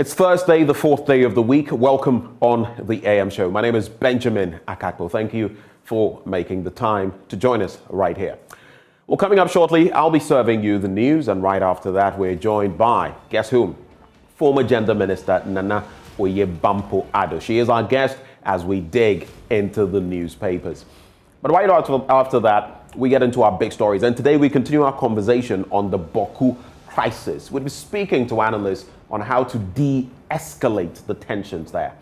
It's Thursday, the fourth day of the week. Welcome on the AM show. My name is Benjamin Akakpo. Thank you for making the time to join us right here. Well, coming up shortly, I'll be serving you the news, and right after that, we're joined by, guess whom? Former Gender Minister Nana Oyebampo Addo. She is our guest as we dig into the newspapers. But right after that, we get into our big stories, and today we continue our conversation on the Boku crisis. We'll be speaking to analysts on how to de-escalate the tensions there.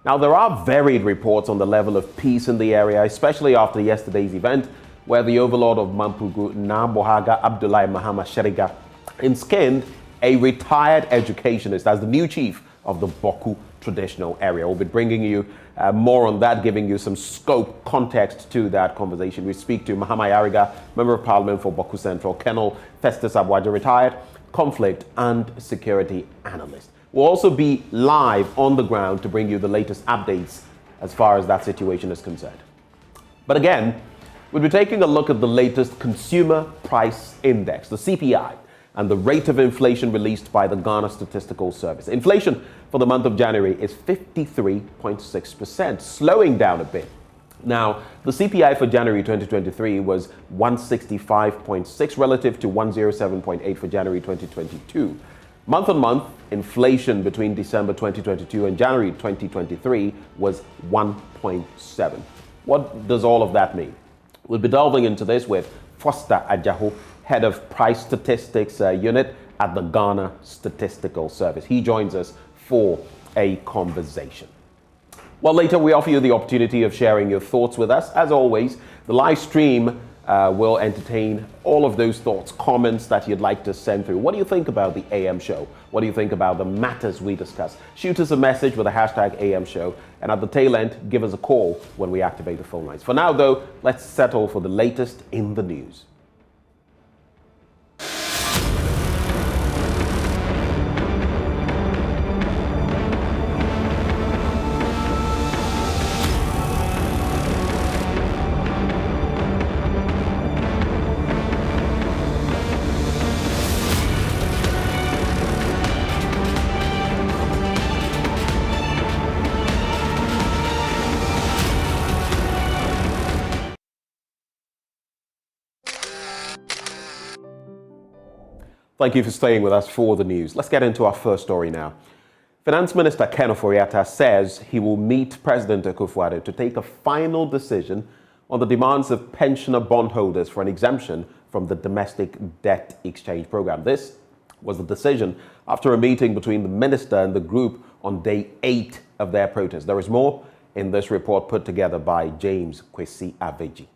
Now, there are varied reports on the level of peace in the area, especially after yesterday's event, where the overlord of Mampugu, Nabohaga Abdullahi Mahama Sheriga, installed a retired educationist as the new chief of the Boku traditional area. We'll be bringing you more on that, giving you some scope, context to that conversation. We speak to Mahama Yariga, Member of Parliament for Boku Central, Colonel Festus Abwaja, retired conflict and security analyst. We'll also be live on the ground to bring you the latest updates as far as that situation is concerned. But again, we'll be taking a look at the latest Consumer Price Index, the CPI, and the rate of inflation released by the Ghana Statistical Service. Inflation for the month of January is 53.6%, slowing down a bit. Now, the CPI for January 2023 was 165.6 relative to 107.8 for January 2022. Month-on-month, inflation between December 2022 and January 2023 was 1.7. What does all of that mean? We'll be delving into this with Foster Ajaho, Head of Price Statistics Unit at the Ghana Statistical Service. He joins us for a conversation. Well, later we offer you the opportunity of sharing your thoughts with us. As always, the live stream will entertain all of those thoughts, comments that you'd like to send through. What do you think about the AM show? What do you think about the matters we discuss? Shoot us a message with the hashtag AM show, and at the tail end, give us a call when we activate the phone lines. For now, though, let's settle for the latest in the news. Thank you for staying with us for the news. Let's get into our first story now. Finance Minister Ken Ofori-Atta says he will meet President Akufo-Addo to take a final decision on the demands of pensioner bondholders for an exemption from the domestic debt exchange program. This was the decision after a meeting between the minister and the group on day 8 of their protest. There is more in this report put together by James Kwesi Aveji.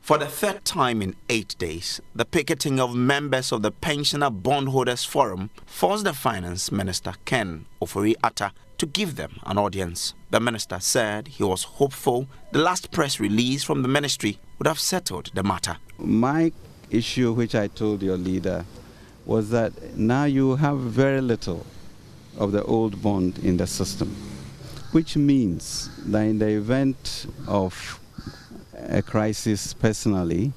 For the third time in 8 days, the picketing of members of the Pensioner Bondholders Forum forced the Finance Minister Ken Ofori-Atta to give them an audience. The minister said he was hopeful the last press release from the ministry would have settled the matter. My issue, which I told your leader, was that now you have very little of the old bond in the system, which means that in the event of a crisis personally,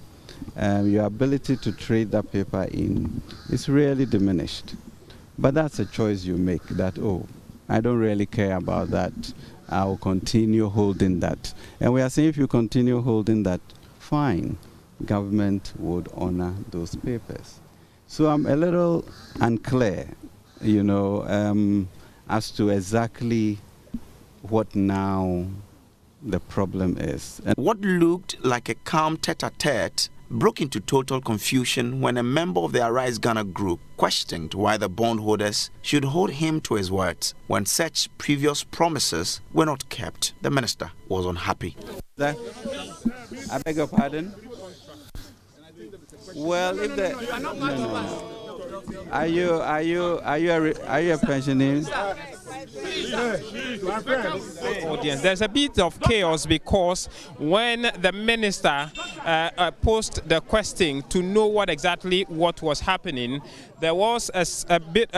your ability to trade that paper in is really diminished. But that's a choice you make, that, oh, I don't really care about that, I'll continue holding that. And we are saying if you continue holding that, fine, government would honor those papers. So I'm a little unclear, as to exactly what now the problem is. What looked like a calm tete-a-tete broke into total confusion when a member of the Arise Ghana group questioned why the bondholders should hold him to his words when such previous promises were not kept. The minister was unhappy. I beg your pardon? Well, if the no. Are you a pensioner? Audience. There's a bit of chaos because when the minister posed the question to know what exactly was happening, there was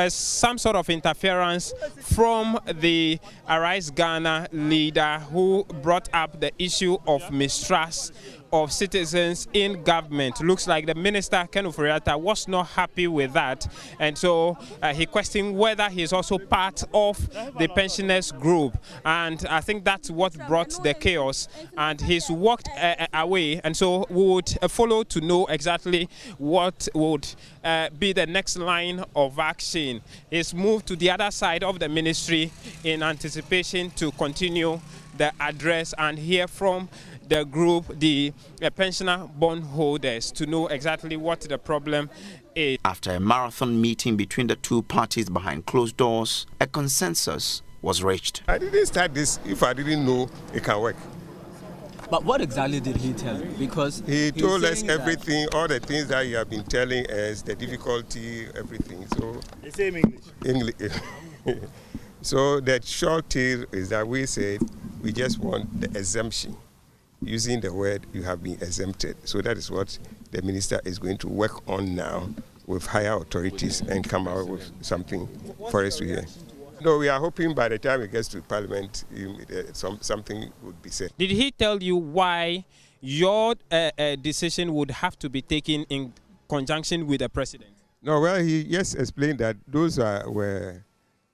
some sort of interference from the Arise Ghana leader who brought up the issue of mistrust of citizens in government. Looks like the minister, Ken Ofori-Atta, was not happy with that, and so he questioned whether he is also part of the pensioners group, and I think that's what brought the chaos, and he's walked away, and so we would follow to know exactly what would be the next line of action. He's moved to the other side of the ministry in anticipation to continue the address and hear from the group, the pensioner bondholders, to know exactly what the problem is. After a marathon meeting between the two parties behind closed doors, a consensus was reached. I didn't start this if I didn't know it can work. But what exactly did he tell you? Because he told us everything, all the things that he have been telling us, the difficulty, everything. So the same English. So the short tale is that we said we just want the exemption. Using the word "you have been exempted." So that is what the minister is going to work on now with higher authorities and come out with something for us to hear. No, we are hoping by the time it gets to Parliament, something would be said. Did he tell you why your decision would have to be taken in conjunction with the president? No, well, he just explained that those were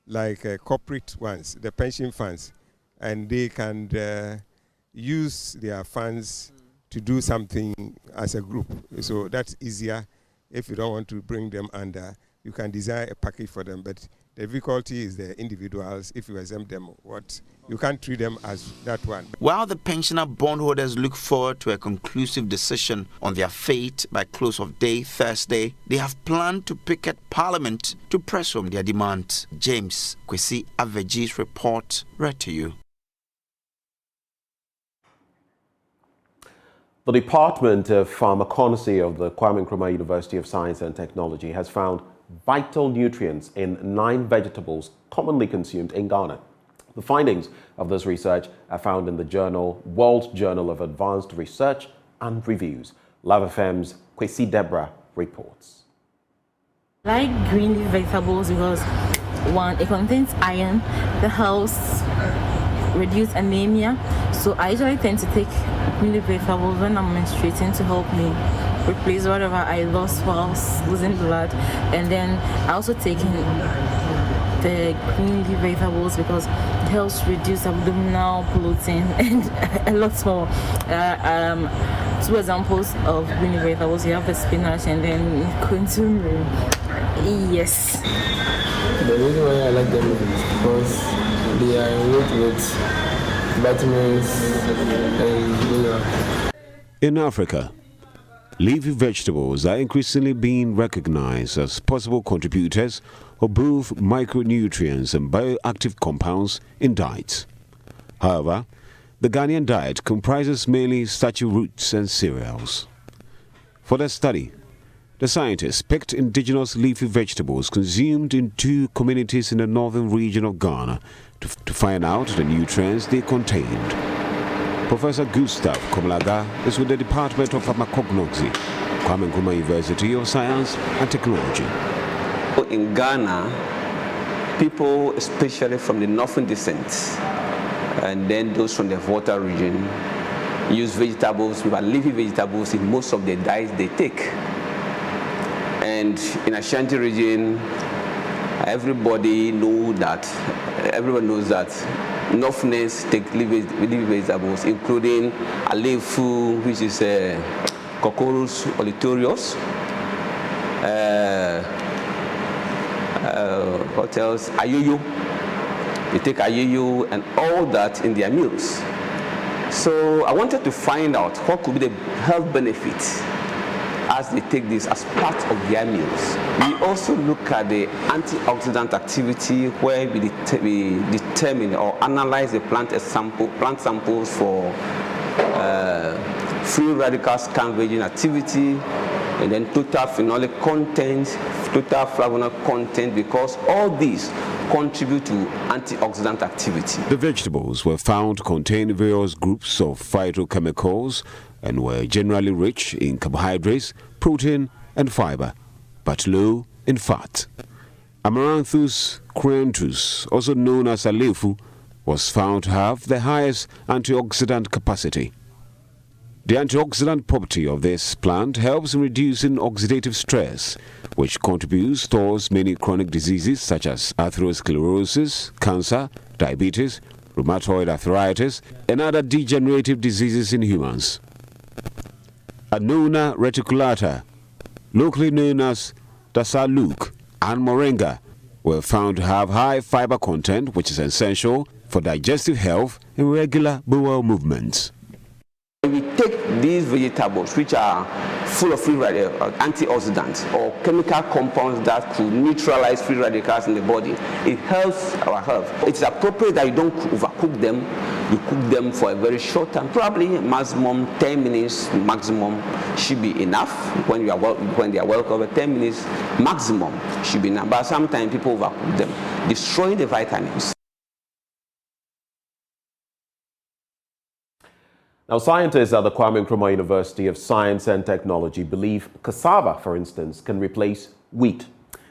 like corporate ones, the pension funds, and they can use their funds to do something as a group. So that's easier. If you don't want to bring them under, you can design a package for them. But the difficulty is the individuals. If you exempt them, you can't treat them as that one. While the pensioner bondholders look forward to a conclusive decision on their fate by close of day Thursday, they have planned to picket Parliament to press home their demands. James Kwesi Aveji's report read to you. The Department of Pharmaconomy of the Kwame Nkrumah University of Science and Technology has found vital nutrients in 9 vegetables commonly consumed in Ghana. The findings of this research are found in the journal World Journal of Advanced Research and Reviews. Love FM's Kwesi Deborah reports. I like green leaf vegetables because, one, it contains iron that helps reduce anemia. So I usually tend to take green leaf vegetables when I'm menstruating to help me replace whatever I lost whilst losing blood. And then I also take the green leaf vegetables because it helps reduce abdominal bloating and a lot more. 2 examples of green leaf vegetables. You have the spinach and then consume. Yes. The reason why I like them is because they are enriched with vitamins and minerals. In Africa, leafy vegetables are increasingly being recognized as possible contributors of both micronutrients and bioactive compounds in diets. However, the Ghanaian diet comprises mainly starchy roots and cereals. For their study, the scientists picked indigenous leafy vegetables consumed in 2 communities in the northern region of Ghana to find out the nutrients they contained. Professor Gustav Komlaga is with the Department of Pharmacognosy, Kwame Nkrumah University of Science and Technology. In Ghana, people, especially from the northern descent, and then those from the Volta region, use vegetables, leafy vegetables in most of the diets they take. And in Ashanti region, everybody knows that Northerners take leafy vegetables, including alefu, which is Cocorus olitorius. What else? Ayoyo. They take ayoyo and all that in their meals. So I wanted to find out what could be the health benefits as they take this as part of their meals. We also look at the antioxidant activity, where we determine or analyze the plant samples for free radical scavenging activity, and then total phenolic content, total flavonoid content, because all these contribute to antioxidant activity. The vegetables were found to contain various groups of phytochemicals and were generally rich in carbohydrates, protein, and fiber, but low in fat. Amaranthus cruentus, also known as alefu, was found to have the highest antioxidant capacity. The antioxidant property of this plant helps in reducing oxidative stress, which contributes towards many chronic diseases such as atherosclerosis, cancer, diabetes, rheumatoid arthritis, and other degenerative diseases in humans. Annona reticulata, locally known as dasaluk, and moringa were found to have high fiber content, which is essential for digestive health and regular bowel movements. We take these vegetables, which are full of free antioxidants or chemical compounds that could neutralize free radicals in the body. It helps our health. It's appropriate that you don't overcook them. You cook them for a very short time, probably maximum 10 minutes maximum should be enough. When they are well covered, 10 minutes maximum should be enough. But sometimes people overcook them, destroying the vitamins. Now, scientists at the Kwame Nkrumah University of Science and Technology believe cassava, for instance, can replace wheat.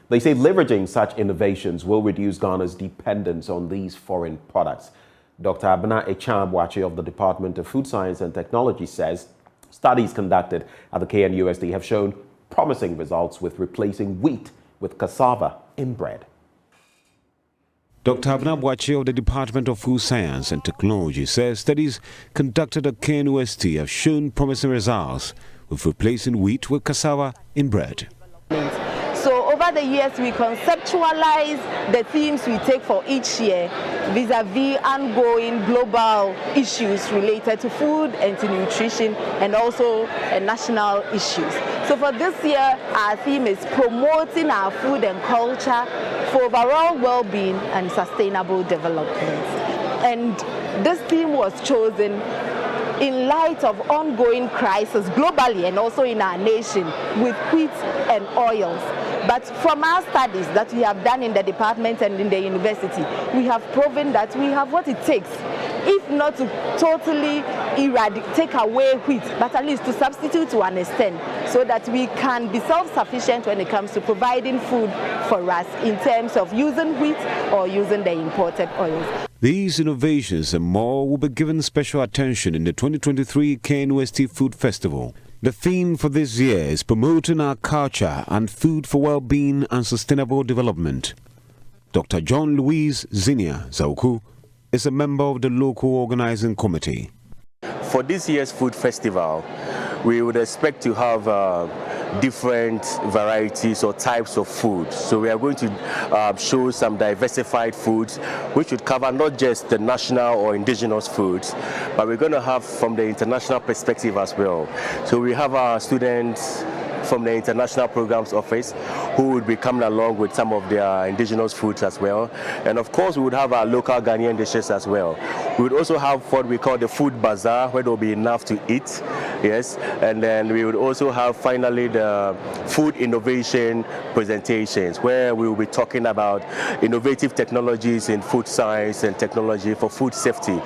They say leveraging such innovations will reduce Ghana's dependence on these foreign products. Dr. Abena Echabwachi of the Department of Food Science and Technology says studies conducted at the KNUST have shown promising results with replacing wheat with cassava in bread. Dr. Abena Echabwachi of the Department of Food Science and Technology says studies conducted at KNUST have shown promising results with replacing wheat with cassava in bread. So over the years, we conceptualize the themes we take for each year vis-a-vis ongoing global issues related to food and to nutrition, and also national issues. So for this year, our theme is promoting our food and culture for overall well-being and sustainable development. And this theme was chosen in light of ongoing crisis globally and also in our nation with wheat and oils. But from our studies that we have done in the department and in the university, we have proven that we have what it takes, if not to totally take away wheat, but at least to substitute to an extent, so that we can be self-sufficient when it comes to providing food for us in terms of using wheat or using the imported oils. These innovations and more will be given special attention in the 2023 KNUST Food Festival. The theme for this year is promoting our culture and food for well-being and sustainable development. Dr. John Louis Zinia Zauku is a member of the local organizing committee. For this year's food festival, we would expect to have different varieties or types of food. So we are going to show some diversified foods, which would cover not just the national or indigenous foods, but we're going to have from the international perspective as well. So we have our students from the International Programs Office who would be coming along with some of their indigenous foods as well. And of course, we would have our local Ghanaian dishes as well. We would also have what we call the food bazaar, where there will be enough to eat. Yes, and then we would also have finally the food innovation presentations, where we will be talking about innovative technologies in food science and technology for food safety.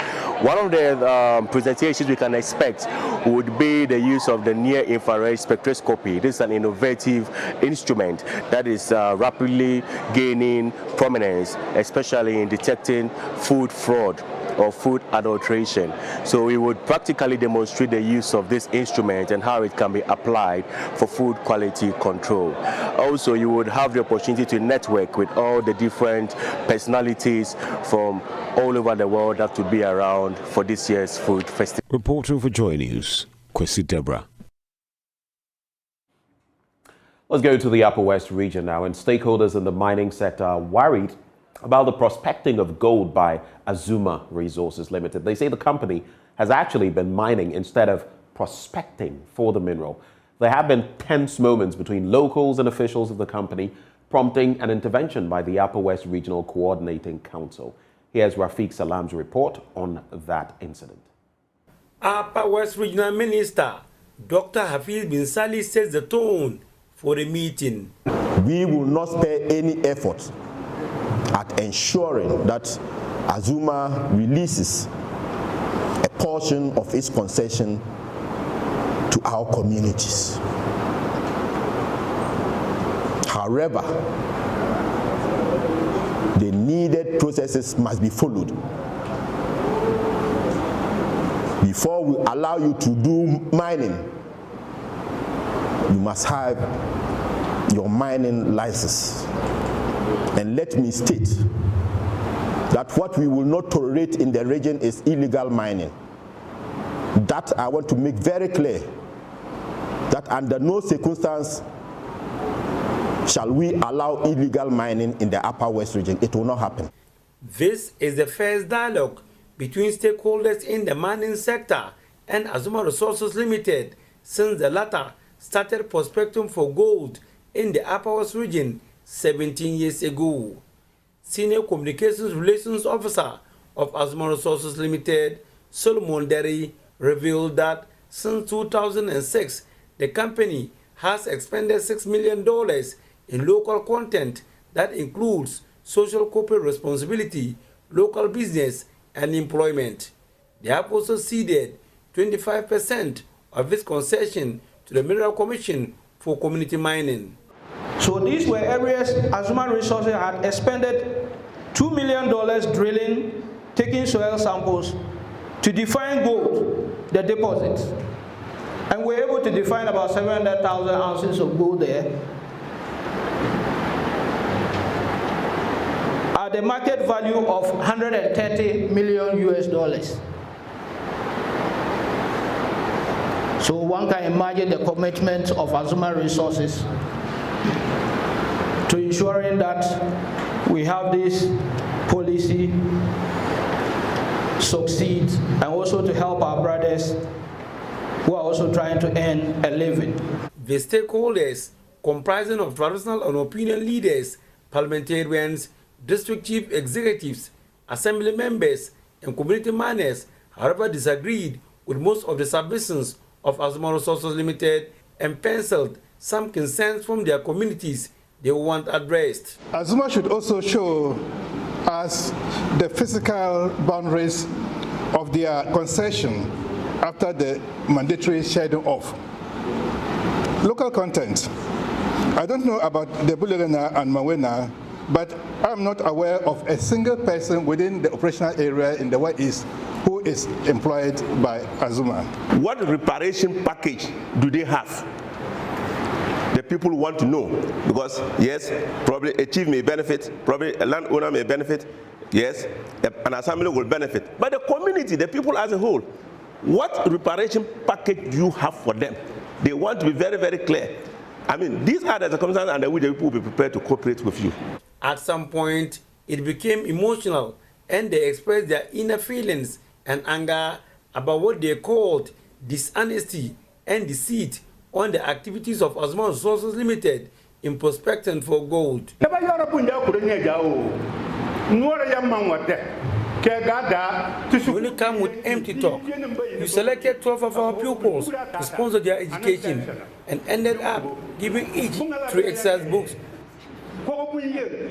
One of the presentations we can expect would be the use of the near-infrared spectroscopy. This is an innovative instrument that is rapidly gaining prominence, especially in detecting food fraud or food adulteration. So we would practically demonstrate the use of this instrument and how it can be applied for food quality control. Also, you would have the opportunity to network with all the different personalities from all over the world that would be around for this year's food festival. Reporting for JoyNews, Kwesi Deborah. Let's go to the Upper West region now, and stakeholders in the mining sector are worried about the prospecting of gold by Azuma Resources Limited. They say the company has actually been mining instead of prospecting for the mineral. There have been tense moments between locals and officials of the company, prompting an intervention by the Upper West Regional Coordinating Council. Here's Rafiq Salam's report on that incident. Upper West Regional Minister Dr. Hafiz bin Sali sets the tone for the meeting. We will not spare any effort at ensuring that Azuma releases a portion of its concession to our communities. However, the needed processes must be followed before we allow you to do mining. You must have your mining license. And let me state that what we will not tolerate in the region is illegal mining. That I want to make very clear, that under no circumstance shall we allow illegal mining in the Upper West region. It will not happen. This is the first dialogue between stakeholders in the mining sector and Azuma Resources Limited since the latter started prospecting for gold in the Upper West region 17 years ago. Senior Communications Relations Officer of Azuma Resources Limited, Solomon Derry, revealed that since 2006, the company has expended $6 million in local content that includes social corporate responsibility, local business, and employment. They have also ceded 25% of its concession to the Mineral Commission for community mining. So these were areas Azuma Resources had expended $2 million drilling, taking soil samples to define gold, the deposits. And we're able to define about 700,000 ounces of gold there. At the market value of $130 million US. So one can imagine the commitment of Azuma Resources to ensuring that we have this policy succeed, and also to help our brothers who are also trying to earn a living. The stakeholders, comprising of traditional and opinion leaders, parliamentarians, district chief executives, assembly members, and community miners, however, disagreed with most of the submissions of Azuma Resources Limited and penciled some concerns from their communities they want addressed. Azuma should also show us the physical boundaries of their concession after the mandatory shedding off. Local content. I don't know about the Bulelena and Mawena, but I'm not aware of a single person within the operational area in the West East who is employed by Azuma. What reparation package do they have? The people want to know, because yes, probably a chief may benefit, probably a landowner may benefit, yes, an assembly will benefit. But the community, the people as a whole, what reparation package do you have for them? They want to be very, very clear. I mean, these are the circumstances under which the people will be prepared to cooperate with you. At some point, it became emotional, and they expressed their inner feelings and anger about what they called dishonesty and deceit on the activities of Azuma Resources Limited in prospecting for gold. You only come with empty talk. You selected 12 of our pupils to sponsor their education and ended up giving each 3 exercise books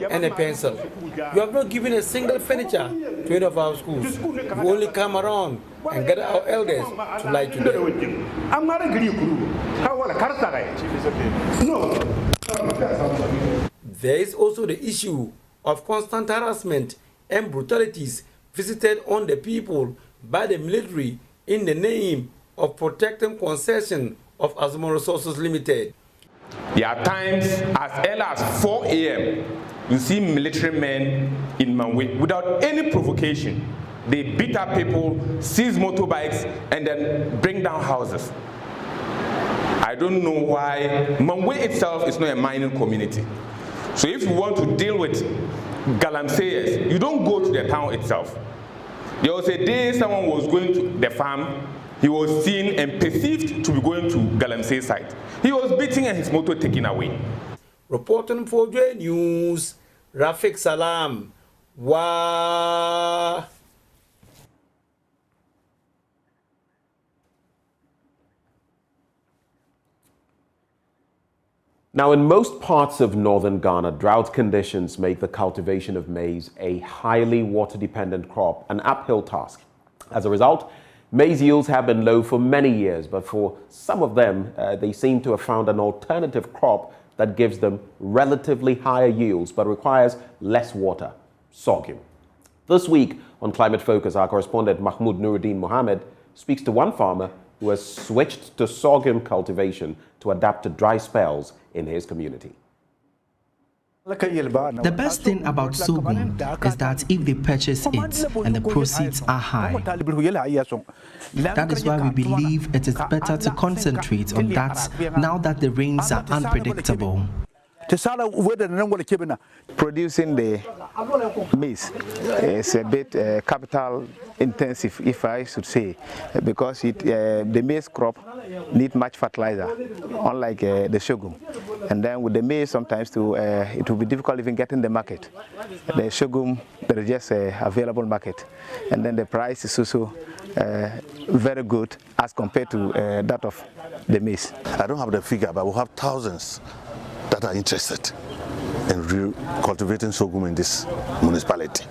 and a pencil. You have not given a single furniture to any of our schools. You only come around and gather our elders to lie to them. There is also the issue of constant harassment and brutalities visited on the people by the military in the name of protecting concession of Azuma Resources Limited. There are times as early as 4 a.m. you see military men in Manwe without any provocation. They beat up people, seize motorbikes, and then bring down houses. I don't know why Manwe itself is not a mining community. So if you want to deal with galamseyers, you don't go to the town itself. There was a day someone was going to the farm. He was seen and perceived to be going to Galamsey site. He was beaten and his motor taken away. Reporting for JoyNews, Rafik Salam. Wow. Now, in most parts of northern Ghana, drought conditions make the cultivation of maize a highly water-dependent crop, an uphill task. As a result, Maize yields have been low for many years, but for some of them, they seem to have found an alternative crop that gives them relatively higher yields but requires less water: sorghum. This week on Climate Focus, our correspondent Mahmoud Nuruddin Mohammed speaks to one farmer who has switched to sorghum cultivation to adapt to dry spells in his community. The best thing about sorghum is that if they purchase it and the proceeds are high, that is why we believe it is better to concentrate on that now that the rains are unpredictable. Producing the maize is a bit capital intensive, if I should say, because the maize crop needs much fertilizer, unlike the sorghum. And then with the maize, sometimes it will be difficult even getting the market. The sorghum, there is just a available market, and then the price is also very good as compared to that of the maize. I don't have the figure, but we have thousands that are interested in cultivating sorghum in this municipality.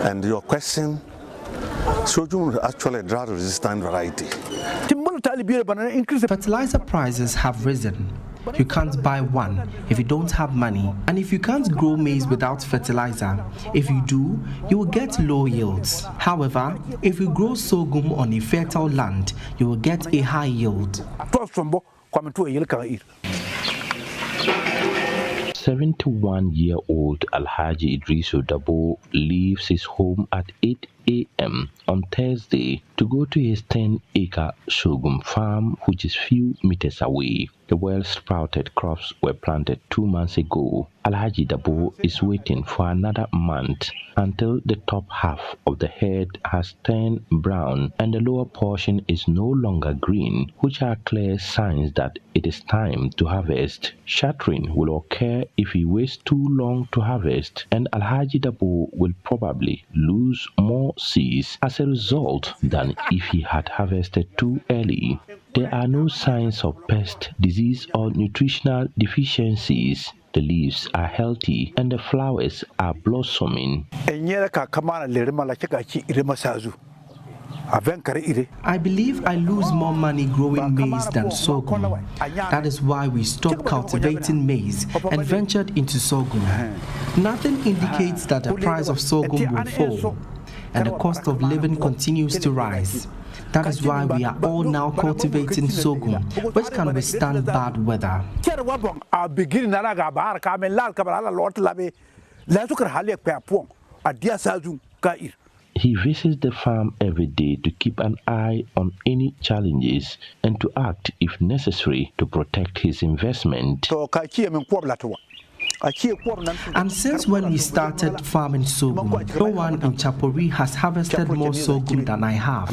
And your question, sorghum is actually a drought-resistant variety. Fertilizer prices have risen. You can't buy one if you don't have money, and if you can't grow maize without fertilizer, if you do, you will get low yields. However, if you grow sorghum on a fertile land, you will get a high yield. 71-year-old Alhaji Idrisu Dabo leaves his home at 8 a.m. on Thursday to go to his 10-acre sorghum farm, which is few meters away. The well-sprouted crops were planted 2 months ago. Alhaji Dabo is waiting for another month until the top half of the head has turned brown and the lower portion is no longer green, which are clear signs that it is time to harvest. Shattering will occur if he waits too long to harvest, and Alhaji Dabo will probably lose more seeds as a result than if he had harvested too early. There are no signs of pest, disease, or nutritional deficiencies. The leaves are healthy and the flowers are blossoming. I believe I lose more money growing maize than sorghum. That is why we stopped cultivating maize and ventured into sorghum. Nothing indicates that the price of sorghum will fall, and the cost of living continues to rise. That is why we are all now cultivating sorghum, which can withstand bad weather. He visits the farm every day to keep an eye on any challenges and to act, if necessary, to protect his investment. And since when we started farming sorghum, no one in Chapori has harvested more sorghum than I have.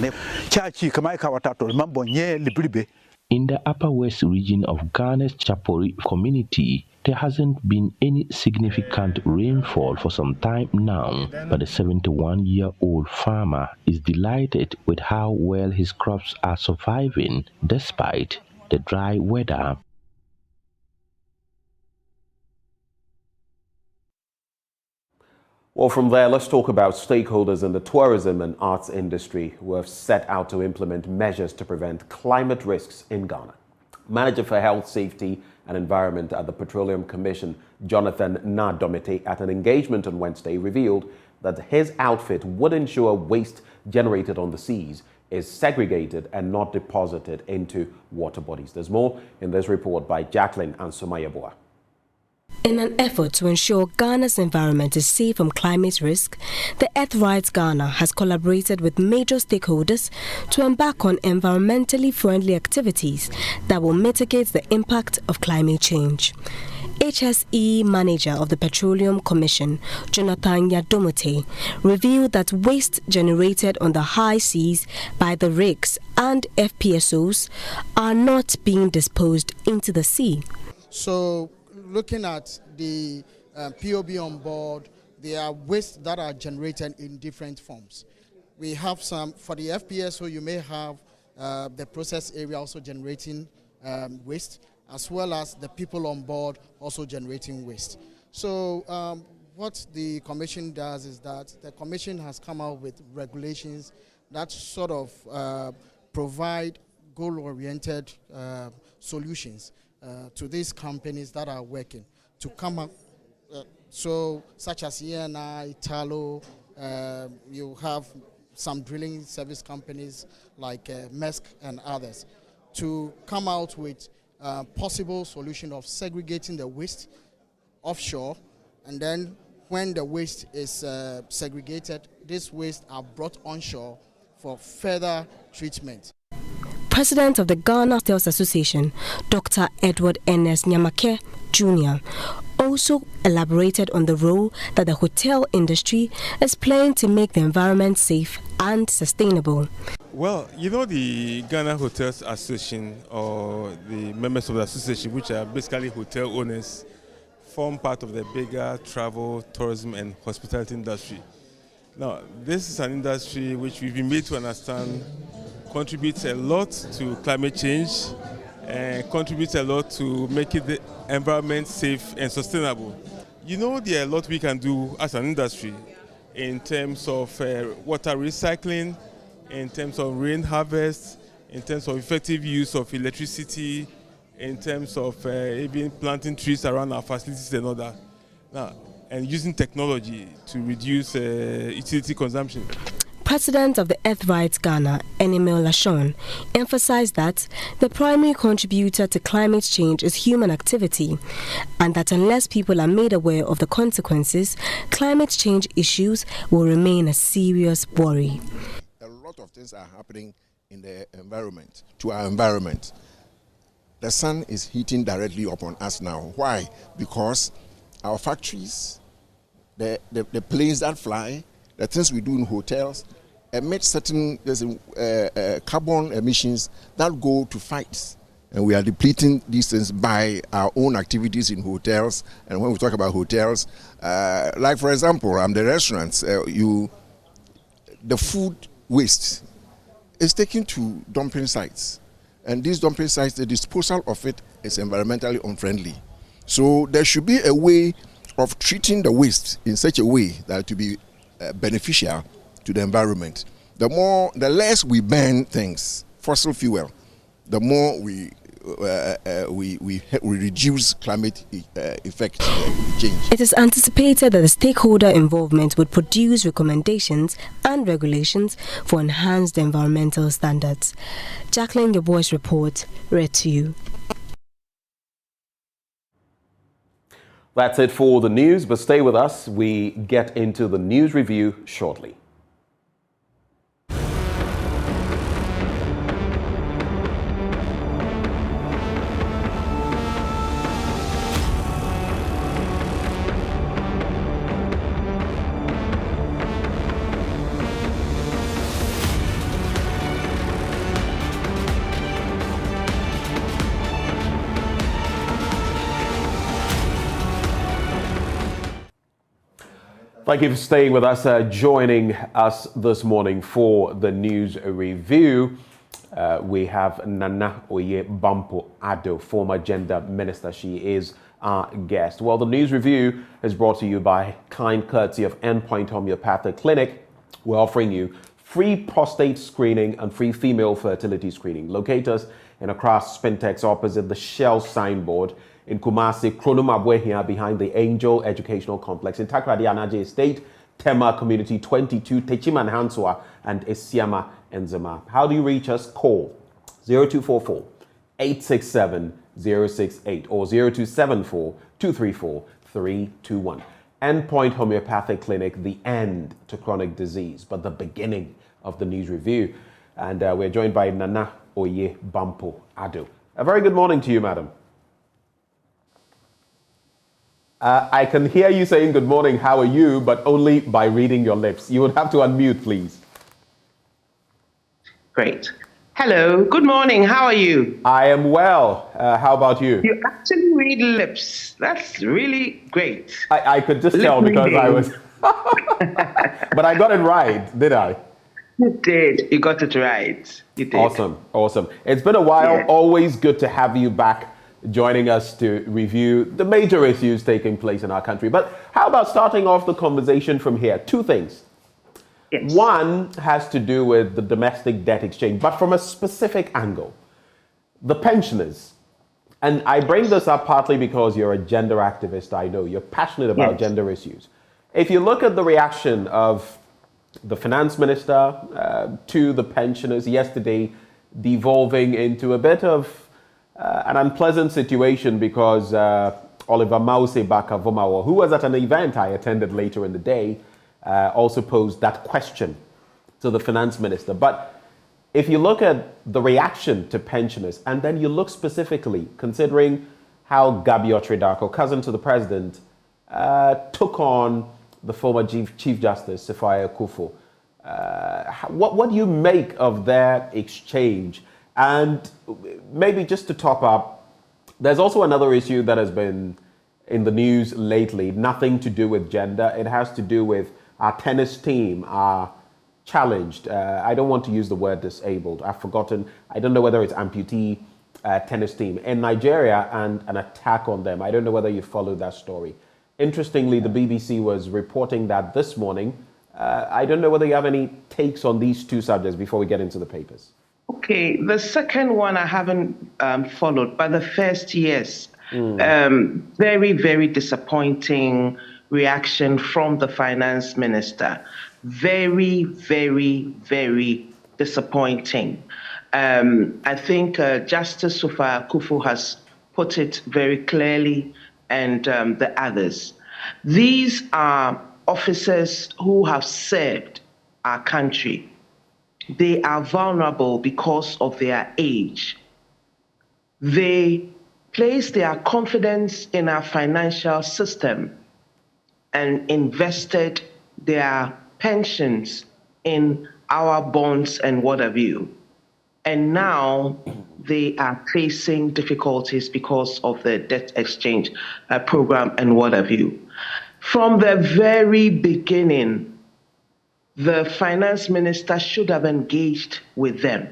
In the Upper West region of Ghana's Chapori community, there hasn't been any significant rainfall for some time now, but the 71-year-old farmer is delighted with how well his crops are surviving despite the dry weather. Well, from there, let's talk about stakeholders in the tourism and arts industry who have set out to implement measures to prevent climate risks in Ghana. Manager for Health, Safety and Environment at the Petroleum Commission, Jonathan Nadomete, at an engagement on Wednesday, revealed that his outfit would ensure waste generated on the seas is segregated and not deposited into water bodies. There's more in this report by Jacqueline Ansomayaboa. In an effort to ensure Ghana's environment is safe from climate risk, the Earth Rights Ghana has collaborated with major stakeholders to embark on environmentally friendly activities that will mitigate the impact of climate change. HSE Manager of the Petroleum Commission, Jonathan Nadomete, revealed that waste generated on the high seas by the rigs and FPSOs are not being disposed into the sea. So, looking at the POB on board, there are wastes that are generated in different forms. We have some, for the FPSO, you may have the process area also generating waste, as well as the people on board also generating waste. So what the Commission does is that the Commission has come out with regulations that sort of provide goal-oriented solutions to these companies that are working to come up, such as ENI, Talo, you have some drilling service companies like Maersk and others, to come out with a possible solution of segregating the waste offshore, and then when the waste is segregated, this waste are brought onshore for further treatment. President of the Ghana Hotels Association, Dr. Edward Ernest Nyamake Jr., also elaborated on the role that the hotel industry is playing to make the environment safe and sustainable. Well, you know, the Ghana Hotels Association, or the members of the association, which are basically hotel owners, form part of the bigger travel, tourism and hospitality industry. Now, this is an industry which we've been made to understand contributes a lot to climate change and contributes a lot to making the environment safe and sustainable. You know, there are a lot we can do as an industry in terms of water recycling, in terms of rain harvest, in terms of effective use of electricity, in terms of even planting trees around our facilities and all that. Now, and using technology to reduce utility consumption. President of the Earth Rights Ghana, Enemil Lashon, emphasized that the primary contributor to climate change is human activity, and that unless people are made aware of the consequences, climate change issues will remain a serious worry. A lot of things are happening in the environment, to our environment. The sun is heating directly upon us now. Why? Because our factories, the planes that fly, the things we do in hotels, emit certain carbon emissions that go to fights. And we are depleting these things by our own activities in hotels. And when we talk about hotels, like for example, the restaurants, the food waste is taken to dumping sites. And these dumping sites, the disposal of it is environmentally unfriendly. So there should be a way of treating the waste in such a way that to be beneficial to the environment. The less we burn things, fossil fuel, the more we reduce climate effect change. It is anticipated that the stakeholder involvement would produce recommendations and regulations for enhanced environmental standards. Jacqueline, your voice report, read to you. That's it for the news, but stay with us. We get into the news review shortly. Thank you for staying with us, joining us this morning for the news review. We have Nana Oyebampo Addo, former gender minister. She is our guest. Well, the news review is brought to you by kind courtesy of Endpoint Homeopathic Clinic. We're offering you free prostate screening and free female fertility screening. Locate us in Accra Spintex opposite the Shell signboard. In Kumasi, Kronumabwehia behind the Angel Educational Complex. In Takrady Anaje Estate, Tema Community 22, Techiman Hanswa, and Esiama Enzema. How do you reach us? Call 0244 867 068 or 0274 234 321. Endpoint Homeopathic Clinic, the end to chronic disease, but the beginning of the news review. And we're joined by Nana Oyebampo Addo. A very good morning to you, madam. I can hear you saying good morning, how are you, but only by reading your lips. You would have to unmute, please. Great. Hello, good morning, how are you? I am well. How about you? You actually read lips. That's really great. I could just tell because I was... But I got it right, did I? You did. You got it right. You did. Awesome, awesome. It's been a while. Yeah. Always good to have you back, joining us to review the major issues taking place in our country. But how about starting off the conversation from here? Two things. One has to do with the domestic debt exchange, but from a specific angle. The pensioners. And I bring this up partly because you're a gender activist, I know. You're passionate about gender issues. If you look at the reaction of the finance minister to the pensioners yesterday, devolving into a bit of an unpleasant situation because Oliver Mause Bakavomawo, who was at an event I attended later in the day, also posed that question to the finance minister. But if you look at the reaction to pensioners, and then you look specifically, considering how Gabi Otredako, cousin to the president, took on the former Chief Justice, Sefaya Kufo, what do you make of their exchange? And maybe just to top up, there's also another issue that has been in the news lately, nothing to do with gender. It has to do with our tennis team, our challenged. I don't want to use the word disabled. I've forgotten. I don't know whether it's amputee tennis team in Nigeria and an attack on them. I don't know whether you followed that story. Interestingly, the BBC was reporting that this morning. I don't know whether you have any takes on these two subjects before we get into the papers. Okay, the second one I haven't followed, but the first, yes. Very, very disappointing reaction from the finance minister. Very, very, very disappointing. I think Justice Sefaya Kufo has put it very clearly, and the others. These are officers who have served our country. They are vulnerable because of their age. They place their confidence in our financial system and invested their pensions in our bonds and what have you. And now they are facing difficulties because of the debt exchange program and what have you. From the very beginning, the finance minister should have engaged with them.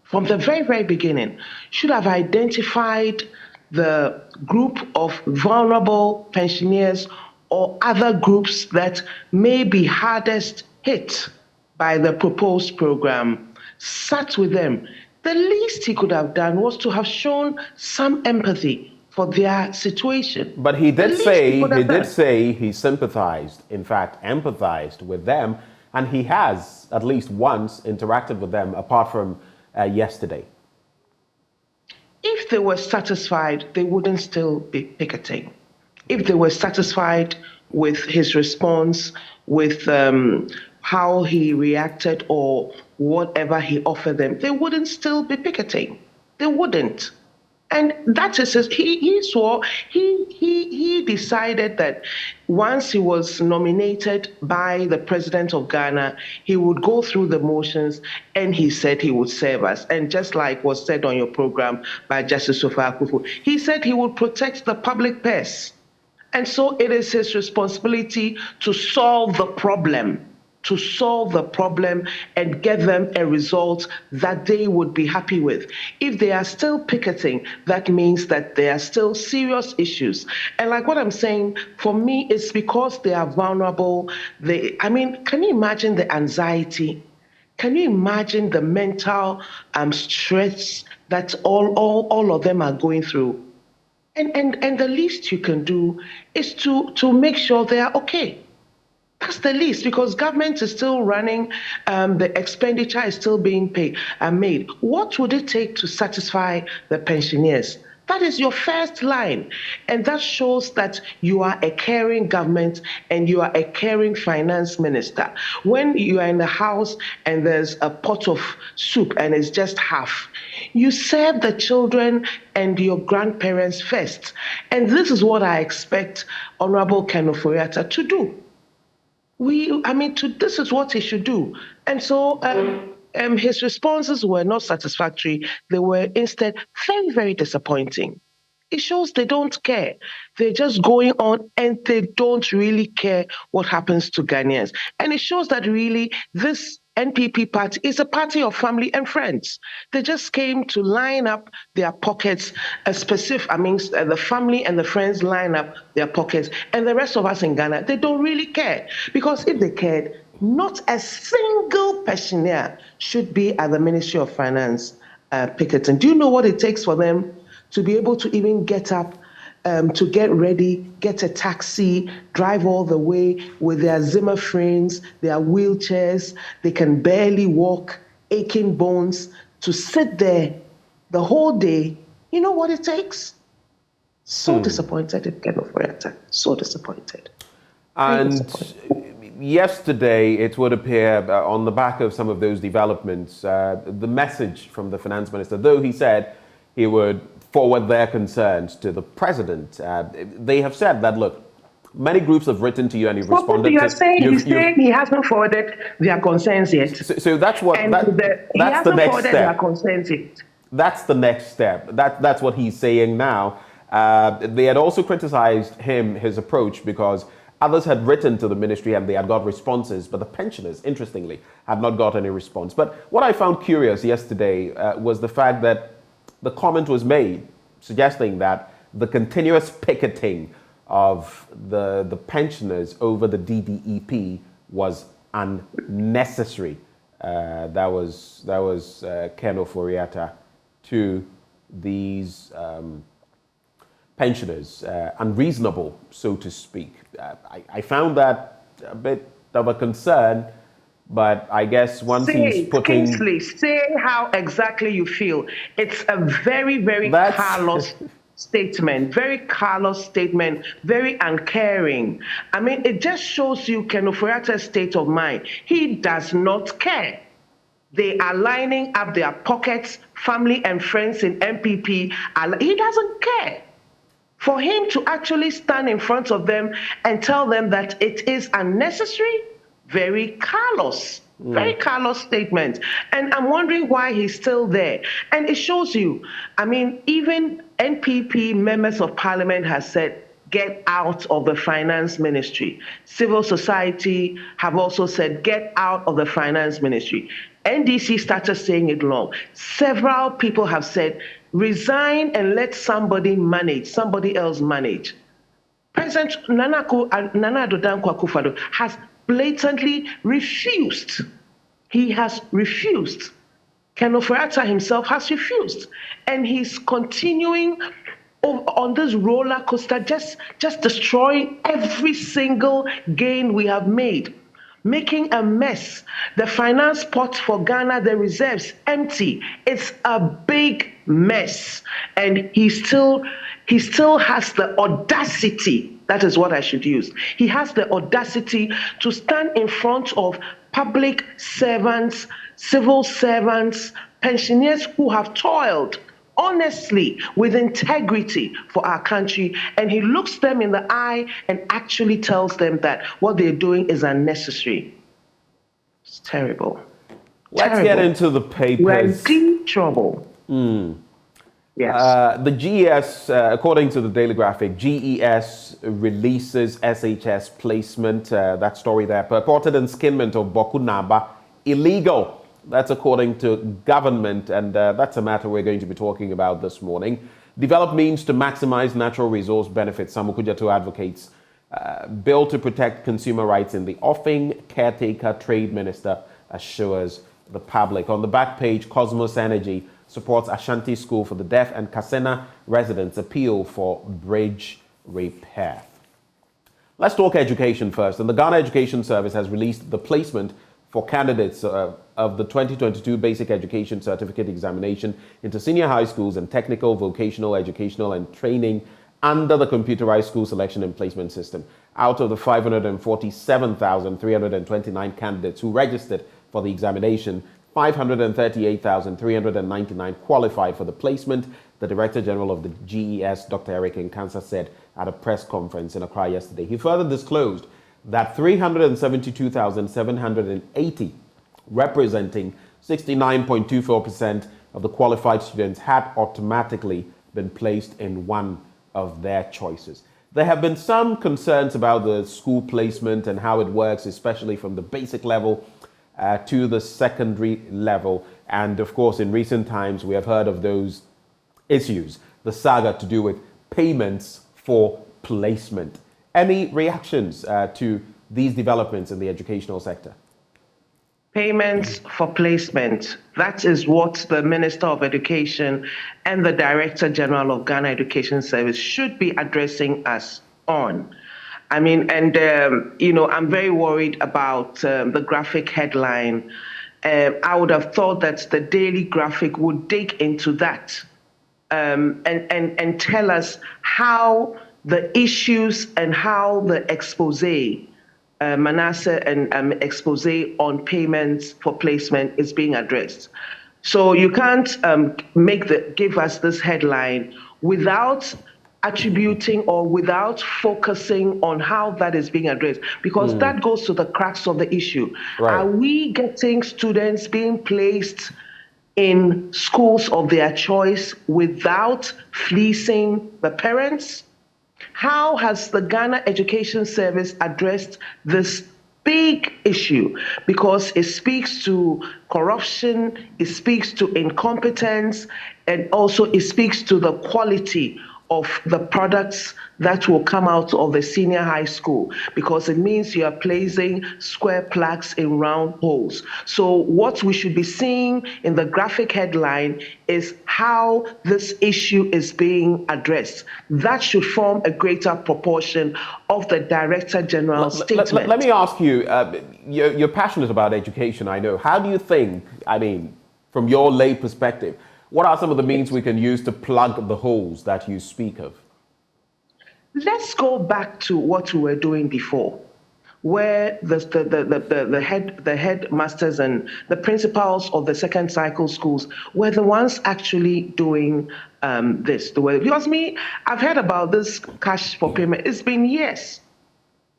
From the very, very beginning, should have identified the group of vulnerable pensioners or other groups that may be hardest hit by the proposed program, sat with them. The least he could have done was to have shown some empathy for their situation. But he did say he sympathized, in fact, empathized with them, and he has at least once interacted with them apart from yesterday. If they were satisfied, they wouldn't still be picketing. If they were satisfied with his response, with how he reacted or whatever he offered them, they wouldn't still be picketing. They wouldn't. And that is he decided that once he was nominated by the president of Ghana, he would go through the motions, and he said he would serve us. And just like was said on your program by Justice Sefaya Kufo, he said he would protect the public purse. And so it is his responsibility to solve the problem. And get them a result that they would be happy with. If they are still picketing, that means that there are still serious issues. And like what I'm saying, for me, it's because they are vulnerable. Can you imagine the anxiety? Can you imagine the mental stress that all of them are going through? And the least you can do is to make sure they are okay. That's the least, because government is still running, the expenditure is still being made. What would it take to satisfy the pensioners? That is your first line. And that shows that you are a caring government and you are a caring finance minister. When you are in the house and there's a pot of soup and it's just half, you serve the children and your grandparents first. And this is what I expect Honorable Ken Ofori-Atta to do. This is what he should do. And so his responses were not satisfactory. They were instead very, very disappointing. It shows they don't care. They're just going on and they don't really care what happens to Ghanaians. And it shows that really this NPP party is a party of family and friends. They just came to line up their pockets, the family and the friends line up their pockets, and the rest of us in Ghana, they don't really care. Because if they cared, Not a single pensioner should be at the Ministry of Finance picketing. Do you know what it takes for them to be able to even get up, to get ready, get a taxi, drive all the way with their Zimmer frames, their wheelchairs, they can barely walk, aching bones, to sit there the whole day? You know what it takes? So disappointed in Kenneth Oriata. So disappointed. And yesterday, it would appear, on the back of some of those developments, the message from the finance minister, though he said he would forward their concerns to the president, they have said that, look, many groups have written to you and you've responded. He's saying he hasn't forwarded their concerns yet. So that's what And that's the next step. Their concerns yet. That's the next step. That's what he's saying now. They had also criticized his approach, because others had written to the ministry and they had got responses, but the pensioners, interestingly, had not got any response. But what I found curious yesterday was the fact that the comment was made suggesting that the continuous picketing of the pensioners over the DDEP was unnecessary. That was Ken Ofori-Atta to these pensioners, unreasonable, so to speak. I found that a bit of a concern, but I guess once he's putting... Kingsley, say how exactly you feel. It's a very, very callous statement, very uncaring. I mean, it just shows you Ken Ofori-Atta's state of mind. He does not care. They are lining up their pockets, family and friends in MPP. He doesn't care. For him to actually stand in front of them and tell them that it is unnecessary, very callous statement. And I'm wondering why he's still there. And it shows you, I mean, even NPP members of parliament has said, get out of the finance ministry. Civil society have also said, get out of the finance ministry. NDC started saying it long. Several people have said, resign and let somebody else manage. President Nana Addo Dankwa Akufo-Addo has blatantly refused. He has refused. Ken Ofori-Atta himself has refused. And he's continuing on this roller coaster, just destroying every single gain we have made, making a mess. The finance pot for Ghana, the reserves, empty. It's a big mess. And he still has the audacity, that is what I should use. He has the audacity to stand in front of public servants, civil servants, pensioners who have toiled honestly, with integrity for our country, and he looks them in the eye and actually tells them that what they're doing is unnecessary. It's terrible. Let's get into the papers. We're in deep trouble. Yes. The GES, according to the Daily Graphic, GES releases SHS placement. That story there, purported enskinment of Boku Naba, illegal. That's according to government, and that's a matter we're going to be talking about this morning. Develop means to maximize natural resource benefits. Samu Kudjatu advocates. Bill to protect consumer rights in the offing. Caretaker Trade Minister assures the public. On the back page, Cosmos Energy supports Ashanti School for the Deaf, and Kasena residents appeal for bridge repair. Let's talk education first. And the Ghana Education Service has released the placement for candidates of the 2022 Basic Education Certificate Examination into senior high schools and technical, vocational, educational, and training under the computerized school selection and placement system. Out of the 547,329 candidates who registered for the examination, 538,399 qualified for the placement, the Director General of the GES, Dr. Eric Nkansa, said at a press conference in Accra yesterday. He further disclosed that 372,780, representing 69.24% of the qualified students, had automatically been placed in one of their choices. There have been some concerns about the school placement and how it works, especially from the basic level to the secondary level. And of course, in recent times, we have heard of those issues, the saga to do with payments for placement. Any reactions to these developments in the educational sector? Payments for placement. That is what the Minister of Education and the Director General of Ghana Education Service should be addressing us on. I mean, and, I'm very worried about the graphic headline. I would have thought that the Daily Graphic would dig into that and tell us how the issues and how the expose, Manasseh and expose on payments for placement is being addressed. So you can't give us this headline without attributing or without focusing on how that is being addressed, because that goes to the crux of the issue. Right. Are we getting students being placed in schools of their choice without fleecing the parents? How has the Ghana Education Service addressed this big issue? Because it speaks to corruption, it speaks to incompetence, and also it speaks to the quality of the products that will come out of the senior high school, because it means you are placing square plaques in round holes. So what we should be seeing in the graphic headline is how this issue is being addressed. That should form a greater proportion of the Director General's statement. Let me ask you, you're passionate about education, I know. How do you think, I mean, from your lay perspective, what are some of the means we can use to plug the holes that you speak of? Let's go back to what we were doing before, where the headmasters and the principals of the second cycle schools were the ones actually doing this. Because I've heard about this cash for payment. It's been years.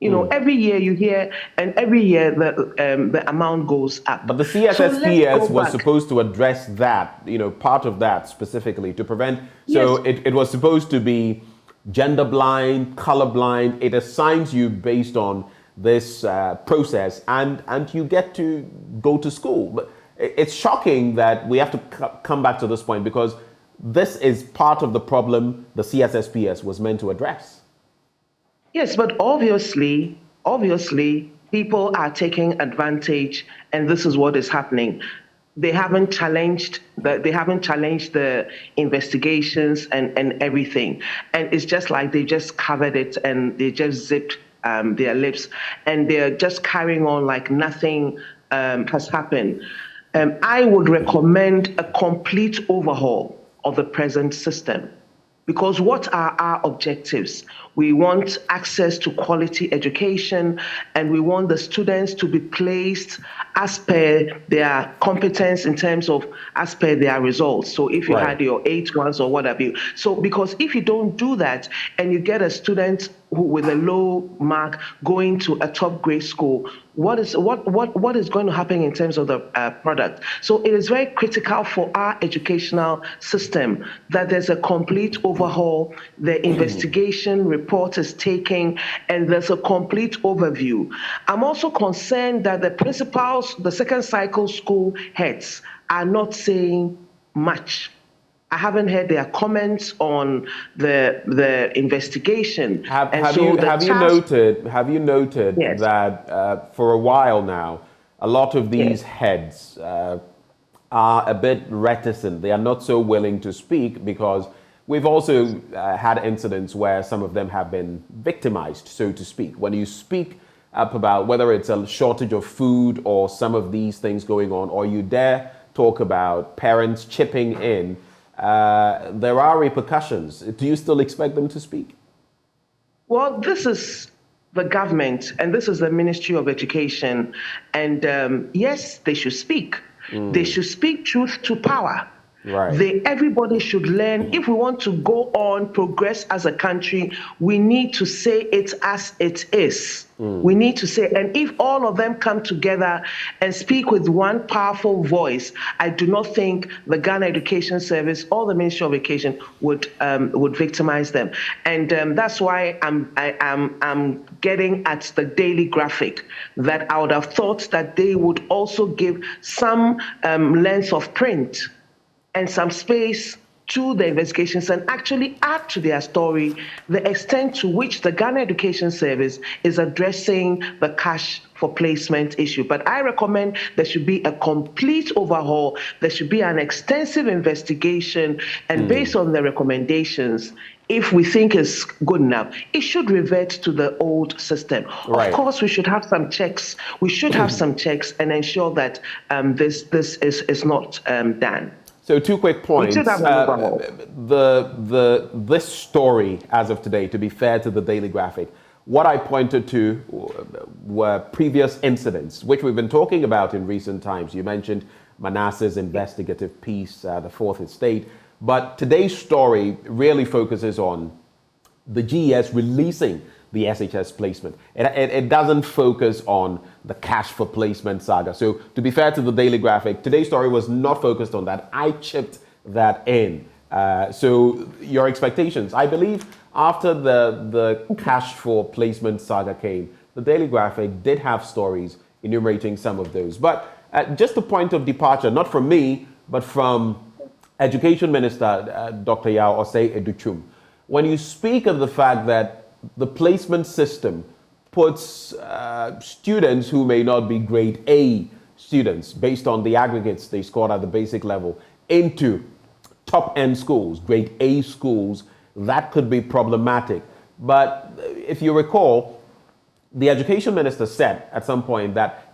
Every year you hear, and every year the amount goes up. But the CSSPS was supposed to address that, part of that specifically to prevent. So yes. It was supposed to be gender blind, color blind. It assigns you based on this process, and you get to go to school. But it's shocking that we have to come back to this point, because this is part of the problem the CSSPS was meant to address. Yes, but obviously, people are taking advantage, and this is what is happening. They haven't challenged the investigations and everything, and it's just like they just covered it and they just zipped their lips, and they're just carrying on like nothing has happened. I would recommend a complete overhaul of the present system. Because what are our objectives? We want access to quality education, and we want the students to be placed as per their competence in terms of as per their results. So if you had your 8-1s or whatever. So because if you don't do that and you get a student who with a low mark going to a top grade school, what is going to happen in terms of the product? So it is very critical for our educational system that there's a complete overhaul, the investigation report is taken, and there's a complete overview. I'm also concerned that the principals, the second cycle school heads are not saying much. I haven't heard their comments on the investigation. Have you noted yes. that for a while now, a lot of these yes. heads are a bit reticent. They are not so willing to speak, because we've also had incidents where some of them have been victimized, so to speak. When you speak up about whether it's a shortage of food or some of these things going on, or you dare talk about parents chipping in, there are repercussions. Do you still expect them to speak? Well, this is the government, and this is the Ministry of Education, and yes, they should speak. They should speak truth to power. Right. Everybody should learn. If we want to go on, progress as a country, we need to say it as it is. We need to say, and if all of them come together and speak with one powerful voice, I do not think the Ghana Education Service or the Ministry of Education would victimize them. And that's why I'm getting at the Daily Graphic, that I would have thought that they would also give some length of print and some space to the investigations and actually add to their story the extent to which the Ghana Education Service is addressing the cash for placement issue. But I recommend there should be a complete overhaul. There should be an extensive investigation, and based on the recommendations, if we think it's good enough, it should revert to the old system. Right. Of course, we should have some checks. We should have some checks and ensure that this is not done. So 2 quick points. We should have an overhaul. This story, as of today, to be fair to the Daily Graphic, what I pointed to were previous incidents, which we've been talking about in recent times. You mentioned Manasseh's investigative piece, the Fourth Estate. But today's story really focuses on the GES releasing the SHS placement. It doesn't focus on the cash for placement saga. So to be fair to the Daily Graphic, today's story was not focused on that. I chipped that in. So your expectations, I believe after the cash for placement saga came, the Daily Graphic did have stories enumerating some of those. But just a point of departure, not from me, but from Education Minister Dr. Yao Osei Educhum. When you speak of the fact that the placement system puts students who may not be grade A students based on the aggregates they scored at the basic level into top-end schools, grade A schools, that could be problematic. But if you recall, the Education Minister said at some point that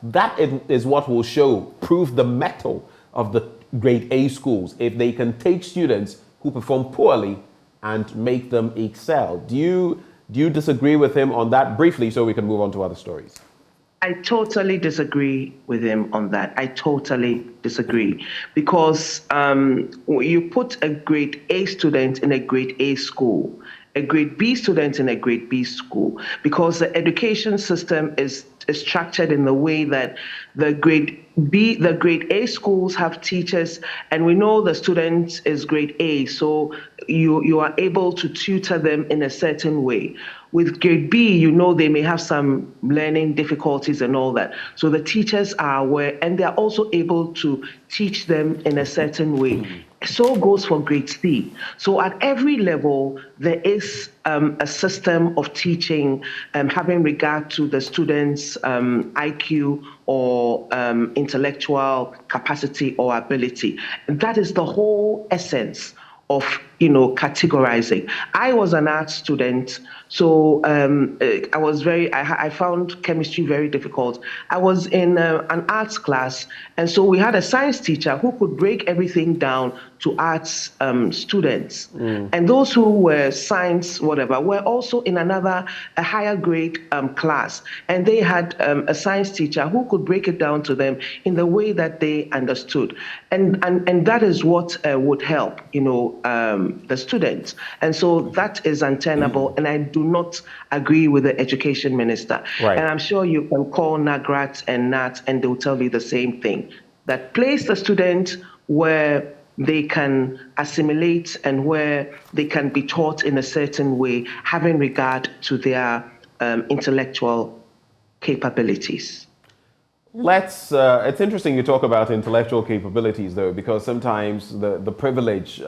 is what will prove the mettle of the grade A schools, if they can take students who perform poorly and make them excel. Do you disagree with him on that briefly so we can move on to other stories? I totally disagree with him on that. I totally disagree because you put a grade A student in a grade A school, a grade B student in a grade B school, because the education system is structured in the way that the grade A schools have teachers, and we know the student is grade A, so you are able to tutor them in a certain way. With grade B, you know they may have some learning difficulties and all that. So the teachers are aware, and they are also able to teach them in a certain way. So goes for grade C. So at every level, there is a system of teaching having regard to the students' IQ or intellectual capacity or ability. And that is the whole essence of categorizing. I was an art student, so I found chemistry very difficult. I was in an arts class, and so we had a science teacher who could break everything down to arts students. And those who were science, whatever, were also in a higher grade class. And they had a science teacher who could break it down to them in the way that they understood. And that is what would help, the students. And so that is untenable, and I do not agree with the Education Minister. Right. And I'm sure you can call NAGRAT and NAT, and they'll tell you the same thing, that place the student where they can assimilate and where they can be taught in a certain way, having regard to their intellectual capabilities. It's interesting you talk about intellectual capabilities, though, because sometimes the privilege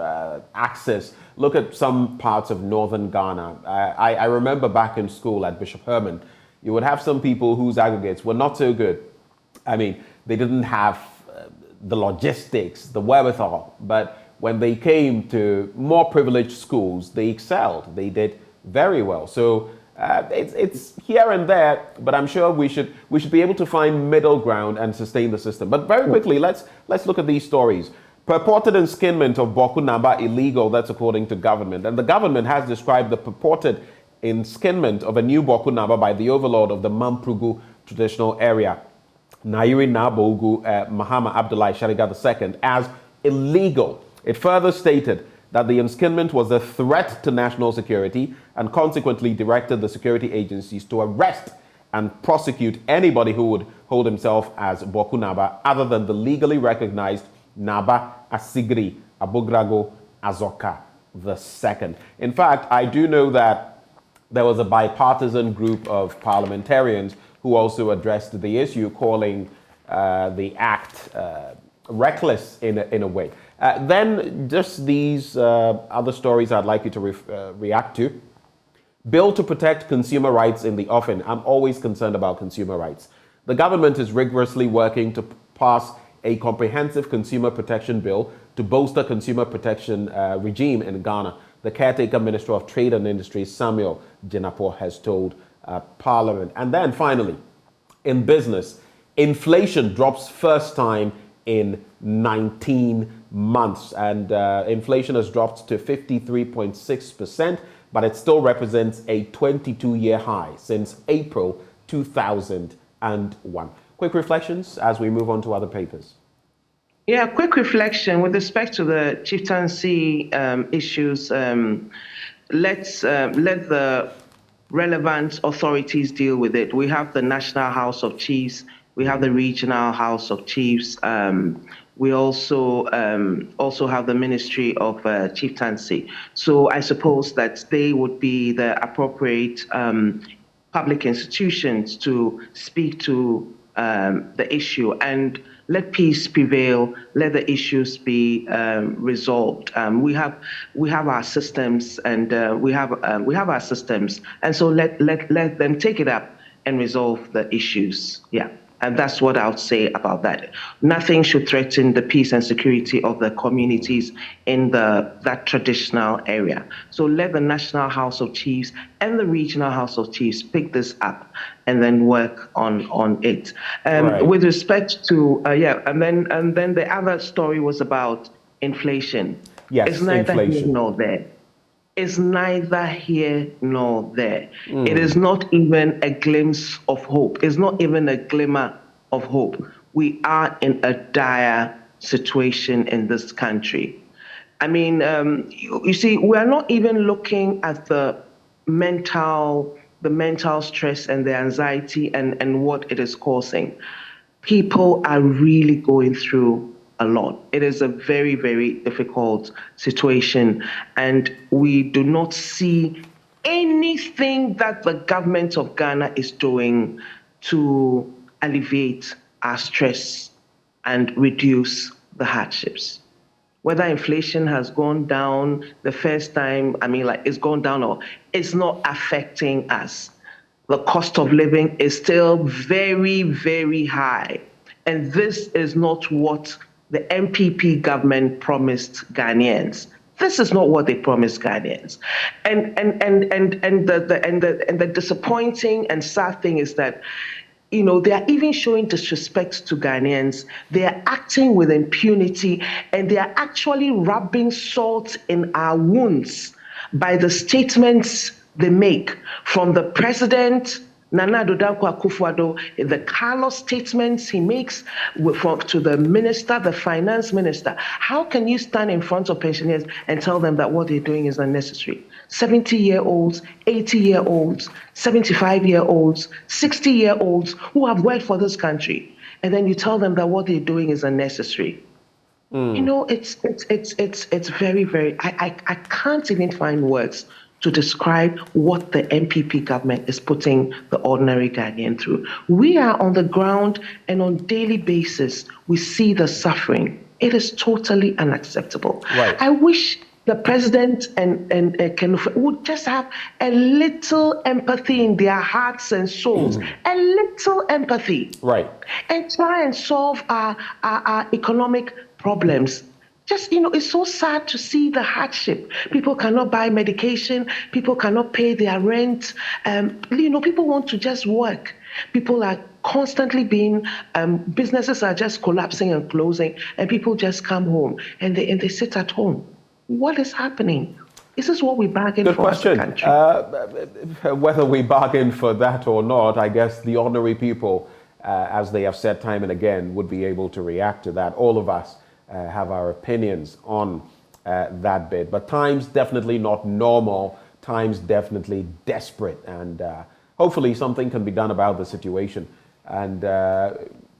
access, look at some parts of northern Ghana. I remember back in school at Bishop Herman, you would have some people whose aggregates were not so good. I mean, they didn't have the logistics, the wherewithal, but when they came to more privileged schools, they excelled. They did very well. So it's here and there, but I'm sure we should be able to find middle ground and sustain the system. But very quickly, let's look at these stories. Purported enskinment of Boku Naba illegal, that's according to government. And the government has described the purported enskinment of a new Boku Naba by the overlord of the Mamprugu traditional area, Nairi Nabogu Mahama Abdullahi Shariga II, as illegal. It further stated that the enskinment was a threat to national security and consequently directed the security agencies to arrest and prosecute anybody who would hold himself as Boku Naba other than the legally recognized Naba Asigri Abugrago Azoka II. In fact, I do know that there was a bipartisan group of parliamentarians who also addressed the issue, calling the act reckless in a way. Then just these other stories I'd like you to react to. Bill to protect consumer rights in the offing. I'm always concerned about consumer rights. The government is rigorously working to pass a comprehensive consumer protection bill to bolster consumer protection regime in Ghana. The caretaker Minister of Trade and Industry, Samuel Jinapor, has told Parliament. And then finally, in business, inflation drops first time in 19 months. And inflation has dropped to 53.6%, but it still represents a 22-year high since April 2001. Quick reflections as we move on to other papers. Yeah, quick reflection with respect to the chieftaincy issues. Let the relevant authorities deal with it. We have the National House of Chiefs. We have the Regional House of Chiefs. We also have the Ministry of Chieftaincy. So I suppose that they would be the appropriate public institutions to speak to the issue and let peace prevail. Let the issues be resolved. We have our systems, and we have our systems, and so let them take it up and resolve the issues. Yeah. And that's what I would say about that. Nothing should threaten the peace and security of the communities in that traditional area. So let the National House of Chiefs and the Regional House of Chiefs pick this up and then work on it. Right. With respect to and then the other story was about inflation. Yes, it's neither inflation. here nor there. Is neither here nor there. It is not even a glimpse of hope. It's not even a glimmer of hope. We are in a dire situation in this country. I mean, you see, we are not even looking at the mental stress and the anxiety and what it is causing. People are really going through a lot. It is a very, very difficult situation, and we do not see anything that the government of Ghana is doing to alleviate our stress and reduce the hardships. Whether inflation has gone down the first time, it's gone down, or it's not affecting us. The cost of living is still very, very high, and this is not what the MPP government promised Ghanaians. This is not what they promised Ghanaians. And the disappointing and sad thing is that, they are even showing disrespect to Ghanaians. They are acting with impunity, and they are actually rubbing salt in our wounds by the statements they make, from the president, Nana Addo Dankwa Akufo-Addo, the callous statements he makes to the minister, the finance minister. How can you stand in front of pensioners and tell them that what they're doing is unnecessary? 70-year-olds, 80-year-olds, 75-year-olds, 60-year-olds who have worked for this country, and then you tell them that what they're doing is unnecessary. It's very, very. I can't even find words to describe what the MPP government is putting the ordinary Ghanaian through. We are on the ground, and on a daily basis, we see the suffering. It is totally unacceptable. Right. I wish the president and Kenufe would just have a little empathy in their hearts and souls, a little empathy. Right. And try and solve our economic problems. Just, it's so sad to see the hardship. People cannot buy medication. People cannot pay their rent. People want to just work. People are constantly businesses are just collapsing and closing, and people just come home and they sit at home. What is happening? Is this what we bargained for as a country? Whether we bargain for that or not, I guess the ordinary people, as they have said time and again, would be able to react to that. All of us have our opinions on that bit. But times definitely not normal, times definitely desperate, and hopefully something can be done about the situation. And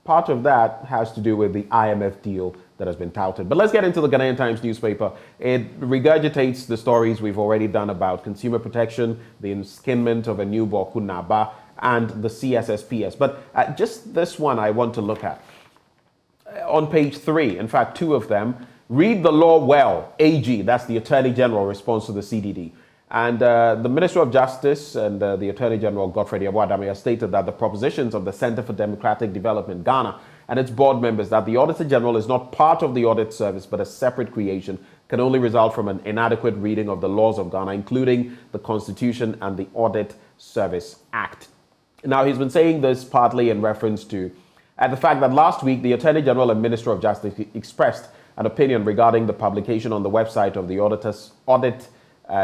part of that has to do with the IMF deal that has been touted. But let's get into the Ghanaian Times newspaper. It regurgitates the stories we've already done about consumer protection, the enskinment of a new Boku Naba, and the CSSPS. But just this one I want to look at. On page 3, in fact, 2 of them, Read the law well, AG, that's the Attorney General, response to the CDD. And the Minister of Justice and the Attorney General, Godfrey Adame, has stated that the propositions of the Center for Democratic Development, Ghana, and its board members that the Auditor General is not part of the audit service but a separate creation can only result from an inadequate reading of the laws of Ghana, including the Constitution and the Audit Service Act. Now, he's been saying this partly in reference to the fact that last week the Attorney General and Minister of Justice expressed an opinion regarding the publication on the website of the Auditor's Audit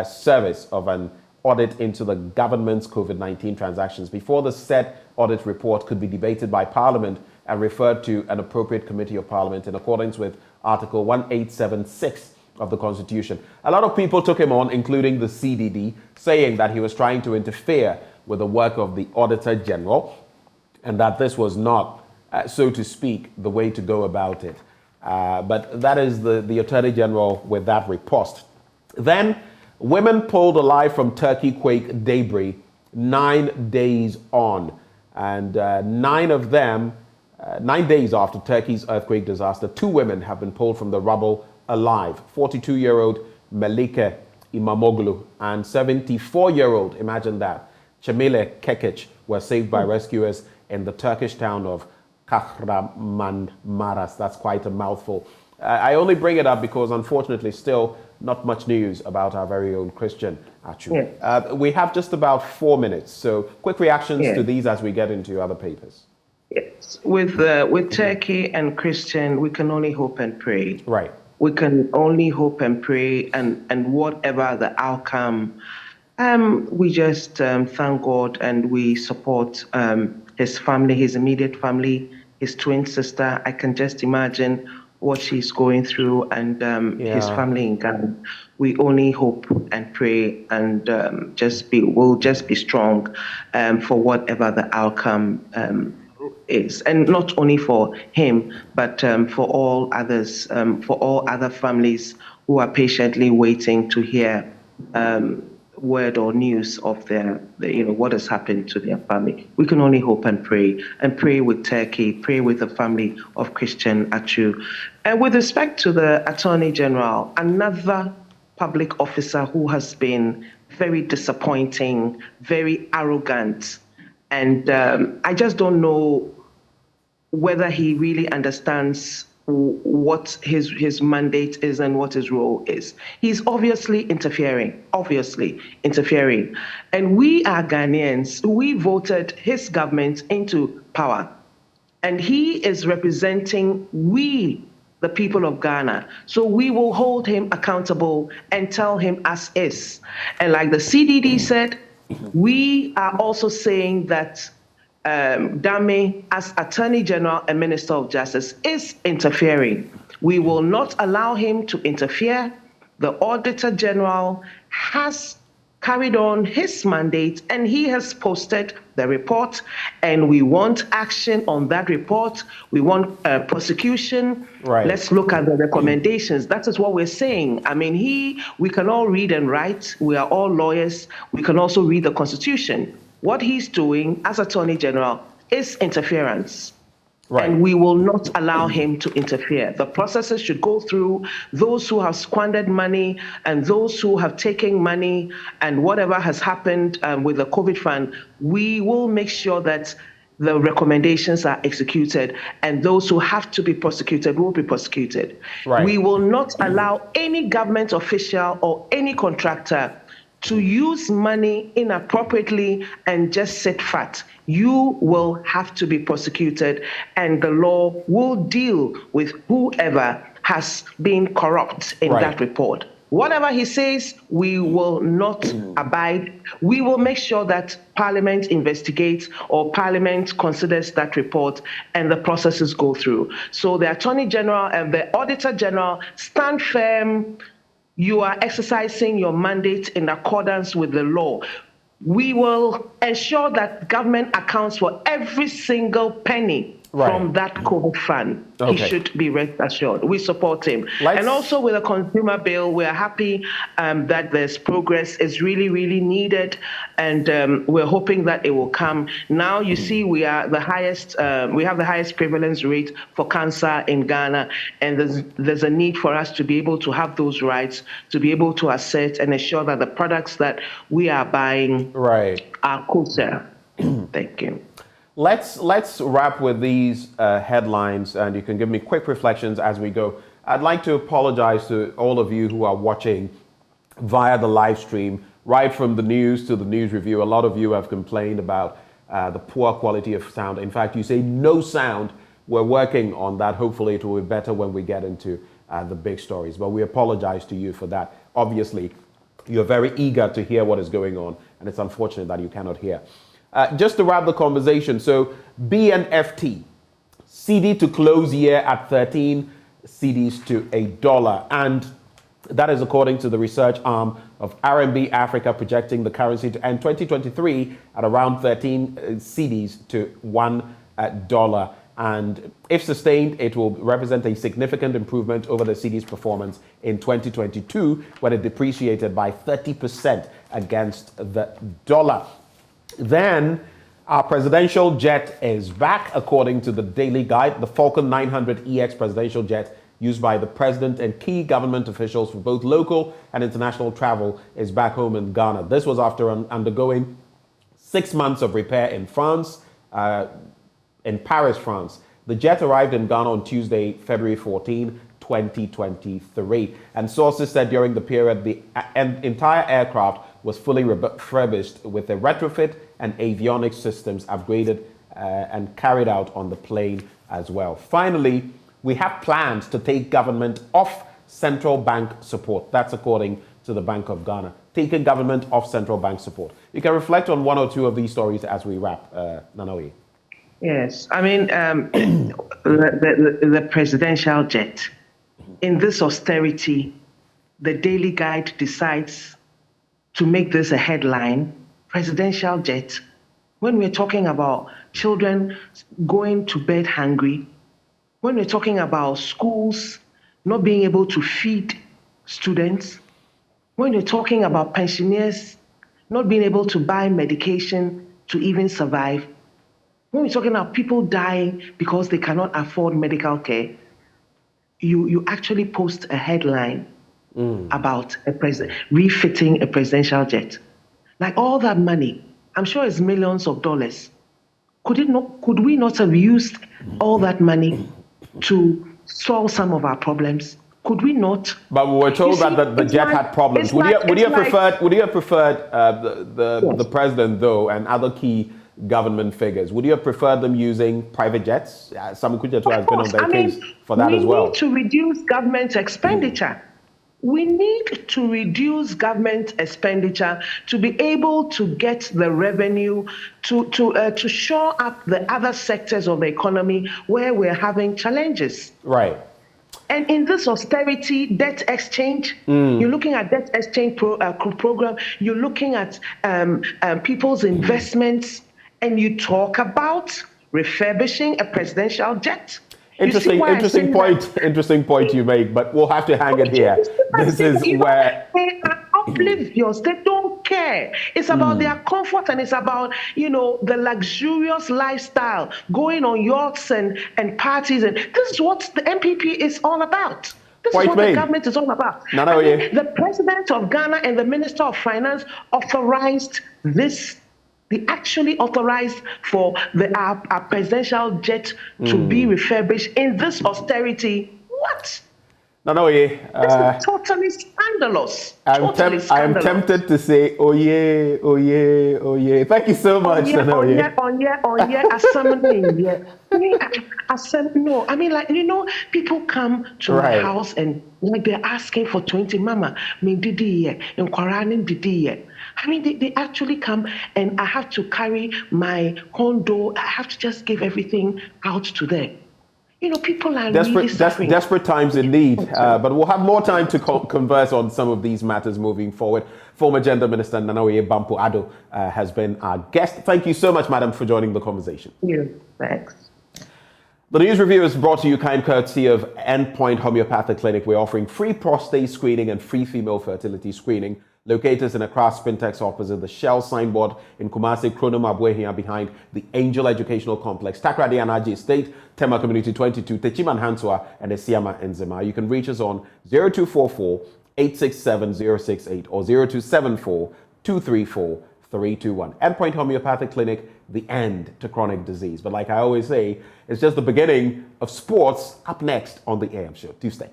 Service of an audit into the government's COVID-19 transactions before the said audit report could be debated by Parliament and referred to an appropriate committee of Parliament in accordance with Article 1876 of the Constitution. A lot of people took him on, including the CDD, saying that he was trying to interfere with the work of the Auditor General and that this was not, so to speak, the way to go about it. But that is the Attorney General with that riposte. Then, women pulled alive from Turkey quake debris 9 days on. And 9 of them, 9 days after Turkey's earthquake disaster, 2 women have been pulled from the rubble alive. 42-year-old Melike Imamoglu and 74-year-old, imagine that, Cemile Kekic were saved by rescuers in the Turkish town of Kahramanmaras. That's quite a mouthful. I only bring it up because, unfortunately, still not much news about our very own Christian Achu. Yes. We have just about 4 minutes, so quick reactions to these as we get into other papers. Yes, with Turkey and Christian, we can only hope and pray. Right. We can only hope and pray, and whatever the outcome, we just thank God and we support his family, his immediate family, his twin sister. I can just imagine what she's going through, and his family in Ghana. We only hope and pray and we'll just be strong for whatever the outcome is, and not only for him, but for all others, for all other families who are patiently waiting to hear word or news of what has happened to their family. We can only hope and pray with Turkey, pray with the family of Christian Achu. And with respect to the Attorney General, another public officer who has been very disappointing, very arrogant, and I just don't know whether he really understands what his mandate is and what his role is. He's obviously interfering. And we are Ghanaians, we voted his government into power. And he is representing we, the people of Ghana. So we will hold him accountable and tell him as is. And like the CDD said, we are also saying that Dame, as Attorney General and Minister of Justice, is interfering. We will not allow him to interfere. The Auditor General has carried on his mandate and he has posted the report, and we want action on that report. We want prosecution. Right. Let's look at the recommendations. That is what we're saying. I mean, we can all read and write. We are all lawyers. We can also read the Constitution. What he's doing as Attorney General is interference. Right. And we will not allow him to interfere. The processes should go through those who have squandered money and those who have taken money, and whatever has happened with the COVID fund, we will make sure that the recommendations are executed, and those who have to be prosecuted will be prosecuted. Right. We will not allow any government official or any contractor to use money inappropriately and just sit fat. You will have to be prosecuted, and the law will deal with whoever has been corrupt in that report. Whatever he says, we will not abide. We will make sure that Parliament investigates or Parliament considers that report and the processes go through. So the Attorney General and the Auditor General stand firm. You are exercising your mandate in accordance with the law. We will ensure that government accounts for every single penny from that COVID fund. He should be rest assured. We support him. And also with the consumer bill, we're happy that there's progress. It's really, really needed. And we're hoping that it will come. Now, you see, we are the highest, we have the highest prevalence rate for cancer in Ghana. And there's a need for us to be able to have those rights, to be able to assert and ensure that the products that we are buying are kosher. Thank you. Let's wrap with these headlines, and you can give me quick reflections as we go. I'd like to apologize to all of you who are watching via the live stream, right from the news to the news review. A lot of you have complained about the poor quality of sound. In fact, you say no sound. We're working on that. Hopefully it will be better when we get into the big stories. But we apologize to you for that. Obviously, you're very eager to hear what is going on, and it's unfortunate that you cannot hear. Just to wrap the conversation, so BNFT, CD to close year at 13 CDs to $1. And that is according to the research arm of RMB Africa, projecting the currency to end 2023 at around 13 CDs to $1. And if sustained, it will represent a significant improvement over the CD's performance in 2022, when it depreciated by 30% against the dollar. Then our presidential jet is back, according to the Daily Guide. The Falcon 900 EX presidential jet, used by the president and key government officials for both local and international travel, is back home in Ghana. This was after undergoing 6 months of repair in France, in Paris, France. The jet arrived in Ghana on Tuesday, February 14, 2023. And sources said during the period, the entire aircraft was fully refurbished with a retrofit and avionics systems upgraded and carried out on the plane as well. Finally, we have plans to take government off central bank support. That's according to the Bank of Ghana. Taking government off central bank support. You can reflect on one or two of these stories as we wrap, Nanoye. Yes, I mean, the presidential jet. In this austerity, the Daily Guide decides to make this a headline, presidential jet, when we're talking about children going to bed hungry, when we're talking about schools not being able to feed students, when you're talking about pensioners not being able to buy medication to even survive, when we're talking about people dying because they cannot afford medical care, you actually post a headline about refitting a presidential jet. Like all that money, I'm sure it's millions of dollars. Could we not have used all that money to solve some of our problems? Could we not? But we were told that the jet had problems. Would you have preferred the president, though, and other key government figures? Would you have preferred them using private jets? Some Kuja has been on their case for that as well. We need to reduce government expenditure. We need to reduce government expenditure to be able to get the revenue to shore up the other sectors of the economy where we're having challenges. Right. And in this austerity debt exchange, you're looking at debt exchange program, you're looking at people's investments, and you talk about refurbishing a presidential jet. Interesting point you make, but we'll have to hang it here. This is where they are oblivious. They don't care. It's about their comfort, and it's about, the luxurious lifestyle, going on yachts and parties. And this is what the MPP is all about. This is what the government is all about. The president of Ghana and the minister of finance authorized this. They actually authorized for our presidential jet to be refurbished in this austerity. What? Nanoye, this is totally scandalous. I am tempted to say, oh yeah. Thank you so much, Nanoye. No, I mean, people come to my house and they're asking for 20 mama. I mean, they actually come and I have to carry my condo. I have to just give everything out to them. People are really suffering. Desperate times indeed. But we'll have more time to converse on some of these matters moving forward. Former Gender Minister Nanoye Bampoe-Addo has been our guest. Thank you so much, madam, for joining the conversation. Yeah, thanks. The news review is brought to you kind courtesy of Endpoint Homeopathic Clinic. We're offering free prostate screening and free female fertility screening. Located in Accra Spintex opposite the Shell signboard in Kumasi, Kronom Abuehia behind the Angel Educational Complex, Takrady Anaji Estate, Tema Community 22, Techiman Hansua, and Esiama Enzema. You can reach us on 0244 867 068 or 0274 234 321. Endpoint Homeopathic Clinic, the end to chronic disease. But like I always say, it's just the beginning of sports. Up next on the AM show. Do stay.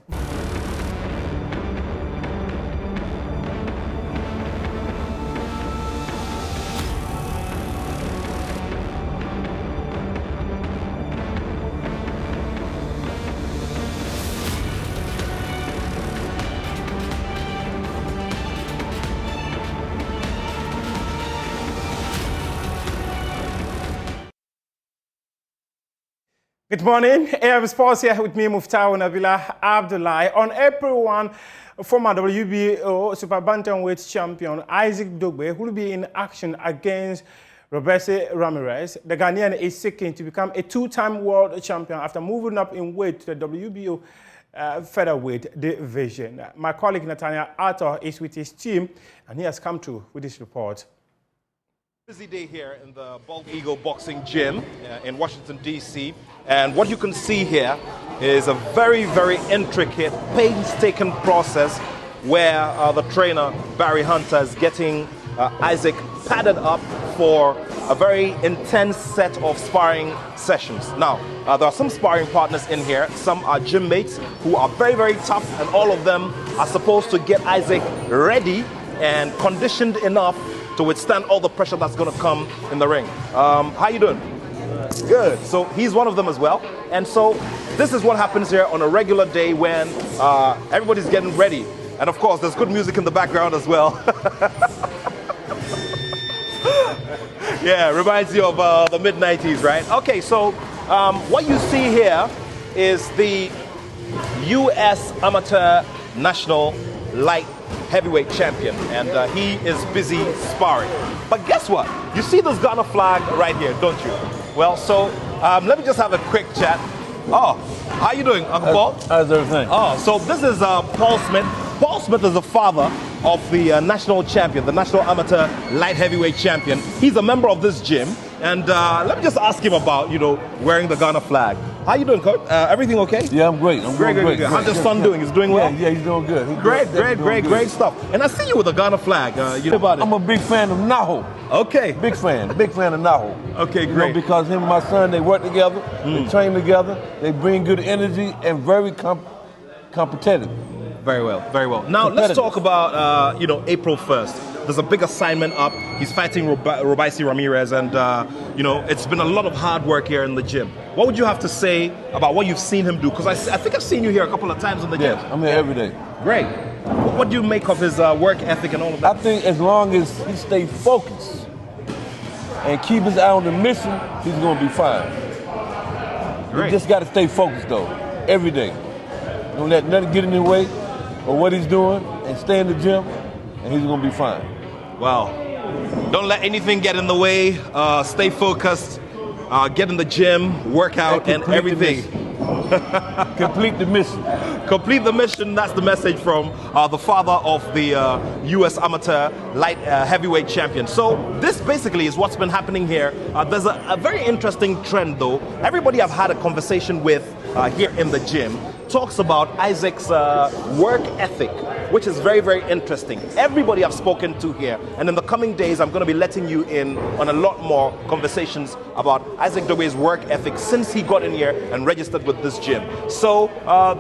Good morning. AM Sports here with me, Muftau Nabila Abdullahi. On April 1, former WBO Super Bantamweight champion Isaac Dogbe will be in action against Roberto Ramirez. The Ghanaian is seeking to become a two-time world champion after moving up in weight to the WBO featherweight division. My colleague Nathaniel Arthur is with his team, and he has come through with this report. Busy day here in the Bald Eagle Boxing Gym in Washington, D.C. And what you can see here is a very, very intricate, painstaking process where the trainer, Barry Hunter, is getting Isaac padded up for a very intense set of sparring sessions. Now, there are some sparring partners in here. Some are gym mates who are very, very tough, and all of them are supposed to get Isaac ready and conditioned enough to withstand all the pressure that's going to come in the ring. How you doing? Good. So he's one of them as well. And so this is what happens here on a regular day when everybody's getting ready. And of course, there's good music in the background as well. Yeah, reminds you of the mid-90s, right? Okay, so what you see here is the U.S. Amateur National Light Heavyweight Champion, and he is busy sparring. But guess what? You see this Ghana flag right here, don't you? Well, so let me just have a quick chat. Oh, how you doing, Uncle Paul? How's everything? Oh, so this is Paul Smith. Paul Smith is the father of the national champion, the National Amateur Light Heavyweight Champion. He's a member of this gym, and let me just ask him about, wearing the Ghana flag. How you doing, Coach? Everything okay? Yeah, I'm great. I'm great. How's your son doing? He's doing well? Yeah, he's doing good. Great stuff. And I see you with the Ghana flag. I'm a big fan of Naho. Okay. Big fan of Naho. Okay, great. Because him and my son, they work together, they train together, they bring good energy and very competitive. Very well. Now let's talk about April 1st. There's a big assignment up. He's fighting Roberto Ramirez, and it's been a lot of hard work here in the gym. What would you have to say about what you've seen him do? Because I think I've seen you here a couple of times in the gym. Yes, I'm here every day. Great. What do you make of his work ethic and all of that? I think as long as he stays focused and keep his eye on the mission, he's going to be fine. Great. You just got to stay focused though, every day. Don't let nothing get in the way of what he's doing, and stay in the gym, and he's going to be fine. Wow. Don't let anything get in the way. Stay focused. Get in the gym, work out, and everything. Complete the mission. Complete the mission. That's the message from the father of the U.S. Amateur Light Heavyweight Champion. So this basically is what's been happening here. There's a very interesting trend, though. Everybody I've had a conversation with here in the gym talks about Isaac's work ethic, which is very, very interesting. Everybody I've spoken to here, and in the coming days, I'm going to be letting you in on a lot more conversations about Isaac Dogbe's work ethic since he got in here and registered with this gym. So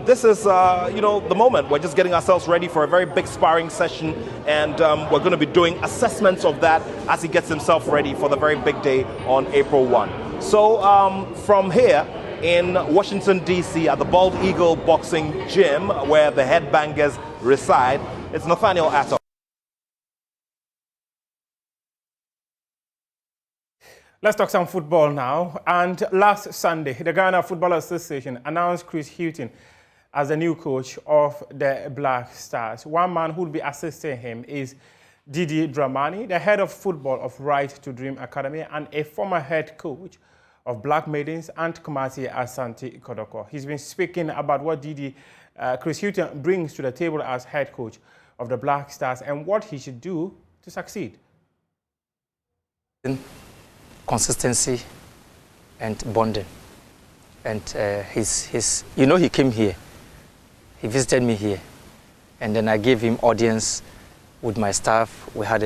this is, the moment. We're just getting ourselves ready for a very big sparring session, and we're going to be doing assessments of that as he gets himself ready for the very big day on April 1. So from here, in Washington, D.C. at the Bald Eagle Boxing Gym, where the headbangers reside, it's Nathaniel Arthur. Let's talk some football now. And last Sunday, the Ghana Football Association announced Chris Houghton as the new coach of the Black Stars. One man who will be assisting him is Didi Dramani, the head of football of Right to Dream Academy and a former head coach of Black Maidens and Kumasi Asante Kodoko. He's been speaking about what Chris Hughton brings to the table as head coach of the Black Stars and what he should do to succeed. Consistency and bonding. And you know, he came here. He visited me here. And then I gave him audience with my staff. We had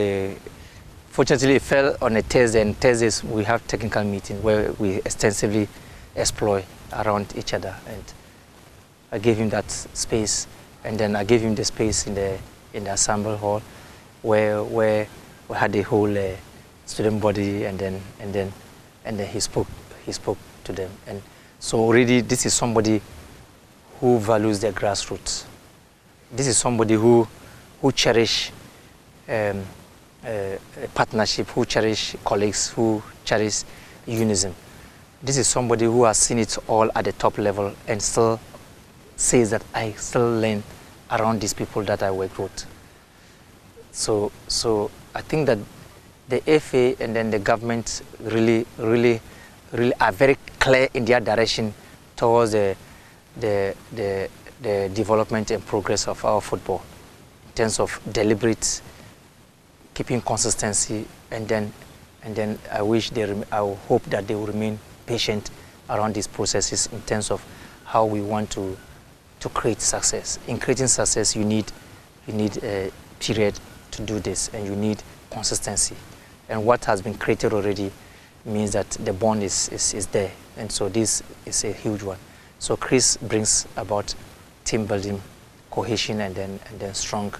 fortunately it fell on a Thursday, and Thursdays we have technical meetings where we extensively explore around each other. And I gave him that space, and then I gave him the space in the assembly hall where we had the whole student body, and then he spoke to them. And so already this is somebody who values their grassroots. This is somebody who cherish partnership, who cherish colleagues, who cherish unison. This is somebody who has seen it all at the top level and still says that I still learn around these people that I work with. So I think that the FA and then the government really are very clear in their direction towards the development and progress of our football in terms of deliberate, keeping consistency, and then I hope that they will remain patient around these processes in terms of how we want to create success. In creating success, you need a period to do this, and you need consistency. And what has been created already means that the bond is there, and so this is a huge one. So Chris brings about team building, cohesion, and then strong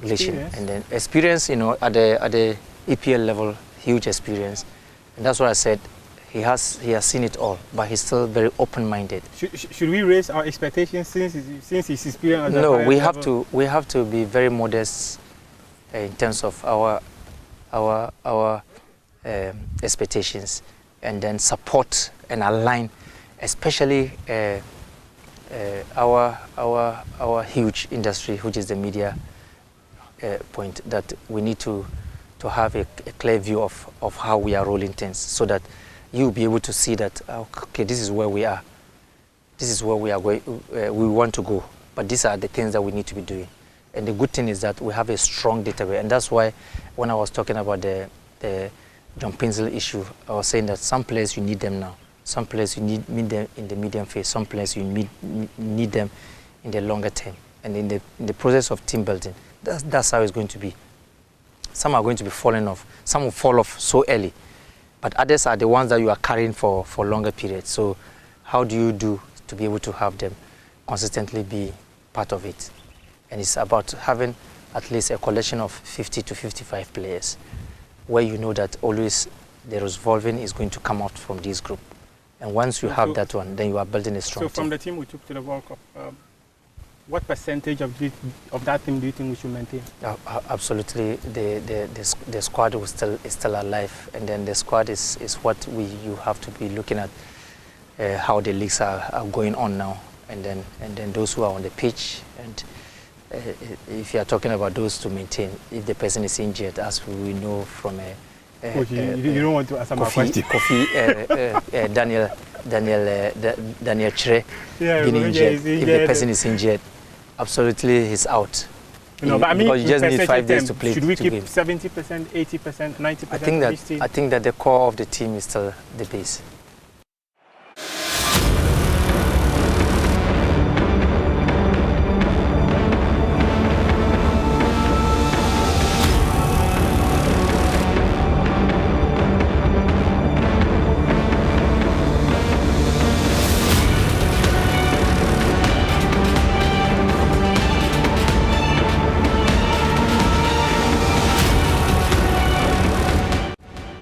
relation, and then experience. You know, at the EPL level, huge experience, and that's what I said. He has seen it all, but he's still very open-minded. Should we raise our expectations since his experience? No, we have to be very modest in terms of our expectations, and then support and align, especially our huge industry, which is the media point, that we need to have a clear view of how we are rolling things, so that you'll be able to see that, okay, this is where we are. This is where we are going, we want to go. But these are the things that we need to be doing. And the good thing is that we have a strong database. And that's why when I was talking about the John Pinzel issue, I was saying that some players you need them now. Some players you need them in the medium phase. Some players you need them in the longer term. And in the process of team building, that's how it's going to be. Some are going to be falling off. Some will fall off so early. But others are the ones that you are carrying for longer periods. So how do you do to be able to have them consistently be part of it? And it's about having at least a collection of 50 to 55 players, where you know that always the revolving is going to come out from this group. And once you have that one, then you are building a strong team. So from the team we took to the World Cup, what percentage of that team do you think we should maintain? Absolutely, the squad is still alive, and then the squad is what you have to be looking at how the leagues are going on now, and then those who are on the pitch, and if you are talking about those to maintain, if the person is injured, as we know from you don't want to answer my question. Daniel Chre being injured. If the person is injured, absolutely he's out. No, but I mean, because you just need 5 days to play. Should we keep 70%, 80%, 90%? I think that the core of the team is still the base.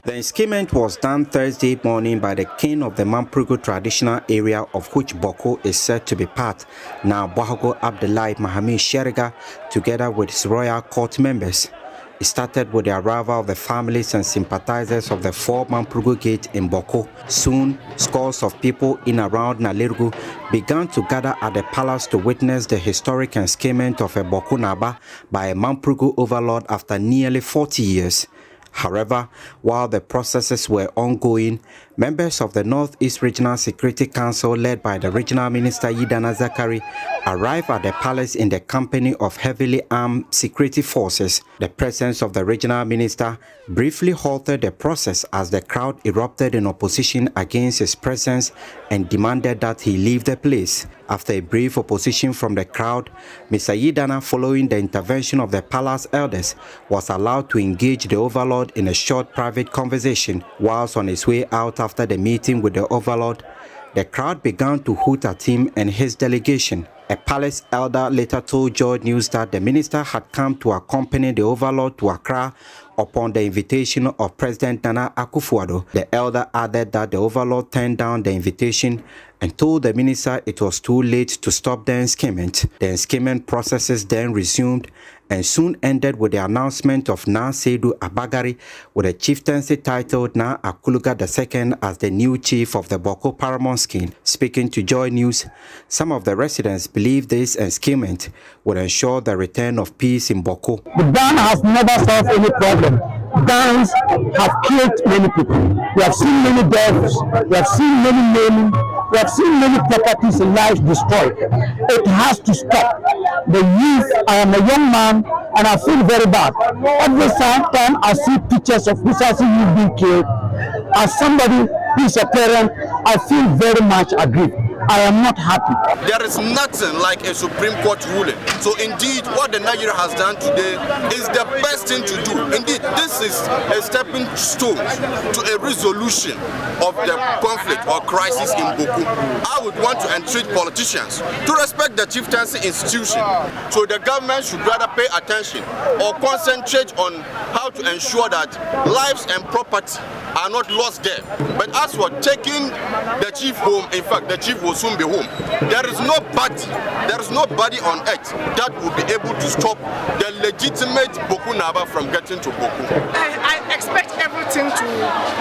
The enscament was done Thursday morning by the king of the Mamprugu traditional area, of which Boko is said to be part, now Bohago Abdullahi Mahamud Sheriga, together with his royal court members. It started with the arrival of the families and sympathizers of the 4 Mamprugu Gate in Boko. Soon, scores of people in around Nalirgu began to gather at the palace to witness the historic enscament of a Boko Naba by a Mamprugu overlord after nearly 40 years. However, while the processes were ongoing, members of the Northeast Regional Security Council led by the Regional Minister Yidana Zakari arrived at the palace in the company of heavily armed security forces. The presence of the regional minister briefly halted the process as the crowd erupted in opposition against his presence and demanded that he leave the place. After a brief opposition from the crowd, Mr. Yidana, following the intervention of the palace elders, was allowed to engage the overlord in a short private conversation. Whilst on his way out after the meeting with the overlord, the crowd began to hoot at him and his delegation. A palace elder later told JoyNews that the minister had come to accompany the overlord to Accra upon the invitation of President Nana Akufo-Addo. The elder added that the overlord turned down the invitation and told the minister it was too late to stop the enscament. The enscament processes then resumed and soon ended with the announcement of Na Seidu Abagari with a chieftaincy titled Na Akuluga II as the new chief of the Boko Paramount Skin. Speaking to JoyNews, some of the residents believe this enscament would ensure the return of peace in Boko. The ban has never solved any problem. Bans have killed many people. We have seen many deaths, we have seen many maiming, we have seen many properties and lives destroyed. It has to stop. The youth, I am a young man and I feel very bad. Every time I see pictures of Busasi youth being killed, as somebody who is a parent, I feel very much aggrieved. I am not happy. There is nothing like a Supreme Court ruling. So indeed, what the Nigeria has done today is the best thing to do. Indeed, this is a stepping stone to a resolution of the conflict or crisis in Boko. I would want to entreat politicians to respect the chieftaincy institution. So the government should rather pay attention or concentrate on how to ensure that lives and property are not lost there. But as for taking the chief home, in fact, the chief will soon be home. There is nobody on earth that will be able to stop the legitimate Boko Naba from getting to Boko. I expect everything to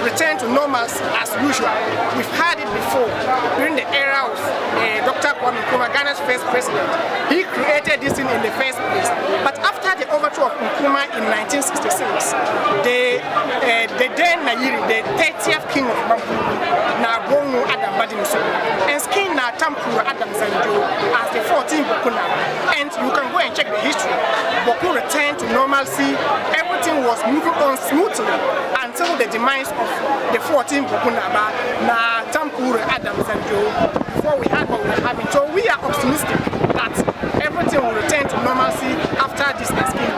return to normal as usual. We've had it before during the era of Dr. Kwame Nkrumah, Ghana's first president. He created this thing in the first place. But after the overthrow of Nkrumah in 1966, the then Nayiri, the 30th king of Bambu, Nabongo Adam Badimso, and Skin Na Tampura Adam Zanjo as the 14th Boko Naba. And you can go and check the history. Boko returned to normalcy. Everything was moving on smoothly until the demise of the 14th Boko Naba, Na Tampura Adam Zanjo, before we had what we were having. So we are optimistic that everything will return to normalcy after this escape.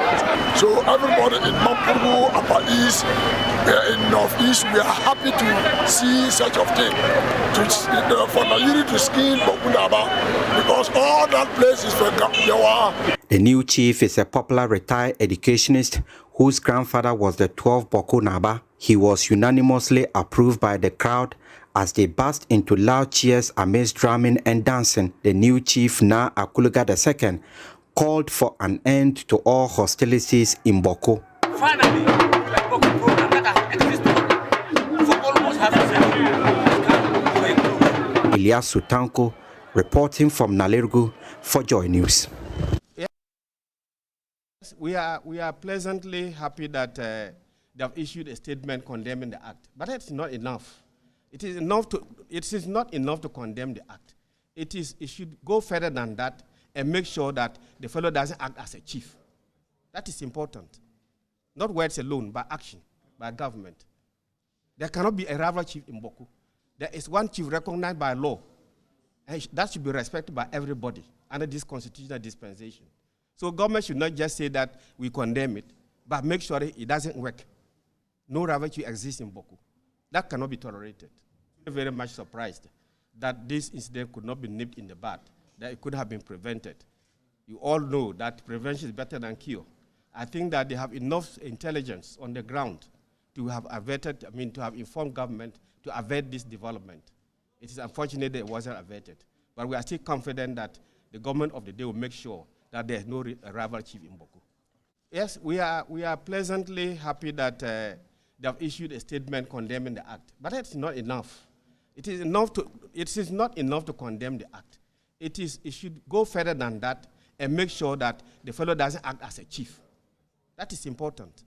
So everybody in Mampuru, Upper East, in Northeast, we are happy to see such a thing. For Nayiri to skin Boko Naba, because all that place is for Yawa. The new chief is a popular retired educationist whose grandfather was the 12th Boko Naba. He was unanimously approved by the crowd as they burst into loud cheers amidst drumming and dancing. The new chief, Na Akuluga II, called for an end to all hostilities in Boko. Finally, like Boko program that has existed for almost half a century. Elias Sutanko reporting from Nalirgu for JoyNews. We are pleasantly happy that they have issued a statement condemning the act, but it's not enough. It is not enough to condemn the act. It should go further than that and make sure that the fellow doesn't act as a chief. That is important. Not words alone, but action, by government. There cannot be a rival chief in Boko. There is one chief recognized by law, and that should be respected by everybody under this constitutional dispensation. So government should not just say that we condemn it, but make sure it doesn't work. No rival chief exists in Boko. That cannot be tolerated. I'm very much surprised that this incident could not be nipped in the bud, that it could have been prevented. You all know that prevention is better than cure. I think that they have enough intelligence on the ground to have averted, to have informed government to avert this development. It is unfortunate that it wasn't averted, but we are still confident that the government of the day will make sure that there is no rival chief in Boko. Yes, we are pleasantly happy that they have issued a statement condemning the act, but it's not enough. It is not enough to condemn the act. It should go further than that and make sure that the fellow doesn't act as a chief. That is important.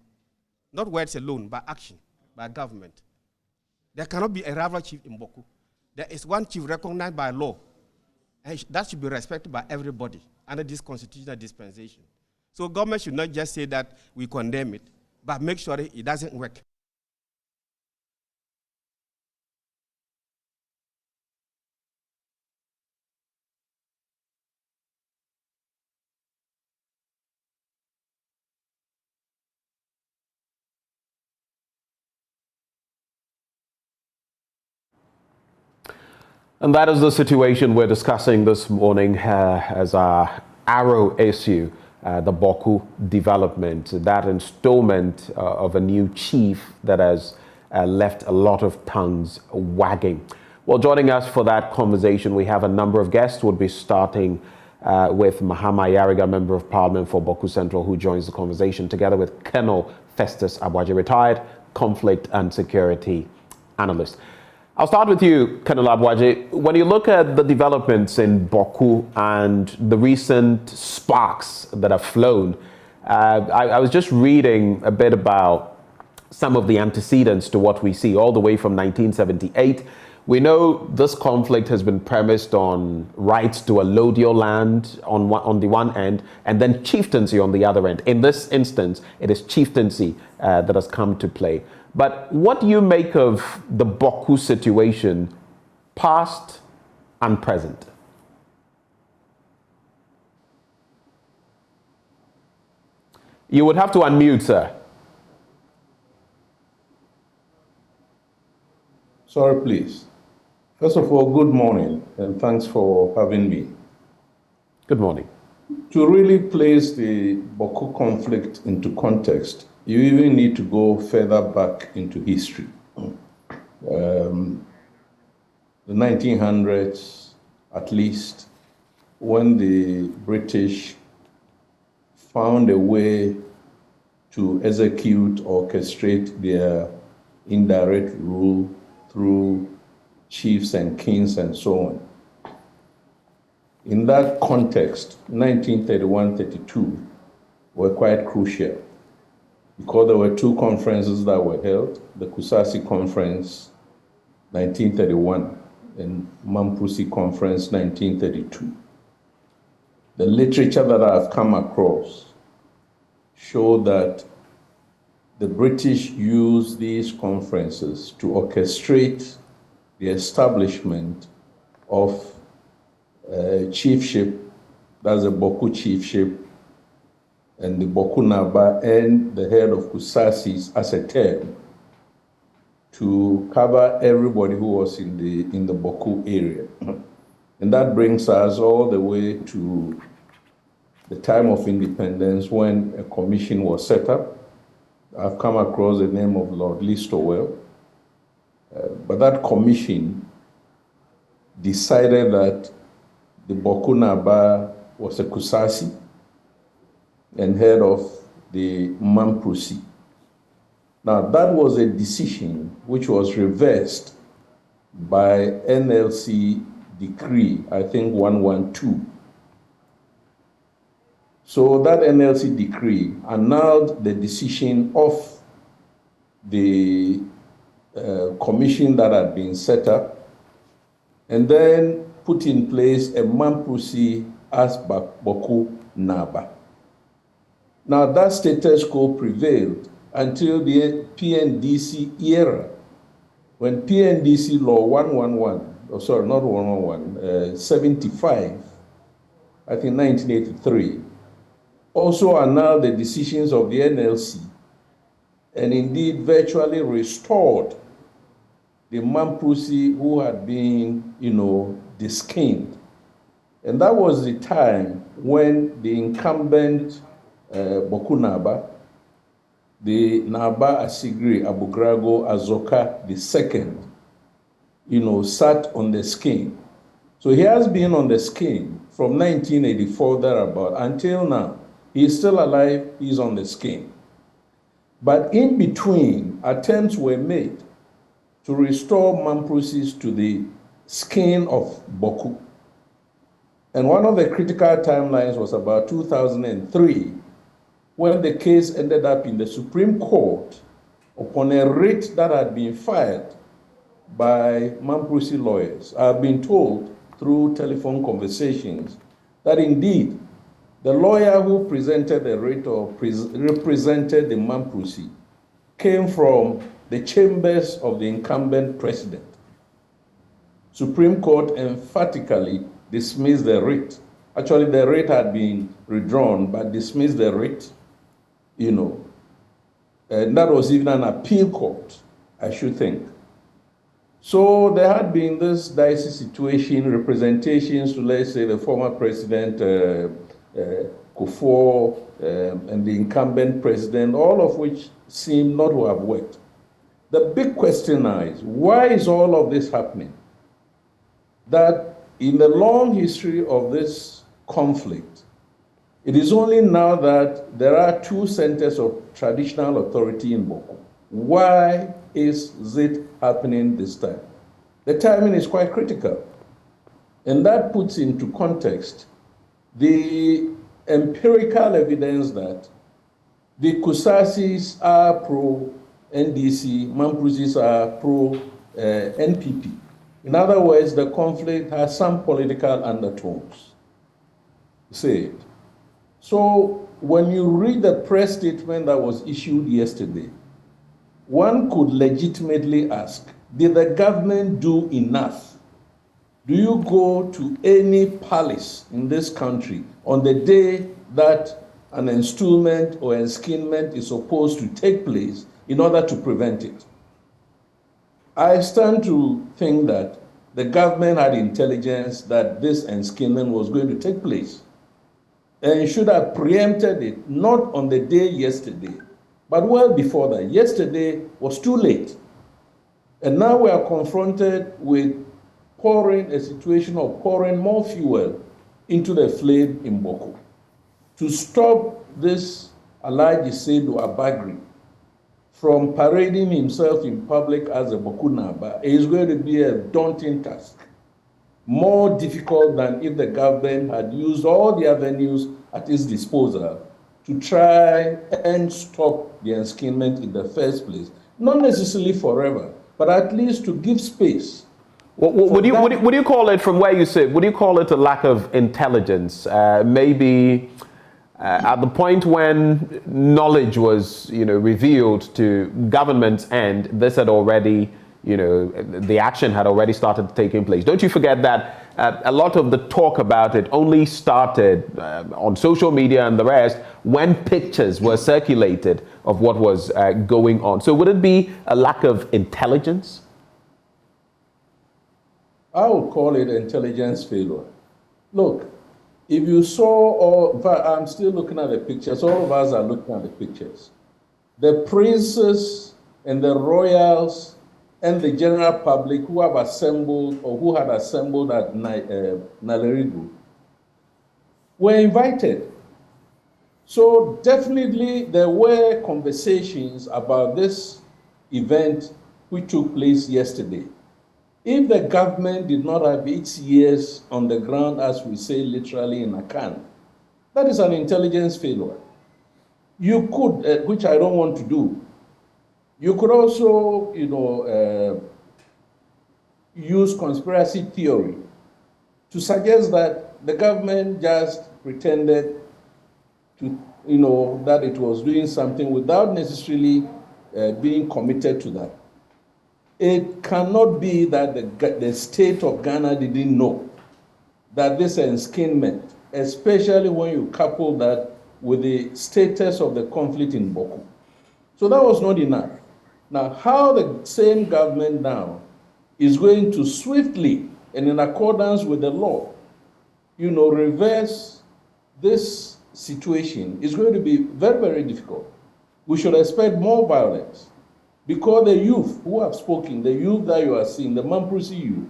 Not words alone, but action, by government. There cannot be a rival chief in Boku. There is one chief recognized by law, and that should be respected by everybody under this constitutional dispensation. So government should not just say that we condemn it, but make sure it doesn't work. And that is the situation we're discussing this morning as our arrow issue, the Boku development, that installment of a new chief that has left a lot of tongues wagging. Well, joining us for that conversation, we have a number of guests. We'll be starting with Mahama Yariga, Member of Parliament for Boku Central, who joins the conversation, together with Colonel Festus Abwaje, retired conflict and security analyst. I'll start with you, Colonel Abwaje. When you look at the developments in Boku and the recent sparks that have flown, I was just reading a bit about some of the antecedents to what we see all the way from 1978. We know this conflict has been premised on rights to allodial land on the one end, and then chieftaincy on the other end. In this instance, it is chieftaincy that has come to play. But what do you make of the Boku situation, past and present? You would have to unmute, sir. Sorry, please. First of all, good morning, and thanks for having me. Good morning. To really place the Boku conflict into context, you even need to go further back into history. The 1900s, at least, when the British found a way to execute, orchestrate their indirect rule through chiefs and kings and so on. In that context, 1931-32 were quite crucial, because there were two conferences that were held, the Kusasi Conference 1931 and Mamprusi Conference 1932. The literature that I've come across show that the British used these conferences to orchestrate the establishment of a chiefship, that's a Boku chiefship, and the Boku Naba and the head of Kusasis as a term to cover everybody who was in the Boku area. And that brings us all the way to the time of independence when a commission was set up. I've come across the name of Lord Listowel. But that commission decided that the Boku Naba was a Kusasi and head of the Mamprusi. Now, that was a decision which was reversed by NLC decree, I think 112. So that NLC decree annulled the decision of the commission that had been set up, and then put in place a Mamprusi as Boku Naba. Now that status quo prevailed until the PNDC era, when PNDC law 75, I think 1983, also annulled the decisions of the NLC, and indeed virtually restored the Mamprusi who had been, diskinned. And that was the time when the incumbent Boku Naba, the Naba Asigri Abugrago Azoka II, sat on the skin. So he has been on the skin from 1984 thereabout until now. He's still alive, he's on the skin. But in between, attempts were made to restore Mamprusis to the skin of Boku. And one of the critical timelines was about 2003, when the case ended up in the Supreme Court upon a writ that had been filed by Mamprusi lawyers. I've been told through telephone conversations that indeed the lawyer who presented the writ or represented the Mamprusi came from the chambers of the incumbent president. Supreme Court emphatically dismissed the writ. Actually, the writ had been withdrawn, but dismissed the writ, and that was even an appeal court, I should think. So there had been this dicey situation, representations to, let's say, the former president, Kufuor, and the incumbent president, all of which seem not to have worked. The big question now is, why is all of this happening? That in the long history of this conflict, it is only now that there are two centers of traditional authority in Boko. Why is it happening this time? The timing is quite critical. And that puts into context the empirical evidence that the Kusasis are pro-NDC, Mamprusis are pro-NPP. In other words, the conflict has some political undertones. Say it. So when you read the press statement that was issued yesterday, one could legitimately ask, did the government do enough? Do you go to any palace in this country on the day that an installment or enskinment is supposed to take place in order to prevent it? I stand to think that the government had intelligence that this enskinment was going to take place and should have preempted it, not on the day yesterday, but well before that. Yesterday was too late. And now we are confronted with a situation of pouring more fuel into the flame in Boko. To stop this Alhaji Seydou Abagri from parading himself in public as a Boko Naba is going to be a daunting task. More difficult than if the government had used all the avenues at its disposal to try and stop the enskinment in the first place. Not necessarily forever, but at least to give space. Would you call it, from where you sit, would you call it a lack of intelligence? Maybe at the point when knowledge was, revealed to government's end, this had already, the action had already started taking place. Don't you forget that a lot of the talk about it only started on social media and the rest when pictures were circulated of what was going on. So would it be a lack of intelligence? I would call it intelligence failure. Look, if you saw, I'm still looking at the pictures, all of us are looking at the pictures. The princes and the royals and the general public who have assembled or who had assembled at Nalerigu were invited. So definitely there were conversations about this event which took place yesterday. If the government did not have its ears on the ground, as we say literally in Akan, that is an intelligence failure. You could, which I don't want to do, you could also, use conspiracy theory to suggest that the government just pretended to, that it was doing something without necessarily being committed to that. It cannot be that the state of Ghana didn't know that this enskinment, especially when you couple that with the status of the conflict in Boko. So that was not enough. Now, how the same government now is going to swiftly and in accordance with the law, reverse this situation is going to be very, very difficult. We should expect more violence. Because the youth who have spoken, the youth that you are seeing, the Mamprusi youth,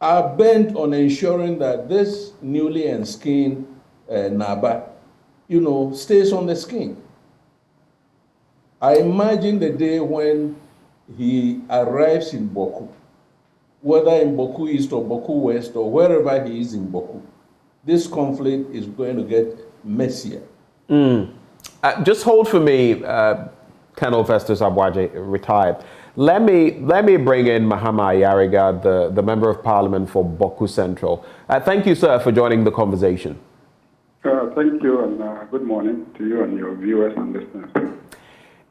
are bent on ensuring that this newly enskinned Naba, stays on the skin. I imagine the day when he arrives in Boku, whether in Boku East or Boku West or wherever he is in Boku, this conflict is going to get messier. Just hold for me, Colonel Festus Abwaje, retired. Let me bring in Mahama Ayariga, the Member of Parliament for Boku Central. Thank you, sir, for joining the conversation. Thank you, and good morning to you and your viewers and listeners.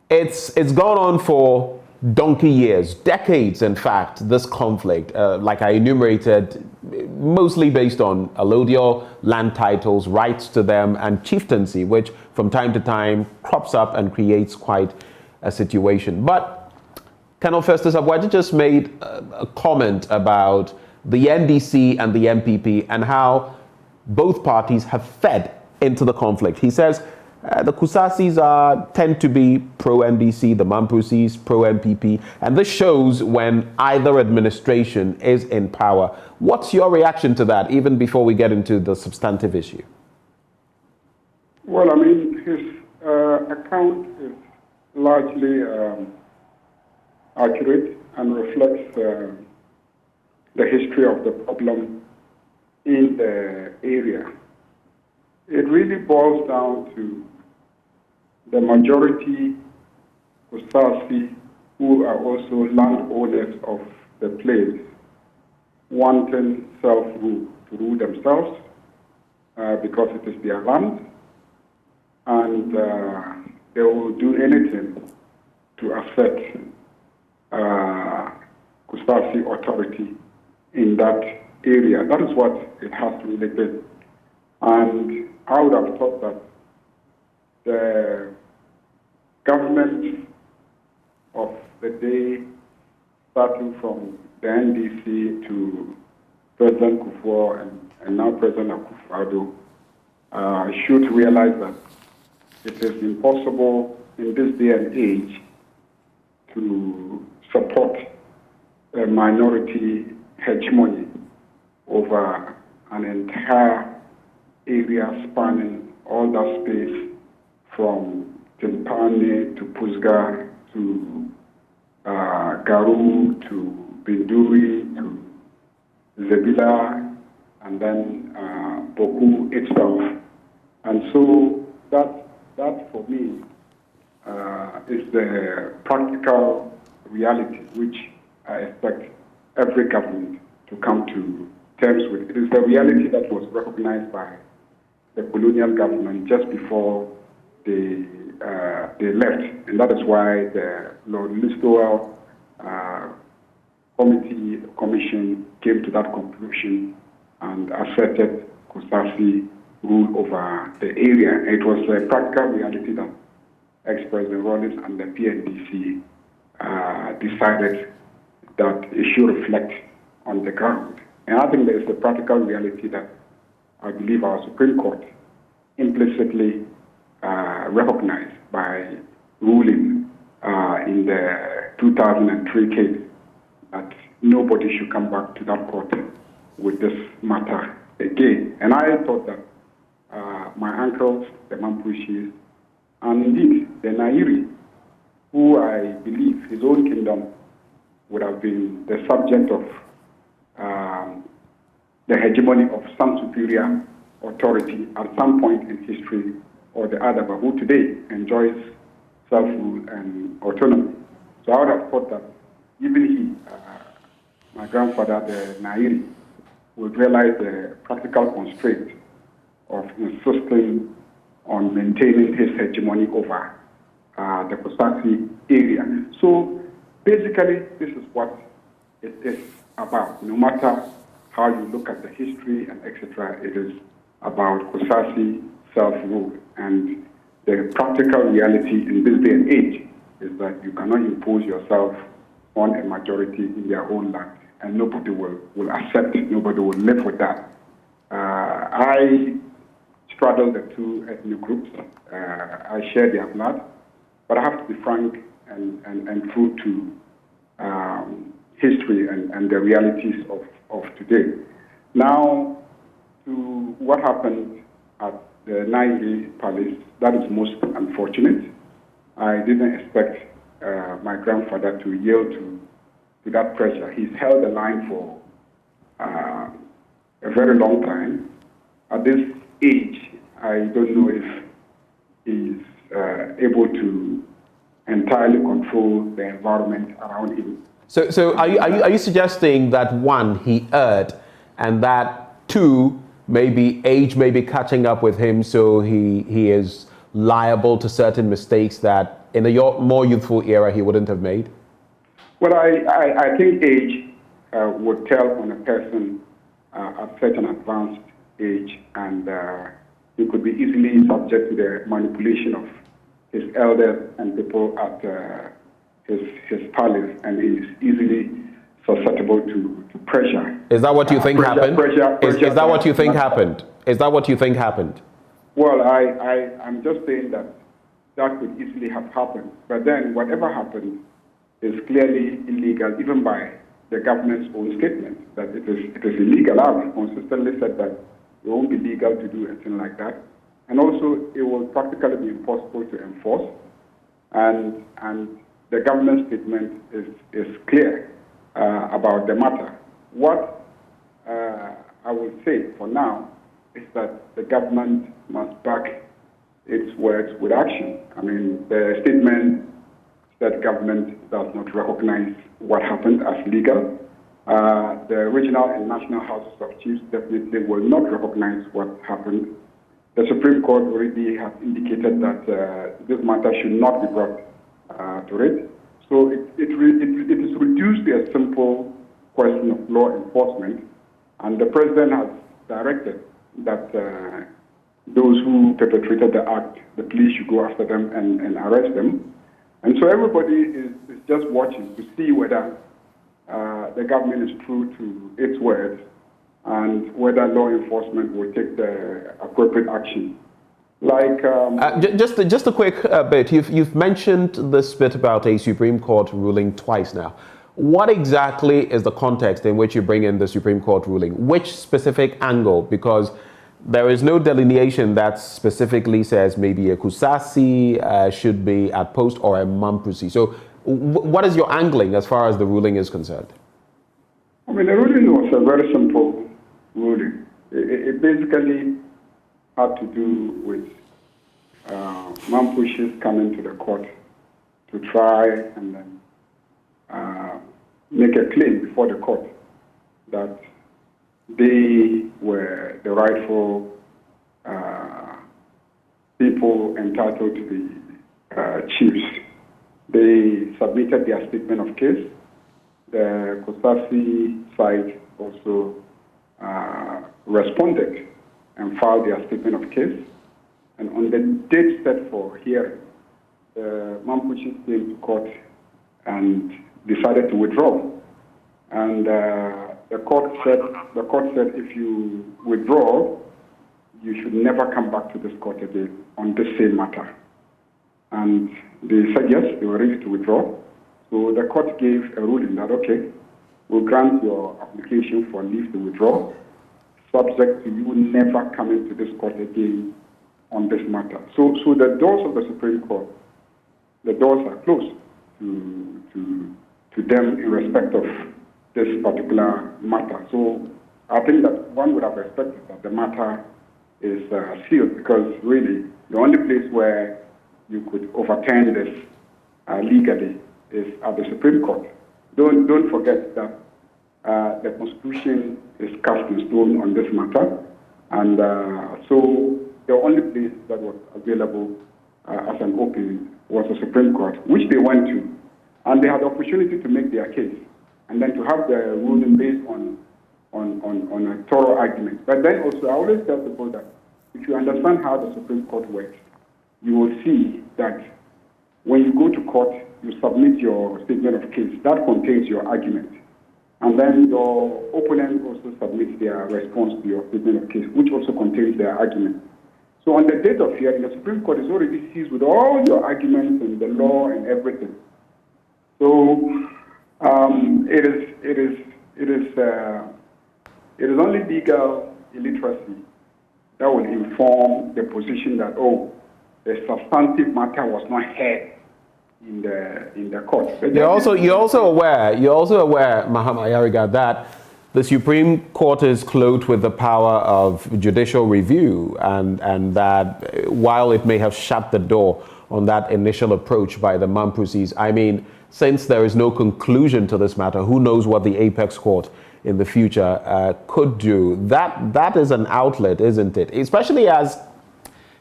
It's gone on for donkey years, decades, in fact, this conflict, like I enumerated, mostly based on allodial land titles, rights to them, and chieftaincy, which from time to time crops up and creates quite a situation. But Colonel Festus Abwaje just made a comment about the NDC and the MPP and how both parties have fed into the conflict. He says the Kusasis tend to be pro-NDC, the Mampusis pro-MPP, and this shows when either administration is in power. What's your reaction to that, even before we get into the substantive issue? Well, I mean, his account is largely accurate and reflects the history of the problem in the area. It really boils down to the majority Kusasi, who are also landowners of the place, wanting self-rule, to rule themselves because it is their land, and they will do anything to assert Kusasi authority in that area. That is what it has really been. And I would have thought that the government of the day, starting from the NDC to President Kufuor and now President Akufo-Addo, should realize that it is impossible in this day and age to support a minority hegemony over an entire area spanning all that space from Timpani to Pusga to Garu to Binduri to Zebila and then Boku itself. And so that for me is the practical reality which I expect every government to come to terms with. It is the reality that was recognized by the colonial government just before they left, and that is why the Lord Listowel commission came to that conclusion and asserted Kusasi rule over the area. It was a practical reality that ex-President Rawlings and the PNDC decided that it should reflect on the ground. And I think there is a practical reality that I believe our Supreme Court implicitly recognized by ruling in the 2003 case that nobody should come back to that court with this matter again. And I thought that my uncles, the Mampushis, and indeed the Nairi, who I believe his own kingdom would have been the subject of the hegemony of some superior authority at some point in history or the other, but who today enjoys self-rule and autonomy. So I would have thought that even he, my grandfather, the Nairi, would realize the practical constraint of insisting on maintaining his hegemony over the Kusasi area. So basically, this is what it is about. No matter how you look at the history and etc., it is about Kusasi self-rule. And the practical reality in this day and age is that you cannot impose yourself on a majority in their own land, and nobody will accept it, nobody will live with that. I straddle the two ethnic groups. I share their blood, but I have to be frank and true to history and the realities of today. Now, to what happened at the Nairi Palace, that is most unfortunate. I didn't expect my grandfather to yield to that pressure. He's held the line for a very long time. At this age, I don't know if he's able to entirely control the environment around him. So are you suggesting that one, he erred, and that two, maybe age may be catching up with him, so he is liable to certain mistakes that in a more youthful era he wouldn't have made? Well, I think age would tell on a person at such an advanced age, and he could be easily subject to the manipulation of his elders and people at his palace, and is easily susceptible to pressure. Is that what you think happened? Is that what you think happened? Is that what you think happened? Well, I'm just saying that could easily have happened. But then whatever happened is clearly illegal, even by the government's own statement, that it is illegal. I've consistently said that it won't be legal to do anything like that. And also, it will practically be impossible to enforce. And the government statement is clear about the matter. What I would say for now is that the government must back its words with action. I mean, the statement that government does not recognize what happened as legal. The regional and national houses of chiefs definitely will not recognize what happened. The Supreme Court already has indicated that this matter should not be brought to it. So it is reduced to a simple question of law enforcement, and the president has directed that those who perpetrated the act, the police should go after them and arrest them. And so everybody is just watching to see whether the government is true to its words and whether law enforcement will take the appropriate action. Like just a quick bit. You've mentioned this bit about a Supreme Court ruling twice now. What exactly is the context in which you bring in the Supreme Court ruling? Which specific angle? Because there is no delineation that specifically says maybe a Kusasi should be at post or a Mampusi. So what is your angling as far as the ruling is concerned? I mean, the ruling was a very simple ruling. It basically had to do with Mampushis coming to the court to try and then make a claim before the court that they were the rightful people entitled to be chiefs. They submitted their statement of case. The Kusasi side also responded and filed their statement of case. And on the date set for hearing, the Mampushis came to court and decided to withdraw. And the court said if you withdraw, you should never come back to this court again on the same matter. And they said yes, they were ready to withdraw. So the court gave a ruling that, okay, we'll grant your application for leave to withdraw, subject to you never coming to this court again on this matter. So the doors of the Supreme Court, the doors are closed to them in respect of this particular matter. So I think that one would have expected that the matter is sealed, because really the only place where you could overturn this legally is at the Supreme Court. Don't forget that the Constitution is cast in stone on this matter, and so the only place that was available as an opening was the Supreme Court, which they went to, and they had the opportunity to make their case, and then to have the ruling based on a thorough argument. But then also, I always tell people that if you understand how the Supreme Court works, you will see that when you go to court, you submit your statement of case. That contains your argument. And then your opponent also submits their response to your statement of case, which also contains their argument. So on the date of hearing, the Supreme Court is already seized with all your arguments and the law and everything. So it is only legal illiteracy that will inform the position that, oh, the substantive matter was not heard in the court. You're also aware, Mahama Yariga, that the Supreme Court is clothed with the power of judicial review, and that while it may have shut the door on that initial approach by the Mampusis. I mean, since there is no conclusion to this matter, who knows what the apex court in the future could do? That is an outlet, isn't it? Especially as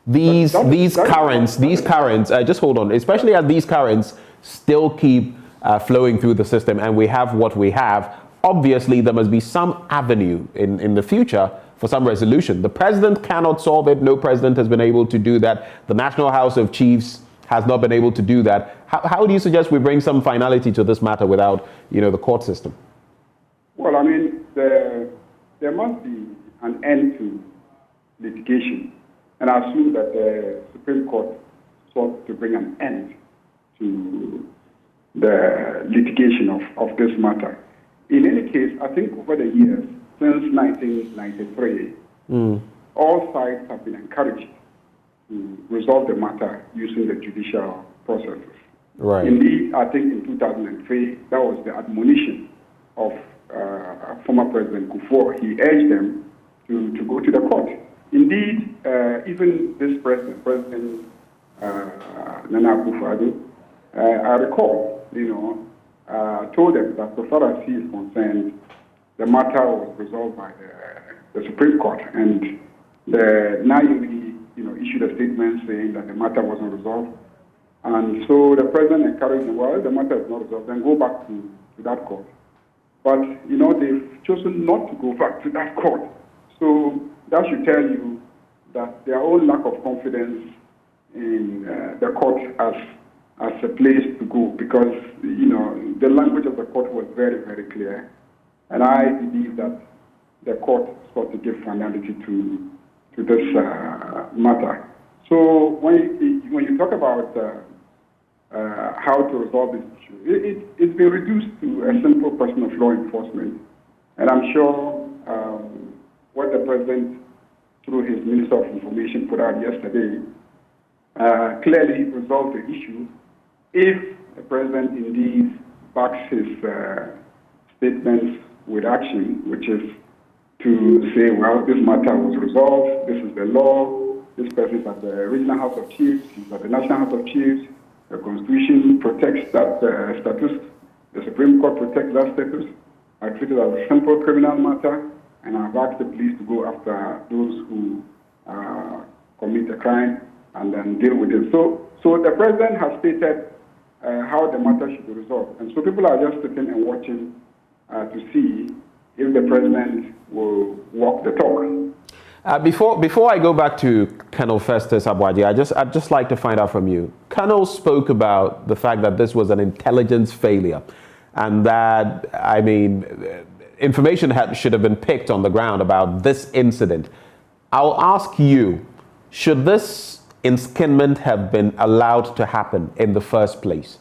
these currents, just hold on, especially as these currents still keep flowing through the system and we have what we have, obviously there must be some avenue in the future for some resolution. The president cannot solve it. No president has been able to do that. The National House of Chiefs has not been able to do that. How do you suggest we bring some finality to this matter without, the court system? Well, I mean, there must be an end to litigation. And I assume that the Supreme Court sought to bring an end to the litigation of this matter. In any case, I think over the years, since 1993, all sides have been encouraged to resolve the matter using the judicial processes. Right. Indeed, I think in 2003, that was the admonition of former President Kufuor. He urged them to go to the court. Indeed, even this President Nana Akufo-Addo, I recall, told them that so far as he is concerned, the matter was resolved by the Supreme Court, and the Nairi, issued a statement saying that the matter wasn't resolved. And so the president encouraged them, well, the matter is not resolved, then go back to that court. But, they've chosen not to go back to that court. So that should tell you that their own lack of confidence in the court as a place to go, because, the language of the court was very, very clear. And I believe that the court sought to give finality to this matter. So when you talk about how to resolve this issue, it's been reduced to a simple question of law enforcement. And I'm sure what the president, through his Minister of Information, put out yesterday, clearly resolved the issue if the president indeed backs his statements with action, which is to say, well, this matter was resolved, this is the law, this person is at the Regional House of Chiefs, he's at the National House of Chiefs, the Constitution protects that status, the Supreme Court protects that status. I treat it as a simple criminal matter, and I've asked the police to go after those who commit a crime and then deal with it. So the president has stated how the matter should be resolved. And so people are just sitting and watching to see if the president will walk the talk. Before I go back to Colonel Festus Aboagye, I'd just like to find out from you. Colonel spoke about the fact that this was an intelligence failure and that, information should have been picked on the ground about this incident. I'll ask you, should this enskinment have been allowed to happen in the first place?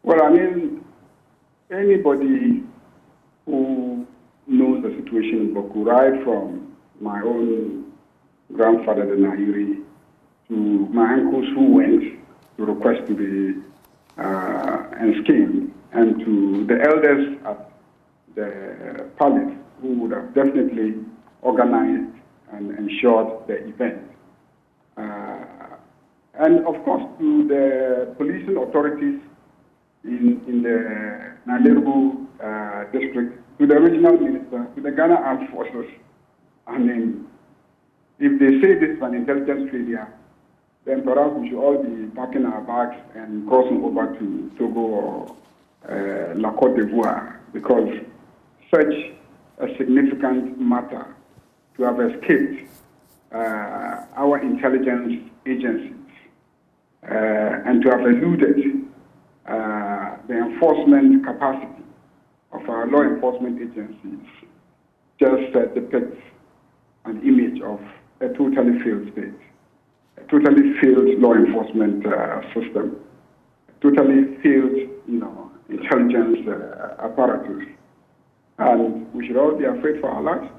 Well, anybody who knows the situation in Boku, right from my own grandfather, the Nairi, to my uncles who went to request to be enskinned, and to the elders at the palace who would have definitely organized and ensured the event. And of course, to the policing authorities in the Nairobi district, to the regional minister, to the Ghana Armed Forces. If they say this is an intelligence failure, then perhaps we should all be packing our bags and crossing over to Togo or La Côte d'Ivoire, because such a significant matter to have escaped our intelligence agencies and to have eluded the enforcement capacity of our law enforcement agencies just depicts an image of a totally failed state, a totally failed law enforcement system, a totally failed, intelligence apparatus. And we should all be afraid for our lives.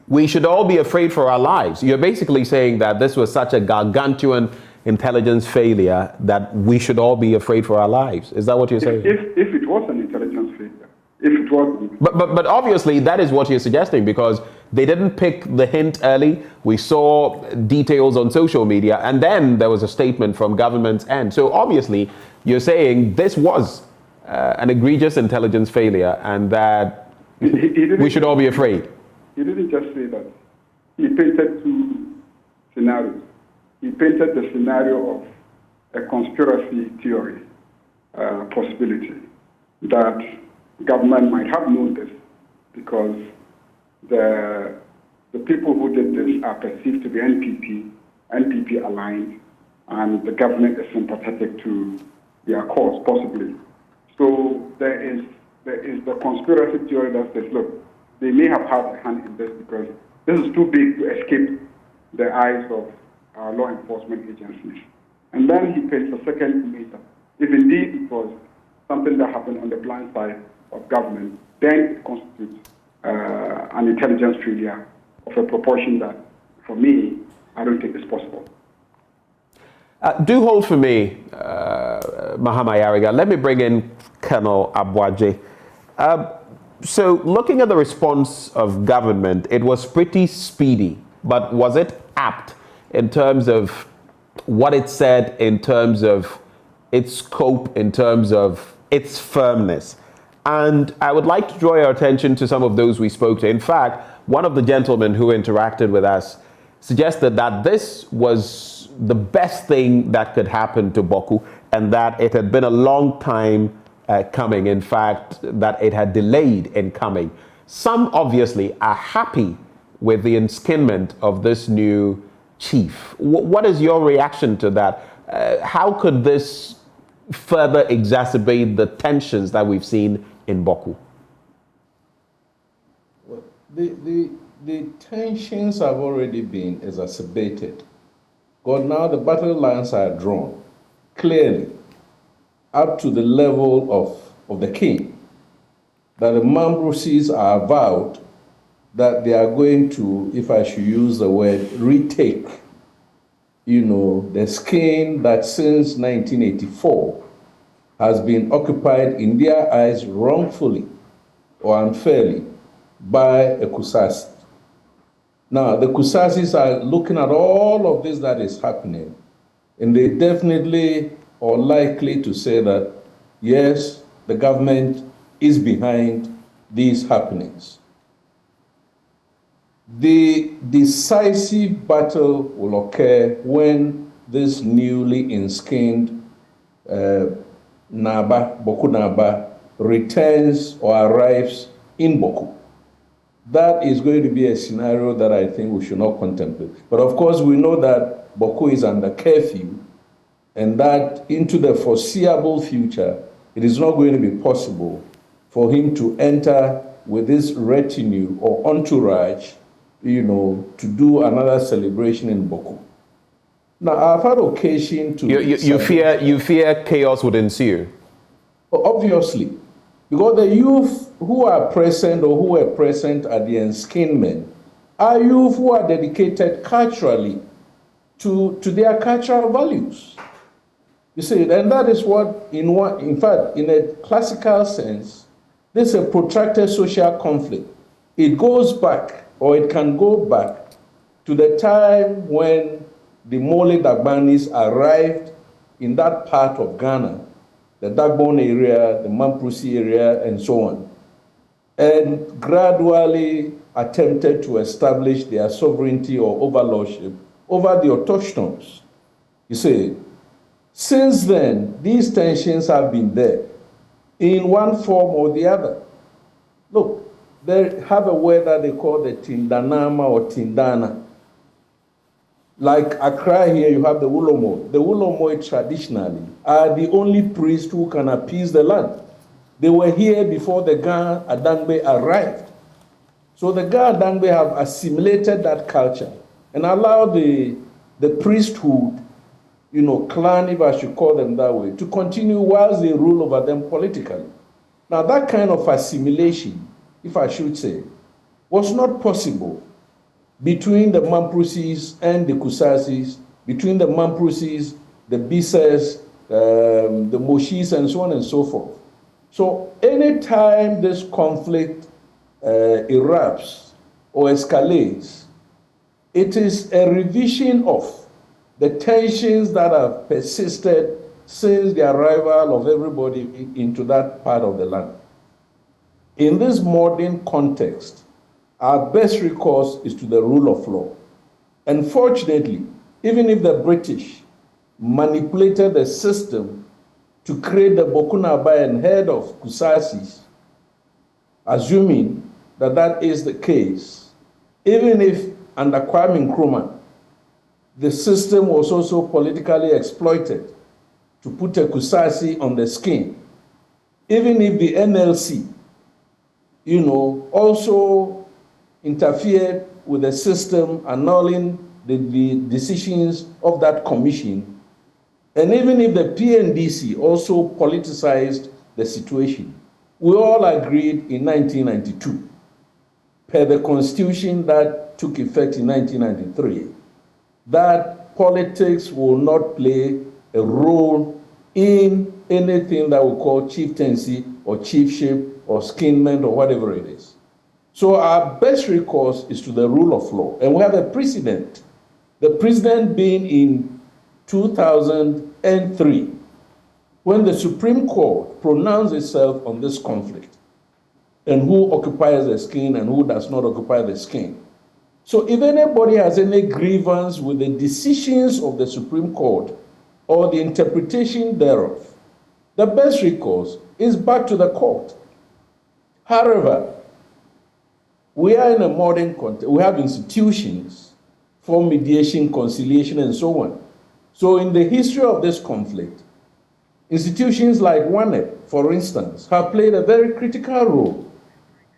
We should all be afraid for our lives. You're basically saying that this was such a gargantuan intelligence failure that we should all be afraid for our lives. Is that what you're saying? If it was an intelligence failure, if it wasn't. But obviously that is what you're suggesting, because they didn't pick the hint early. We saw details on social media, and then there was a statement from government's end. So obviously you're saying this was an egregious intelligence failure, and that we should all be afraid. He didn't just say that. He painted two scenarios. He painted the scenario of a conspiracy theory possibility, that government might have known this because the people who did this are perceived to be NPP aligned, and the government is sympathetic to their cause, possibly. So there is the conspiracy theory that says, look, they may have had a hand in this because this is too big to escape the eyes of our law enforcement agencies. And then he paints a second image that if indeed it was something that happened on the blind side of government, then it constitutes an intelligence failure of a proportion that, for me, I don't think is possible. Do hold for me, Mahama Yariga. Let me bring in Colonel Abwaje. So looking at the response of government, it was pretty speedy, but was it apt in terms of what it said, in terms of its scope, in terms of its firmness? And I would like to draw your attention to some of those we spoke to. In fact, one of the gentlemen who interacted with us suggested that this was the best thing that could happen to Boku, and that it had been a long time coming. In fact, that it had delayed in coming. Some obviously are happy with the enskinment of this new chief. What is your reaction to that? How could this further exacerbate the tensions that we've seen in Boku? Well, the tensions have already been exacerbated. Because now the battle lines are drawn clearly up to the level of the king, that the Mambrusis are vowed that they are going to, if I should use the word, retake, the skin that since 1984 has been occupied in their eyes wrongfully or unfairly by a Kusasi. Now, the Kusasis are looking at all of this that is happening, and they definitely are likely to say that, yes, the government is behind these happenings. The decisive battle will occur when this newly enskinned Boku Naba returns or arrives in Boku. That is going to be a scenario that I think we should not contemplate. But of course, we know that Boku is under curfew, and that into the foreseeable future, it is not going to be possible for him to enter with this retinue or entourage, to do another celebration in Boku. Now, I've had occasion to... You fear chaos would ensue? Obviously. Because the youth who are present or who were present at the enskinment are youth who are dedicated culturally to their cultural values. You see, and that is what, in fact, in a classical sense, this is a protracted social conflict. It goes back, or it can go back, to the time when the Mole Dagbanis arrived in that part of Ghana, the Dagbon area, the Mamprusi area, and so on, and gradually attempted to establish their sovereignty or overlordship over the autochthons. You see, since then, these tensions have been there in one form or the other. Look, they have a word that they call the Tindanama or Tindana. Like Accra here, you have the Wulomoi. The Wulomoi traditionally are the only priests who can appease the land. They were here before the Ga Adangbe arrived. So the Ga Adangbe have assimilated that culture and allowed the priesthood, clan, if I should call them that way, to continue whilst they rule over them politically. Now that kind of assimilation, if I should say, was not possible between the Mamprusis and the Kusasis, between the Mamprusis, the Bisas, the Moshis, and so on and so forth. So anytime this conflict erupts or escalates, it is a revision of the tensions that have persisted since the arrival of everybody into that part of the land. In this modern context, our best recourse is to the rule of law. Unfortunately, even if the British manipulated the system to create the Bokunaba and head of Kusasis, assuming that that is the case, even if under Kwame Nkrumah, the system was also politically exploited to put a Kusasi on the skin, even if the NLC, also interfered with the system, annulling the decisions of that commission, and even if the PNDC also politicized the situation, we all agreed in 1992, per the constitution that took effect in 1993, that politics will not play a role in anything that we call chieftaincy or chiefship or skinment or whatever it is. So our best recourse is to the rule of law. And we have a precedent. The precedent being in 2003, when the Supreme Court pronounced itself on this conflict and who occupies the skin and who does not occupy the skin. So if anybody has any grievance with the decisions of the Supreme Court or the interpretation thereof, the best recourse is back to the court. However, we are in a modern context. We have institutions for mediation, conciliation, and so on. So in the history of this conflict, institutions like WANEP, for instance, have played a very critical role.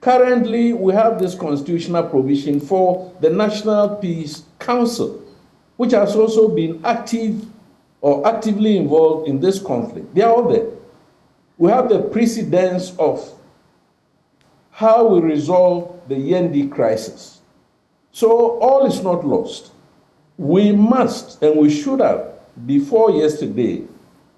Currently, we have this constitutional provision for the National Peace Council, which has also been active or actively involved in this conflict. They are all there. We have the precedence of how we resolve the Yendi crisis. So all is not lost. We must, and we should have, before yesterday,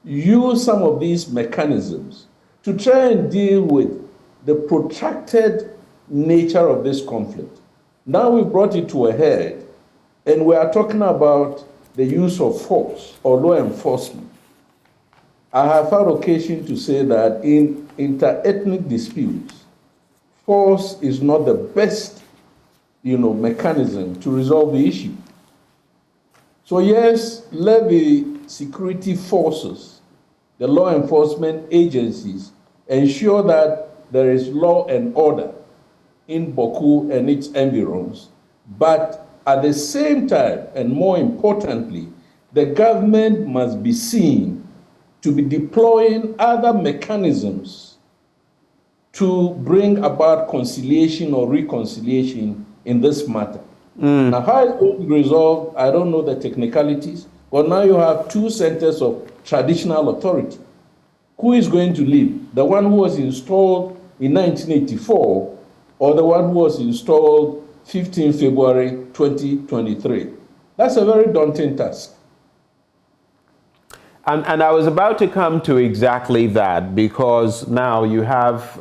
use some of these mechanisms to try and deal with the protracted nature of this conflict. Now we've brought it to a head, and we are talking about the use of force or law enforcement. I have had occasion to say that in inter-ethnic disputes, force is not the best, mechanism to resolve the issue. So yes, let the security forces, the law enforcement agencies, ensure that there is law and order in Boku and its environs. But at the same time, and more importantly, the government must be seen to be deploying other mechanisms to bring about conciliation or reconciliation in this matter. Now, how it's going to be resolved, I don't know the technicalities, but now you have two centers of traditional authority. Who is going to lead? The one who was installed in 1984 or the one who was installed 15 February 2023? That's a very daunting task. And I was about to come to exactly that, because now you have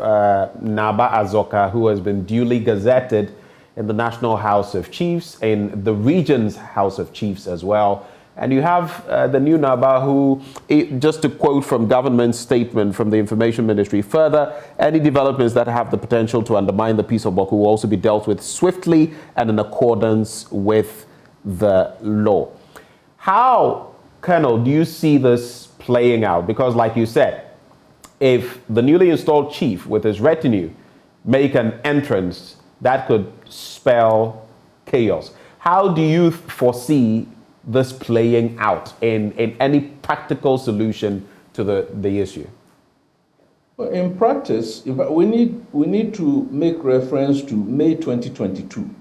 Naba Azoka, who has been duly gazetted in the National House of Chiefs, in the region's House of Chiefs as well. And you have the new Naba who, just to quote from government statement from the Information Ministry, further, any developments that have the potential to undermine the peace of Boku will also be dealt with swiftly and in accordance with the law. How, Colonel, do you see this playing out? Because like you said, if the newly installed chief with his retinue make an entrance, that could spell chaos. How do you foresee this playing out in any practical solution to the issue? Well, in practice, we need to make reference to May 2022.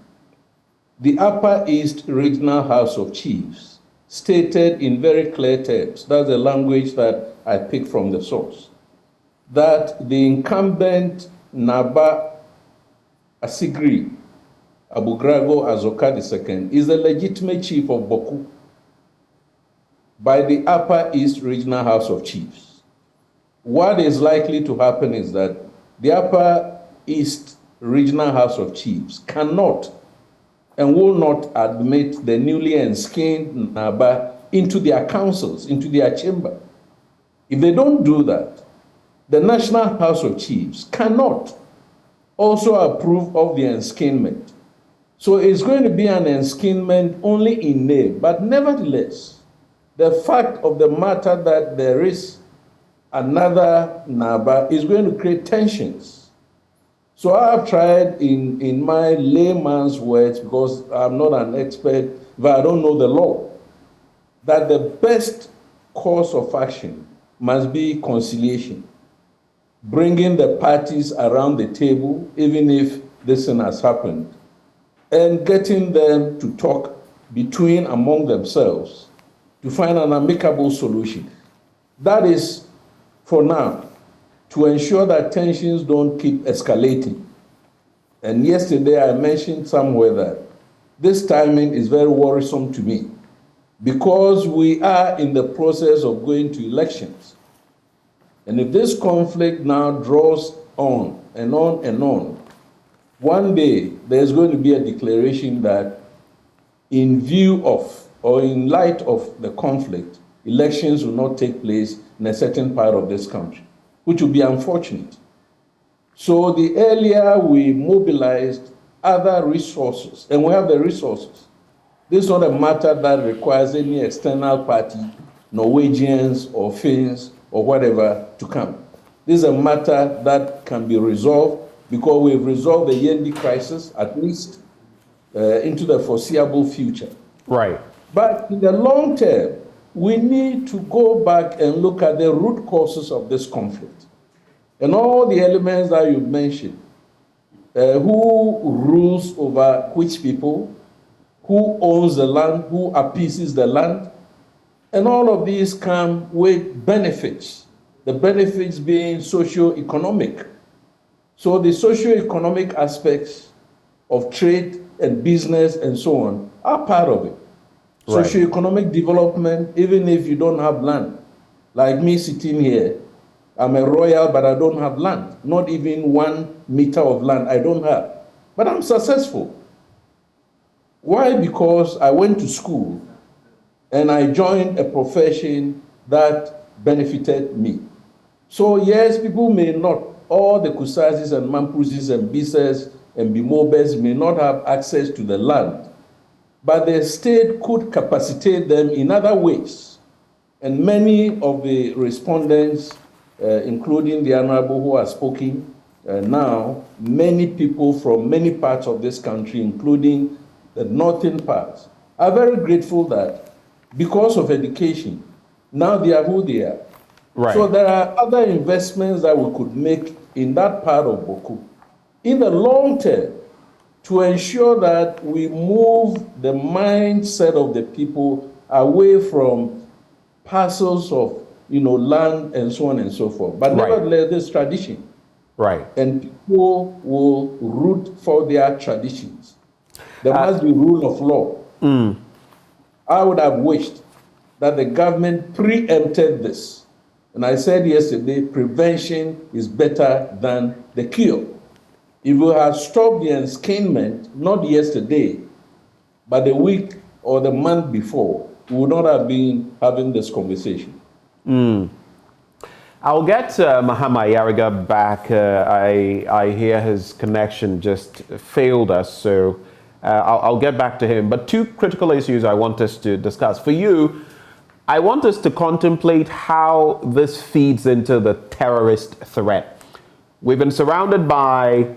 The Upper East Regional House of Chiefs stated in very clear terms, that's the language that I picked from the source, that the incumbent Naba Asigri Abugrago Azoka II is the legitimate chief of Boku by the Upper East Regional House of Chiefs. what is likely to happen is that the Upper East Regional House of Chiefs cannot and will not admit the newly enskinned Naba into their councils, into their chamber. If they don't do that, the National House of Chiefs cannot also approve of the enskinment. So it's going to be an enskinment only in name, but nevertheless, the fact of the matter that there is another Naba is going to create tensions. So I've tried in my layman's words, because I'm not an expert, but I don't know the law, that the best course of action must be conciliation, bringing the parties around the table, even if this thing has happened, and getting them to talk among themselves to find an amicable solution. That is, for now, to ensure that tensions don't keep escalating. And yesterday I mentioned somewhere that this timing is very worrisome to me, because we are in the process of going to elections. And if this conflict now draws on and on and on, one day there's going to be a declaration that in view of or in light of the conflict, elections will not take place in a certain part of this country, which will be unfortunate. So the earlier we mobilized other resources, and we have the resources, this is not a matter that requires any external party, Norwegians or Finns or whatever, to come. This is a matter that can be resolved because we've resolved the Yendi crisis, at least into the foreseeable future. Right. But in the long term, we need to go back and look at the root causes of this conflict. And all the elements that you mentioned, who rules over which people, who owns the land, who appeases the land, and all of these come with benefits, the benefits being socio-economic. So the socio-economic aspects of trade and business and so on are part of it. Right. Socio-economic development, even if you don't have land. Like me sitting here, I'm a royal, but I don't have land. Not even 1 meter of land I don't have. But I'm successful. Why? Because I went to school and I joined a profession that benefited me. So yes, people may not, all the Kusazis and Mamprusis and Bisas and Bimobes may not have access to the land, but the state could capacitate them in other ways. And many of the respondents, including the Honorable who has spoken now, many people from many parts of this country, including the northern parts, are very grateful that because of education, now they are who they are. Right. So there are other investments that we could make in that part of Boku in the long term to ensure that we move the mindset of the people away from parcels of land and so on and so forth. But nevertheless, this tradition. Right. And people will root for their traditions. There must be rule of law. I would have wished that the government preempted this. And I said yesterday, prevention is better than the cure. If we had stopped the enskinment, not yesterday, but the week or the month before, we would not have been having this conversation. I'll get Mahama Yariga back. I hear his connection just failed us, so I'll get back to him. But two critical issues I want us to discuss. For you, I want us to contemplate how this feeds into the terrorist threat. We've been surrounded by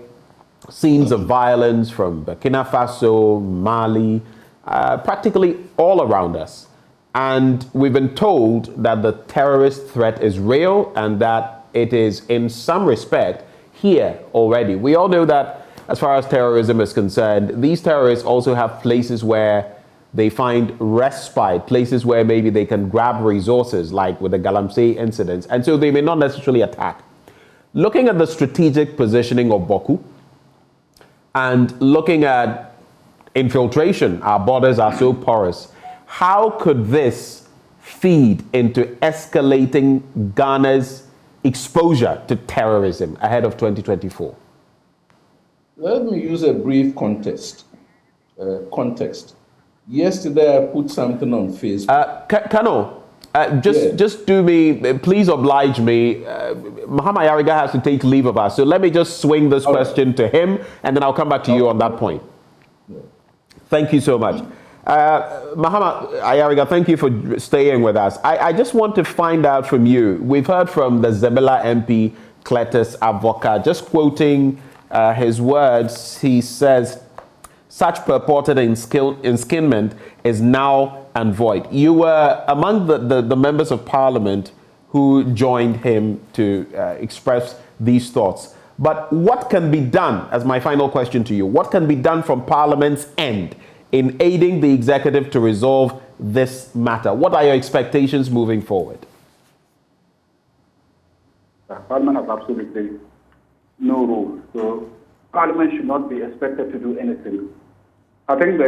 scenes of violence from Burkina Faso, Mali, practically all around us. And we've been told that the terrorist threat is real and that it is in some respect here already. We all know that as far as terrorism is concerned, these terrorists also have places where they find respite, places where maybe they can grab resources, like with the Galamsey incidents, and so they may not necessarily attack. Looking at the strategic positioning of Boku and looking at infiltration, our borders are so porous. How could this feed into escalating Ghana's exposure to terrorism ahead of 2024? Let me use a brief context. Yesterday, I put something on Facebook. Kano, just do me, please oblige me. Muhammad Yariga has to take leave of us, so let me just swing this question to him, and then I'll come back to you on that point. Thank you so much. Muhammad Ayariga, thank you for staying with us. I just want to find out from you. We've heard from the Zebela MP, Cletus Avoka, just quoting his words. He says, such purported enskinment is null and void. You were among the members of parliament who joined him to express these thoughts. But what can be done, as my final question to you, what can be done from Parliament's end in aiding the executive to resolve this matter? What are your expectations moving forward? Parliament has absolutely no role. So Parliament should not be expected to do anything. I think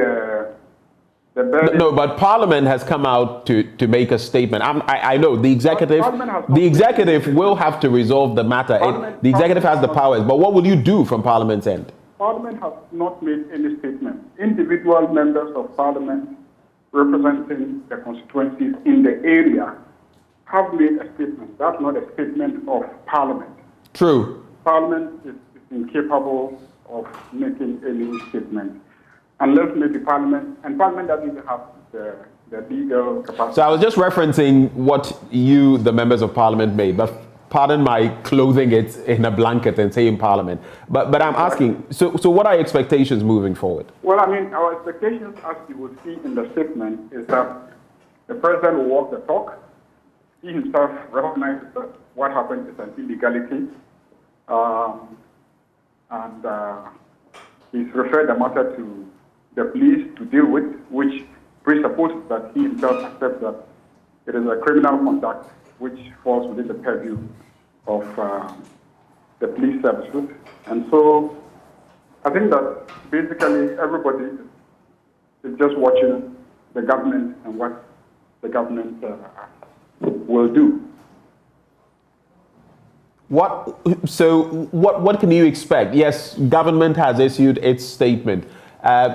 No, but Parliament has come out to make a statement. I know the executive will have to resolve the matter. The executive has the powers, but what will you do from Parliament's end? Parliament has not made any statement. Individual members of Parliament representing the constituencies in the area have made a statement. That's not a statement of Parliament. True. Parliament is incapable of making any statement. Unless maybe Parliament, and Parliament doesn't even have the legal capacity. So I was just referencing what you, the members of Parliament, made, but pardon my clothing it in a blanket and saying Parliament. But I'm asking, so what are your expectations moving forward? Well, I mean, our expectations, as you will see in the statement, is that the President will walk the talk. He himself recognizes that what happened is an illegality. He's referred the matter to the police to deal with, which presupposes that he himself accepts that it is a criminal conduct which falls within the purview of the police services. And so I think that basically everybody is just watching the government and what the government will do. What can you expect? Yes, government has issued its statement.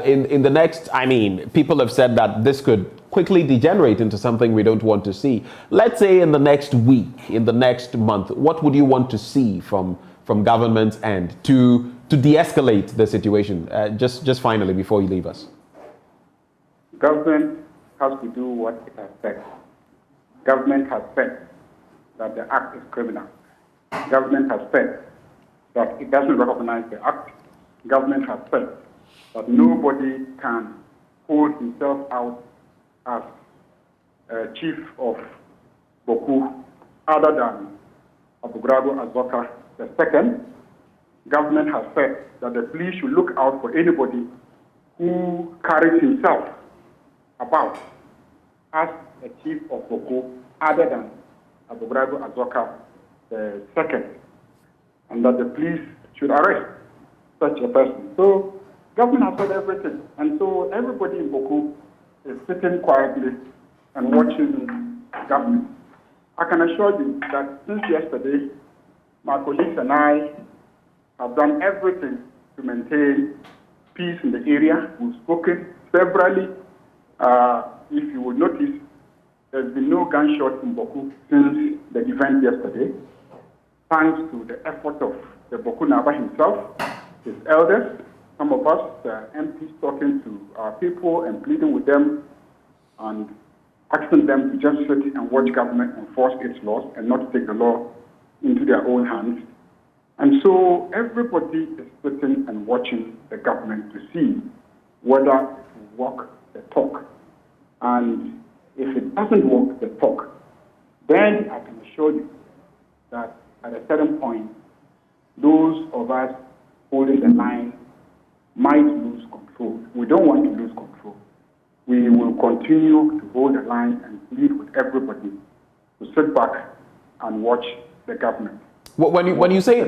In the next, I mean, people have said that this could quickly degenerate into something we don't want to see. Let's say in the next week, in the next month, what would you want to see from government's end to de-escalate the situation? Just finally, before you leave us. Government has to do what it has said. Government has said that the act is criminal. Government has said that it doesn't recognize the act. Government has said that nobody can hold himself out as chief of Boku other than Abugrado Azoka II. Government has said that the police should look out for anybody who carries himself about as a chief of Boku other than Abugrado Azoka II, and that the police should arrest such a person. So government has said everything, and so everybody in Boku is sitting quietly and watching government. I can assure you that since yesterday, my colleagues and I have done everything to maintain peace in the area. We've spoken severally. If you will notice, there's been no gunshot in Boku since the event yesterday, thanks to the effort of the Boku Naba himself, his elders, some of us, MPs, talking to our people and pleading with them and asking them to just sit and watch government enforce its laws and not take the law into their own hands. And so everybody is sitting and watching the government to see whether it will walk the talk. And if it doesn't walk the talk, then I can assure you that at a certain point, those of us holding the line might lose control. We don't want to lose control. We will continue to hold the line and plead with everybody to sit back and watch the government. When you say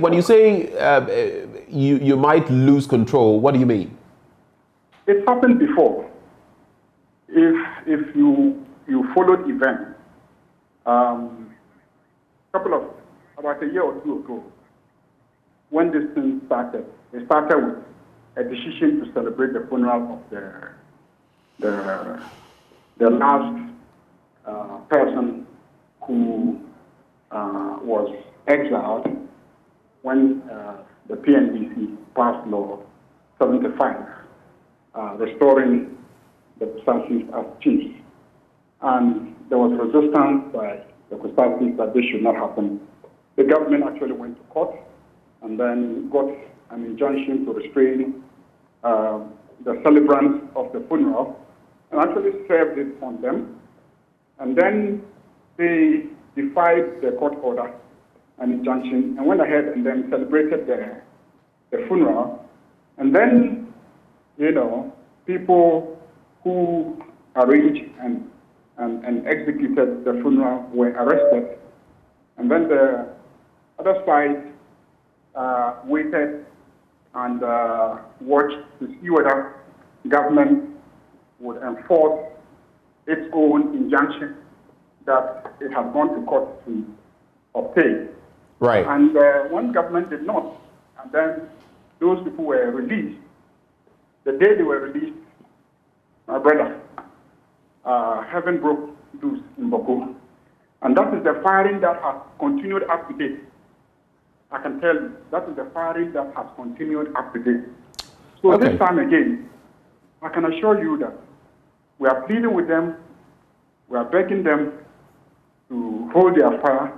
you might lose control, what do you mean? It's happened before. If you followed events, a couple of about a year or two ago, when this thing started, it started with a decision to celebrate the funeral of the last person who was exiled when the PNDC passed Law 75, restoring the Kusasis as chiefs. And there was resistance by the Kusasis that this should not happen. The government actually went to court and then got an injunction to restrain the celebrants of the funeral and actually served it on them. And then they defied the court order and injunction and went ahead and then celebrated the funeral. And then, you know, people who arranged and executed the funeral were arrested. And then the other side waited and watched to see whether government would enforce its own injunction that it had gone to court to obtain. Right. And one government did not. And then those people were released. The day they were released, my brother, heaven broke loose in Boko. And that is the firing that has continued up to date. I can tell you, that is the firing that has continued up to date. So Okay. this time again, I can assure you that we are pleading with them, we are begging them to hold their fire,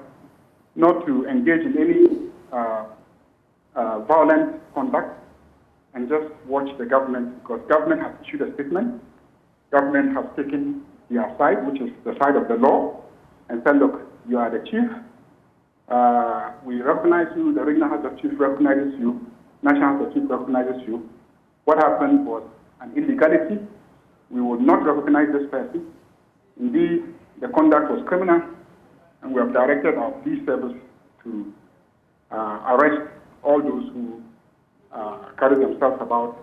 not to engage in any violent conduct, and just watch the government, because government has issued a statement. Government has taken their side, which is the side of the law, and said, look, you are the chief. We recognize you, the regional House of Chief recognizes you, National House of Chief recognizes you. What happened was an illegality. We would not recognize this person. Indeed, the conduct was criminal, and we have directed our police service to arrest all those who carry themselves about,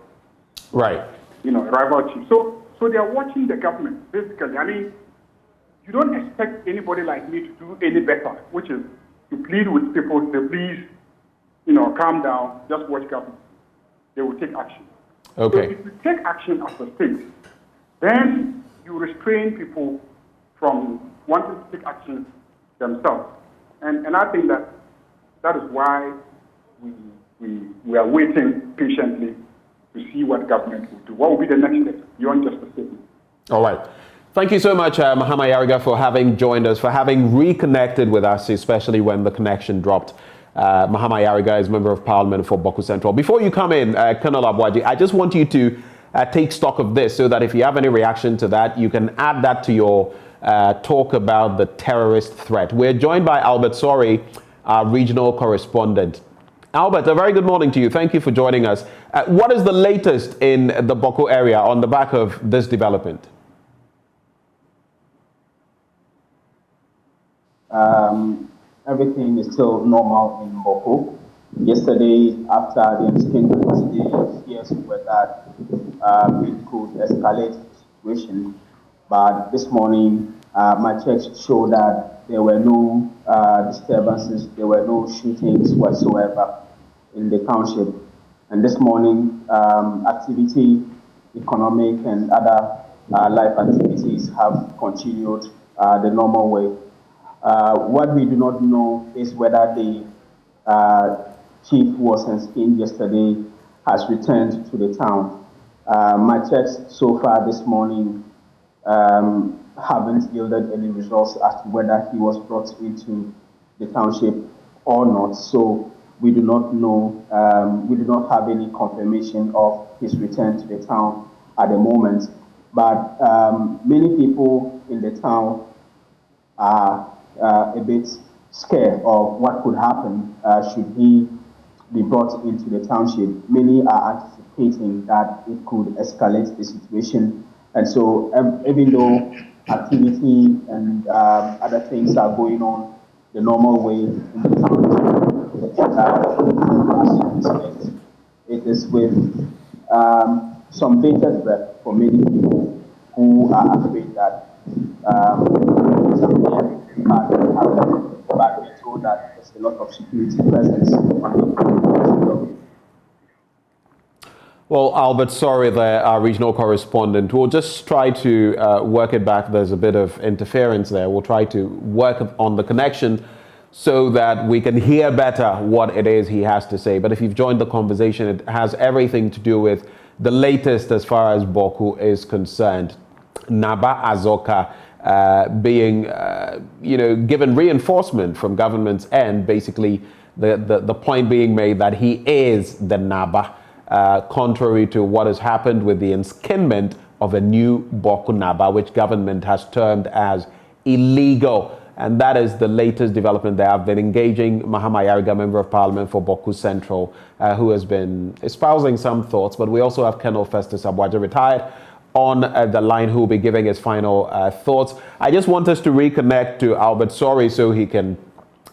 Right. you know, a rival chief. So they are watching the government, basically. I mean, you don't expect anybody like me to do any better, which is to plead with people, to please, you know, calm down, just watch government. They will take action. Okay. So if you take action as a state, then you restrain people from wanting to take action themselves. And I think that is why we are waiting patiently to see what government will do. What will be the next step beyond just a statement? All right. Thank you so much, Mahama Yariga, for having joined us, for having reconnected with us, especially when the connection dropped. Mahama Yariga is Member of Parliament for Boku Central. Before you come in, Colonel Abwaji, I just want you to take stock of this so that if you have any reaction to that, you can add that to your talk about the terrorist threat. We're joined by Albert Sori, our regional correspondent. Albert, a very good morning to you. Thank you for joining us. What is the latest in the Boko area on the back of this development? Everything is still normal in Boko. Yesterday, after the incident, the fears were that it could escalate the situation. But this morning, my checks show that there were no disturbances, there were no shootings whatsoever in the township. And this morning, activity, economic and other life activities have continued the normal way. What we do not know is whether the chief who was enskined yesterday has returned to the town. My checks so far this morning haven't yielded any results as to whether he was brought into the township or not. So we do not know, we do not have any confirmation of his return to the town at the moment. But many people in the town are a bit scared of what could happen should he be brought into the township. Many are anticipating that it could escalate the situation. And so even though activity and other things are going on the normal way in the town, it is with some bated breath for many people who are afraid that something bad will happen. But we're told know that there's a lot of security presence on the ground. Well, Albert, sorry there, our regional correspondent. We'll just try to work it back. There's a bit of interference there. We'll try to work on the connection so that we can hear better what it is he has to say. But if you've joined the conversation, it has everything to do with the latest as far as Boku is concerned. Naba Azoka being, given reinforcement from government's end, basically the point being made that he is the Naba. Contrary to what has happened with the enskinment of a new Boku Naba, which government has termed as illegal. And that is the latest development there. I've been engaging Mahama Yariga, Member of Parliament for Boku Central, who has been espousing some thoughts. But we also have Colonel Festus Abwaja, retired, on the line, who will be giving his final thoughts. I just want us to reconnect to Albert Sorry so he can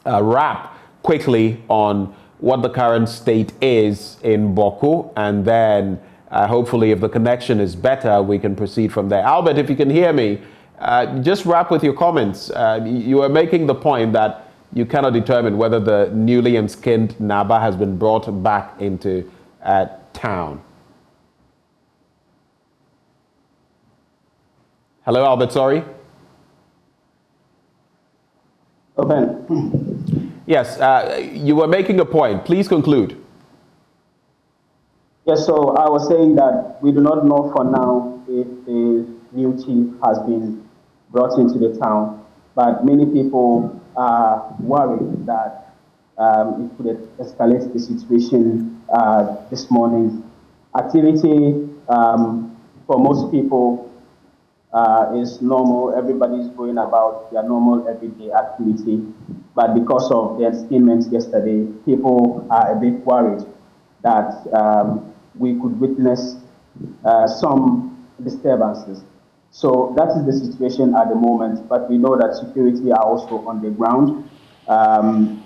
wrap quickly on what the current state is in Boku, and then hopefully if the connection is better, we can proceed from there. Albert, if you can hear me, just wrap with your comments. You were making the point that you cannot determine whether the newly skinned Naba has been brought back into town. Hello, Albert, sorry. Open. Yes, you were making a point. Please conclude. Yes, so I was saying that we do not know for now if the new chief has been brought into the town, but many people are worried that it could escalate the situation this morning. Activity for most people is normal. Everybody's going about their normal everyday activity. But because of the enskinment yesterday, people are a bit worried that we could witness some disturbances. So that is the situation at the moment, but we know that security are also on the ground. From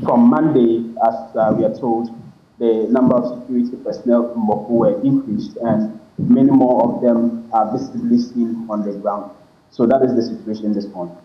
Monday, as we are told, the number of security personnel in Boku were increased, and many more of them are visibly seen on the ground. So that is the situation this morning.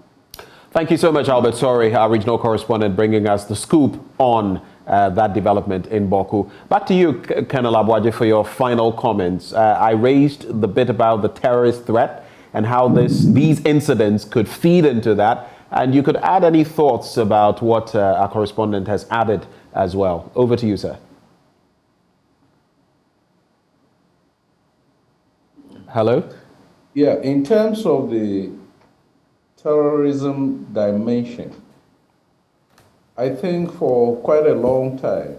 Thank you so much, Albert Sorry, our regional correspondent, bringing us the scoop on that development in Boku. Back to you, Colonel Abwaja, for your final comments. I raised the bit about the terrorist threat and how these incidents could feed into that. And you could add any thoughts about what our correspondent has added as well. Over to you, sir. Hello? Yeah, in terms of the terrorism dimension, I think for quite a long time,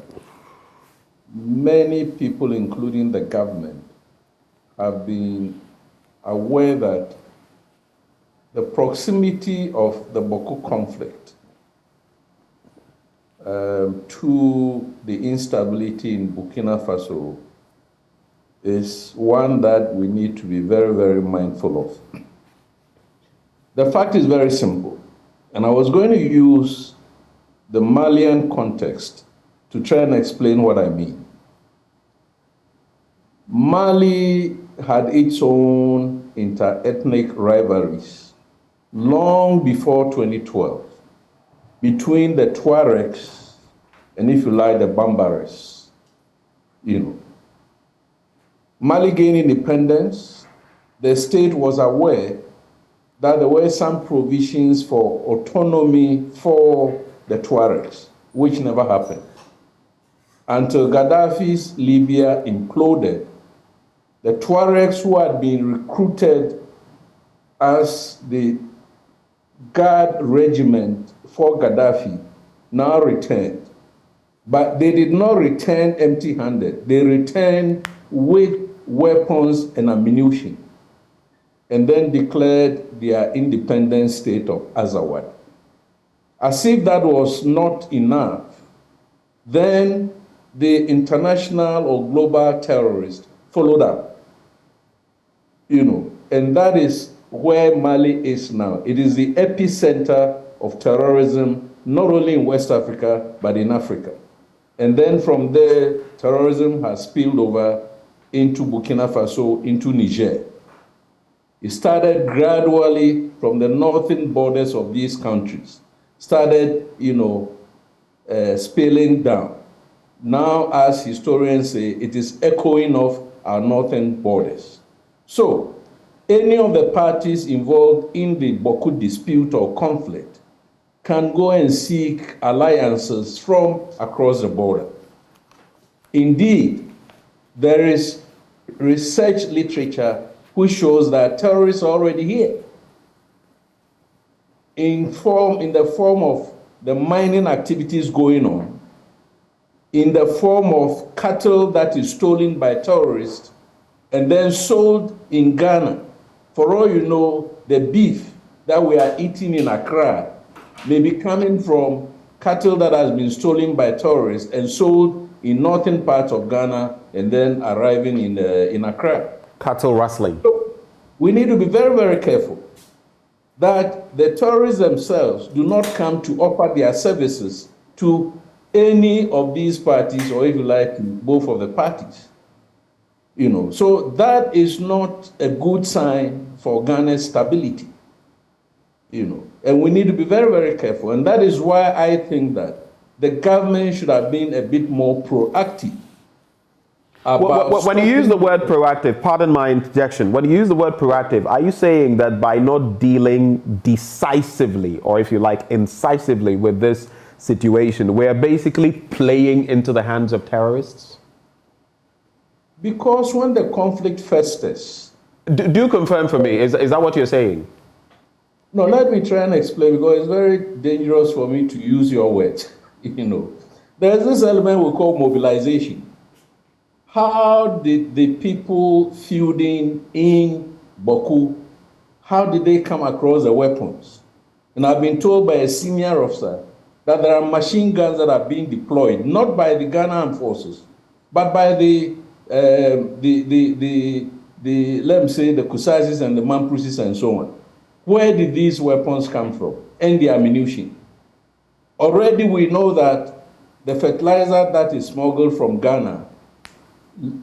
many people, including the government, have been aware that the proximity of the Boku conflict to the instability in Burkina Faso is one that we need to be very, very mindful of. The fact is very simple, and I was going to use the Malian context to try and explain what I mean. Mali had its own inter-ethnic rivalries long before 2012 between the Tuaregs and, if you like, the Bambares. Mali gained independence. The state was aware that there were some provisions for autonomy for the Tuaregs, which never happened. Until Gaddafi's Libya imploded, the Tuaregs who had been recruited as the guard regiment for Gaddafi now returned. But they did not return empty-handed. They returned with weapons and ammunition, and then declared their independent state of Azawad. As if that was not enough, then the international or global terrorists followed up. And that is where Mali is now. It is the epicenter of terrorism, not only in West Africa, but in Africa. And then from there, terrorism has spilled over into Burkina Faso, into Niger. It started gradually from the northern borders of these countries, started, spilling down. Now, as historians say, it is echoing off our northern borders. So, any of the parties involved in the Boku dispute or conflict can go and seek alliances from across the border. Indeed, there is research literature which shows that terrorists are already here in the form of the mining activities going on, in the form of cattle that is stolen by terrorists and then sold in Ghana. For all you know, the beef that we are eating in Accra may be coming from cattle that has been stolen by terrorists and sold in northern parts of Ghana and then arriving in Accra. Cattle rustling. So we need to be very, very careful that the terrorists themselves do not come to offer their services to any of these parties, or if you like, both of the parties. So that is not a good sign for Ghana's stability. And we need to be very, very careful. And that is why I think that the government should have been a bit more proactive. When you use the word proactive, pardon my interjection, when you use the word proactive, are you saying that by not dealing decisively, or if you like, incisively with this situation, we're basically playing into the hands of terrorists? Because when the conflict festers... Do confirm for me, is that what you're saying? No, let me try and explain, because it's very dangerous for me to use your words. There's this element we call mobilization. How did the people feuding in Boku, how did they come across the weapons? And I've been told by a senior officer that there are machine guns that are being deployed, not by the Ghana Armed Forces, but by the let me say, the Kusazis and the Mamprusis and so on. Where did these weapons come from? And the ammunition. Already we know that the fertilizer that is smuggled from Ghana,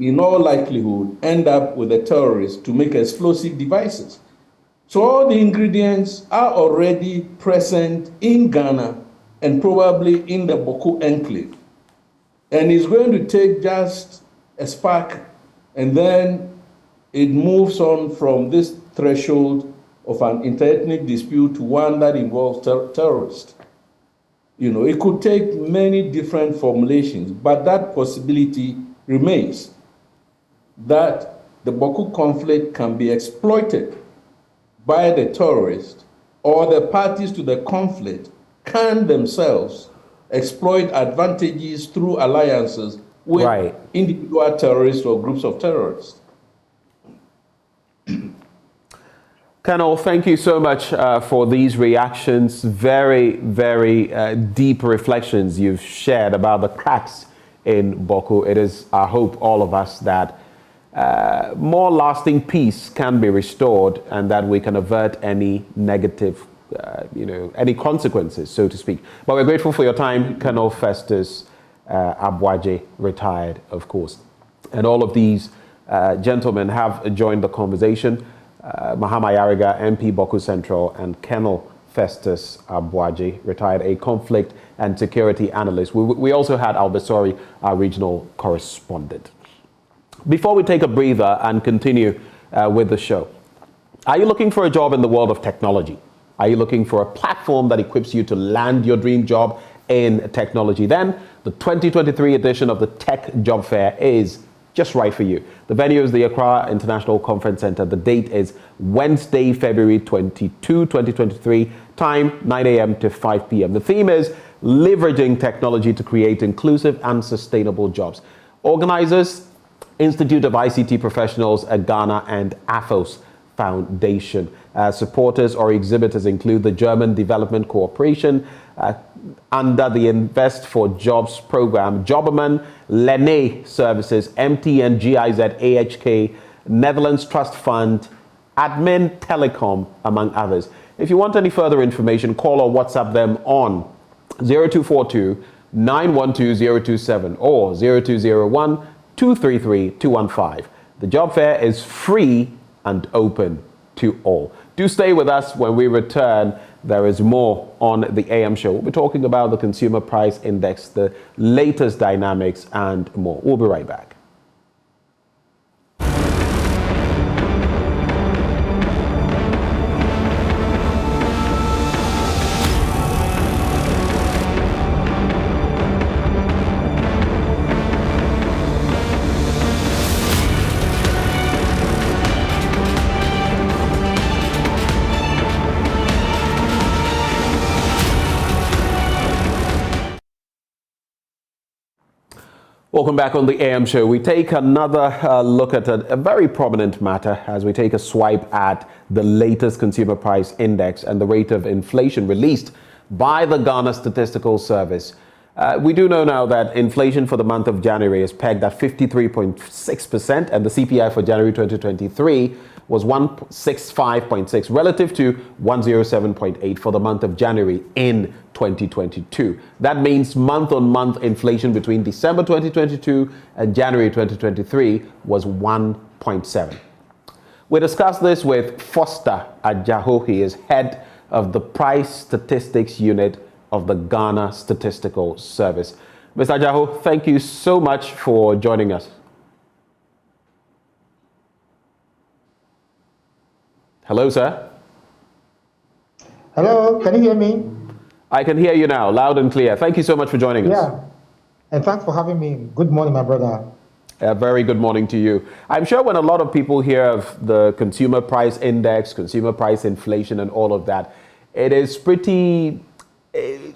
in all likelihood, end up with the terrorists to make explosive devices. So all the ingredients are already present in Ghana and probably in the Boku enclave. And it's going to take just a spark, and then it moves on from this threshold of an interethnic dispute to one that involves terrorists. It could take many different formulations, but that possibility remains that the Boku conflict can be exploited by the terrorists, or the parties to the conflict can themselves exploit advantages through alliances with individual terrorists or groups of terrorists. Colonel, thank you so much for these reactions. Very, very deep reflections you've shared about the cracks in Boku. It is our hope, all of us, that more lasting peace can be restored and that we can avert any negative, any consequences, so to speak. But we're grateful for your time, Colonel Festus Abwaje, retired, of course. And all of these gentlemen have joined the conversation. Mahama Yariga, MP Boku Central, and Colonel Festus Abwaje, retired, a conflict and security analyst. We also had Albasori, our regional correspondent. Before we take a breather and continue with the show, are you looking for a job in the world of technology? Are you looking for a platform that equips you to land your dream job in technology? Then the 2023 edition of the Tech Job Fair is just right for you. The venue is the Accra International Conference Center. The date is Wednesday, February 22, 2023. Time 9 a.m. to 5 p.m. The theme is leveraging technology to create inclusive and sustainable jobs. Organizers, Institute of ICT Professionals at Ghana and AFOS Foundation. Supporters or exhibitors include the German Development Corporation, under the Invest for Jobs program, Jobberman, Lene Services, MTN, GIZ, AHK, Netherlands Trust Fund, Admin Telecom, among others. If you want any further information, call or WhatsApp them on 0242 912 027 or 0201 233 215. The job fair is free and open to all. Do stay with us when we return. There is more on the AM show. We'll be talking about the Consumer Price Index, the latest dynamics, and more. We'll be right back. Welcome back on the AM show. We take another look at a very prominent matter as we take a swipe at the latest Consumer Price Index and the rate of inflation released by the Ghana Statistical Service. We do know now that inflation for the month of January is pegged at 53.6%, and the CPI for January 2023 was 165.6 relative to 107.8 for the month of January in 2022. That means month-on-month inflation between December 2022 and January 2023 was 1.7. We discussed this with Foster Ajaho. He is head of the Price Statistics Unit of the Ghana Statistical Service. Mr. Ajaho, thank you so much for joining us. Hello, sir. Hello, can you hear me? I can hear you now, loud and clear. Thank you so much for joining us. Yeah, and thanks for having me. Good morning, my brother. A very good morning to you. I'm sure when a lot of people hear of the Consumer Price Index, consumer price inflation, and all of that, it is pretty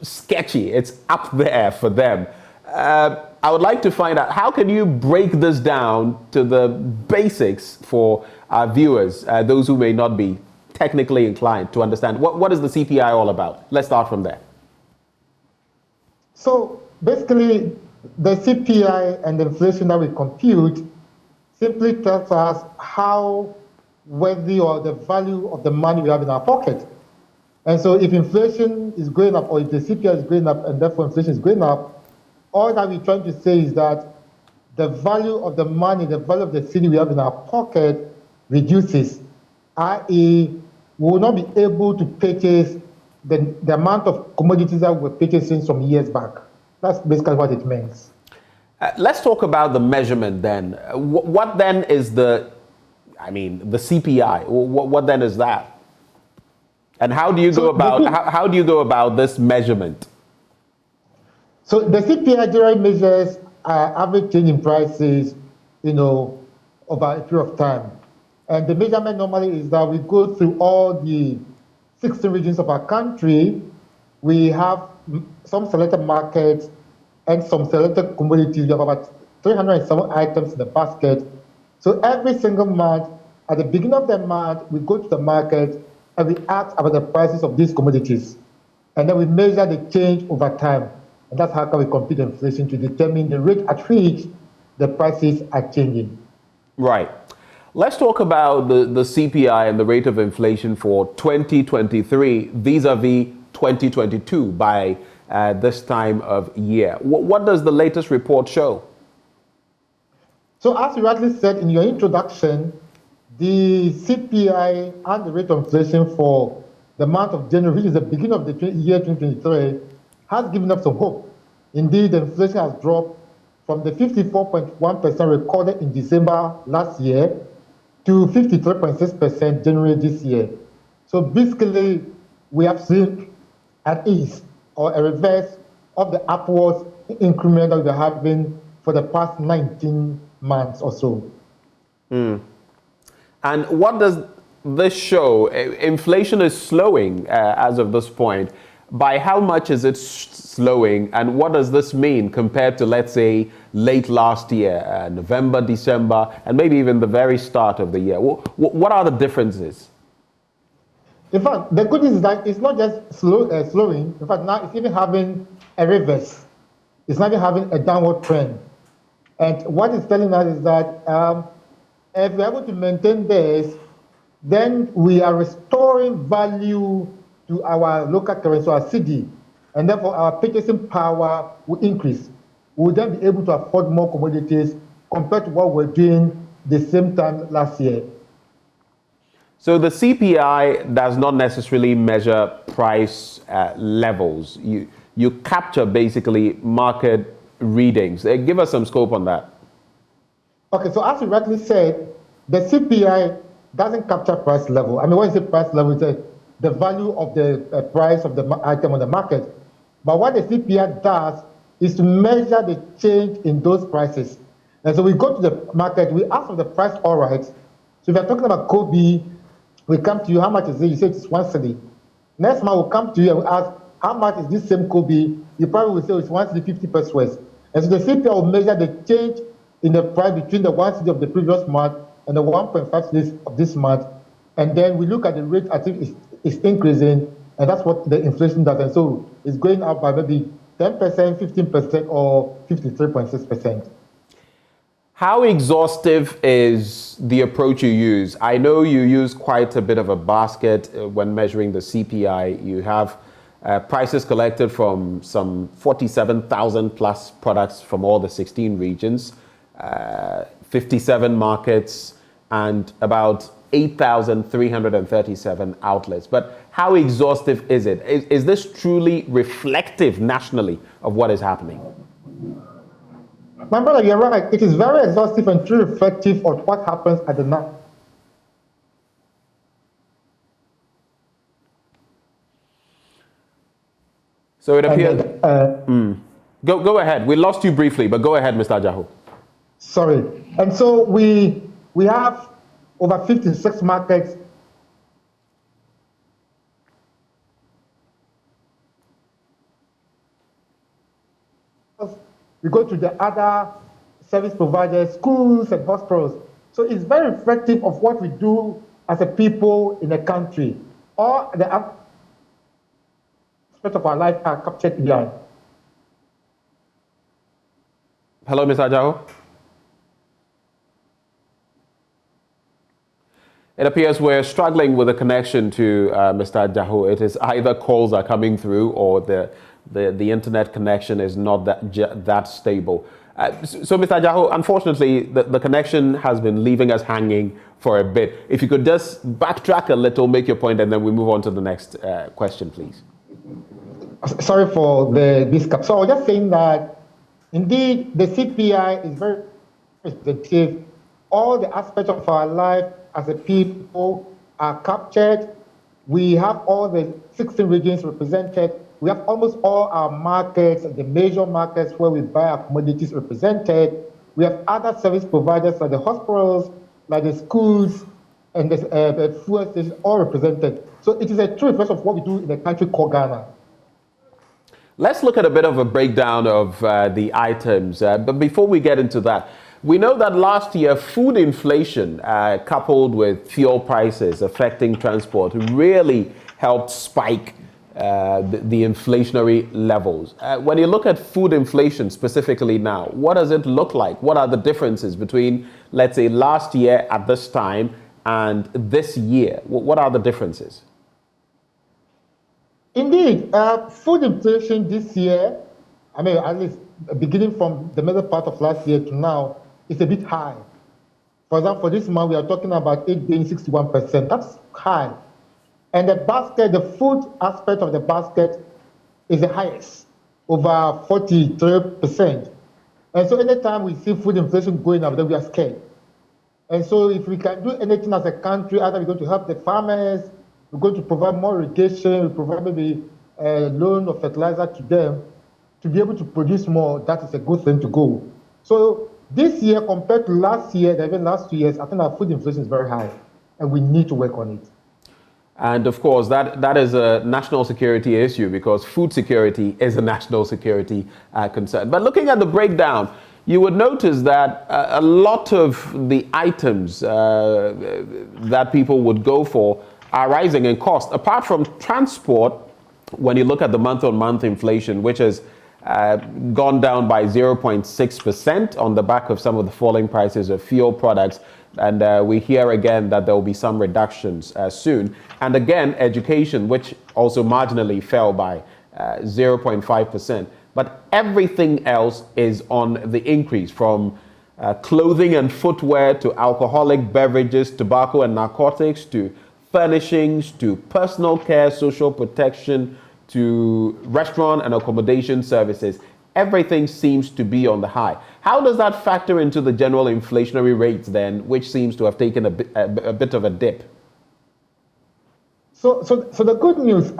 sketchy. It's up there for them. I would like to find out, how can you break this down to the basics for our viewers, those who may not be technically inclined to understand? What is the CPI all about? Let's start from there. So basically, the CPI and the inflation that we compute simply tells us how worthy or the value of the money we have in our pocket. And so if inflation is going up, or if the CPI is going up and therefore inflation is going up, all that we're trying to say is that the value of the money, the value of the cedi we have in our pocket reduces, i.e., we will not be able to purchase the amount of commodities that we're purchasing some years back. That's basically what it means. Let's talk about the measurement then. What then is the CPI? What then is that? And how do you go about this measurement? So the CPI generally measures average change in prices, over a period of time. And the measurement normally is that we go through all the 16 regions of our country. We have some selected markets and some selected commodities. We have about 307 items in the basket. So every single month, at the beginning of the month, we go to the market and we ask about the prices of these commodities. And then we measure the change over time. And that's how we compute inflation to determine the rate at which the prices are changing. Right. Let's talk about the CPI and the rate of inflation for 2023 vis-a-vis 2022 by this time of year. What does the latest report show? So as you rightly said in your introduction, the CPI and the rate of inflation for the month of January, which is the beginning of the year 2023, has given us some hope. Indeed, the inflation has dropped from the 54.1% recorded in December last year to 53.6% January this year. So basically, we have seen an ease or a reverse of the upwards increment that we are having for the past 19 months or so. And what does this show? Inflation is slowing as of this point. By how much is it slowing, and what does this mean compared to, let's say, late last year, November, December, and maybe even the very start of the year? What are the differences? In fact, the good news is that it's not just slowing. In fact, now it's even having a reverse. It's not even having a downward trend. And what it's telling us is that if we're able to maintain this, then we are restoring value to our local currency, our cedi, and therefore our purchasing power will increase. We will then be able to afford more commodities compared to what we're doing the same time last year. So the CPI does not necessarily measure price levels. You capture basically market readings. Give us some scope on that. Okay, so as you rightly said, the CPI doesn't capture price level. I mean, when you say price level, it's the value of the price of the item on the market. But what the CPI does is to measure the change in those prices. And so we go to the market, we ask for the price, all right. So if you're talking about Kobe, we come to you, how much is it? You say it's 1 cedi. Next month, we'll come to you and we ask, how much is this same Kobe? You probably will say it's 1 cedi 50 pesos. And so the CPI will measure the change in the price between the 1 cedi of the previous month and the 1.5 cedis of this month. And then we look at the rate, I think it's increasing, and that's what the inflation does. And so it's going up by maybe 10%, 15%, or 53.6%. How exhaustive is the approach you use? I know you use quite a bit of a basket when measuring the CPI. You have prices collected from some 47,000 plus products from all the 16 regions, 57 markets, and about 8,337 outlets. But how exhaustive is it? Is this truly reflective nationally of what is happening? My brother, you're right. It is very exhaustive and truly reflective of what happens at the night. So it appears. Go ahead. We lost you briefly, but go ahead, Mr. Ajahu. Sorry. And so we have over 56 markets. We go to the other service providers, schools and hospitals. So it's very reflective of what we do as a people in a country. All the aspects of our life are captured behind. Hello, Mr. Ajahu. It appears we're struggling with a connection to Mr. Ajahu. It is either calls are coming through or the internet connection is not that stable. So, Mr. Ajahu, unfortunately, the connection has been leaving us hanging for a bit. If you could just backtrack a little, make your point, and then we move on to the next question, please. Sorry for the disconnect. So I was just saying that, indeed, the CPI is very representative. All the aspects of our life as a people are captured. We have all the 16 regions represented. We have almost all our markets, the major markets where we buy our commodities represented. We have other service providers like the hospitals, like the schools, and the fuel stations all represented. So it is a true reflection of what we do in a country called Ghana. Let's look at a bit of a breakdown of the items. But before we get into that, we know that last year food inflation coupled with fuel prices affecting transport really helped spike the inflationary levels. When you look at food inflation specifically now, what does it look like? What are the differences between, let's say, last year at this time and this year? What are the differences? Indeed, food inflation this year, I mean, at least beginning from the middle part of last year to now, is a bit high. For example, this month we are talking about it being 61%. That's high. And the basket, the food aspect of the basket is the highest, over 43%. And so anytime we see food inflation going up, then we are scared. And so if we can do anything as a country, either we're going to help the farmers, we're going to provide more irrigation, we provide maybe a loan of fertilizer to them to be able to produce more, that is a good thing to go. So this year compared to last year, even last 2 years, I think our food inflation is very high, and we need to work on it. And of course, that is a national security issue because food security is a national security concern. But looking at the breakdown, you would notice that a lot of the items that people would go for are rising in cost. Apart from transport, when you look at the month-on-month inflation, which has gone down by 0.6% on the back of some of the falling prices of fuel products. And we hear again that there will be some reductions soon. And again, education, which also marginally fell by 0.5%. But everything else is on the increase, from clothing and footwear to alcoholic beverages, tobacco and narcotics, to furnishings to personal care, social protection to restaurant and accommodation services. Everything seems to be on the high. How does that factor into the general inflationary rates then, which seems to have taken a bit of a dip? So the good news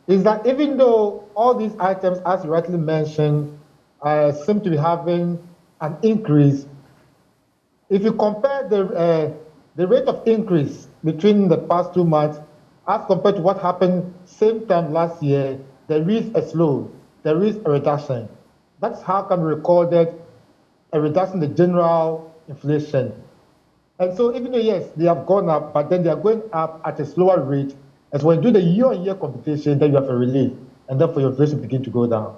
is that even though all these items, as you rightly mentioned, seem to be having an increase, if you compare the rate of increase between the past 2 months as compared to what happened same time last year, there is a slow, there is a reduction. That's how come we recorded a reduction in the general inflation. And so even though, yes, they have gone up, but then they are going up at a slower rate. As when you do the year-on-year computation, then you have a relief, and therefore your inflation begin to go down.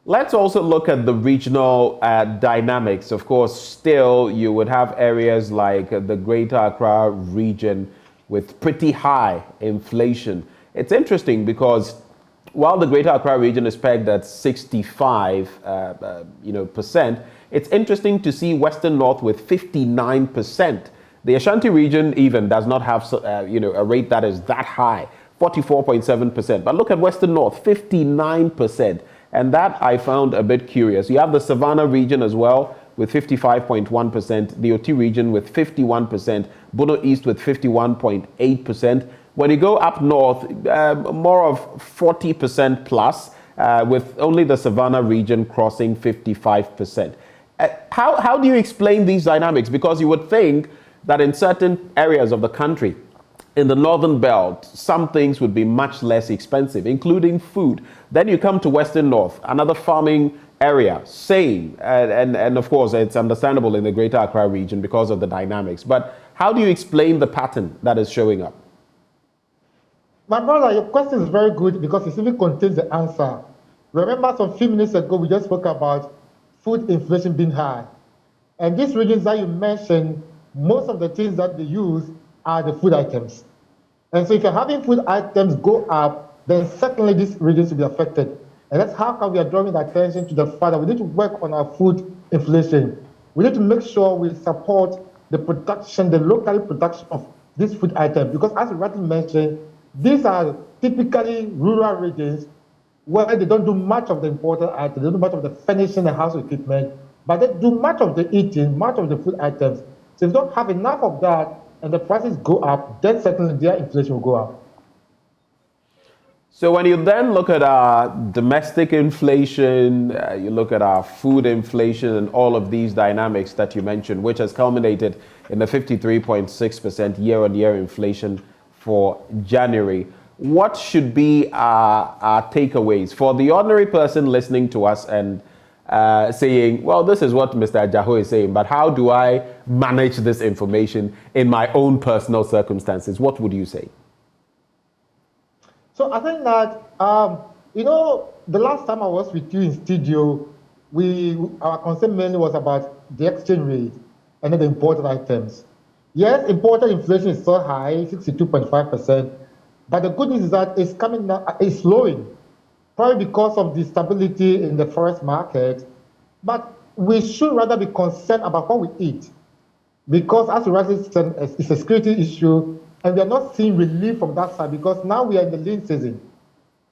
Let's also look at the regional dynamics. Of course, still you would have areas like the Greater Accra region with pretty high inflation. It's interesting because while the Greater Accra region is pegged at 65%, it's interesting to see Western North with 59%. The Ashanti region even does not have a rate that is that high, 44.7%. But look at Western North, 59%. And that I found a bit curious. You have the Savannah region as well with 55.1%, the Oti region with 51%, Bono East with 51.8%. When you go up north, more of 40% plus, with only the Savannah region crossing 55%. How do you explain these dynamics? Because you would think that in certain areas of the country, in the northern belt, some things would be much less expensive, including food. Then you come to Western North, another farming area, same. And of course, it's understandable in the Greater Accra region because of the dynamics. But how do you explain the pattern that is showing up? My brother, your question is very good because it even contains the answer. Remember some few minutes ago, we just spoke about food inflation being high. And these regions that you mentioned, most of the things that they use are the food items. And so if you're having food items go up, then certainly these regions will be affected. And that's how come we are drawing attention to the fact that we need to work on our food inflation. We need to make sure we support the production, the local production of these food items. Because as you rightly mentioned, these are typically rural regions where they don't do much of the important items, they don't do much of the furnishing and house equipment, but they do much of the eating, much of the food items. So if you don't have enough of that, and the prices go up, then certainly their inflation will go up. So when you then look at our domestic inflation, you look at our food inflation and all of these dynamics that you mentioned, which has culminated in the 53.6% year-on-year inflation for January, what should be our takeaways for the ordinary person listening to us and saying, well, this is what Mr. Ajaho is saying, but how do I manage this information in my own personal circumstances? What would you say? So I think that, the last time I was with you in studio, our concern mainly was about the exchange rate and then the imported items. Yes, imported inflation is so high, 62.5%, but the good news is that it's coming down, it's slowing. Probably because of the stability in the forest market, but we should rather be concerned about what we eat. Because as you rightly said, it's a security issue, and we are not seeing relief from that side because now we are in the lean season.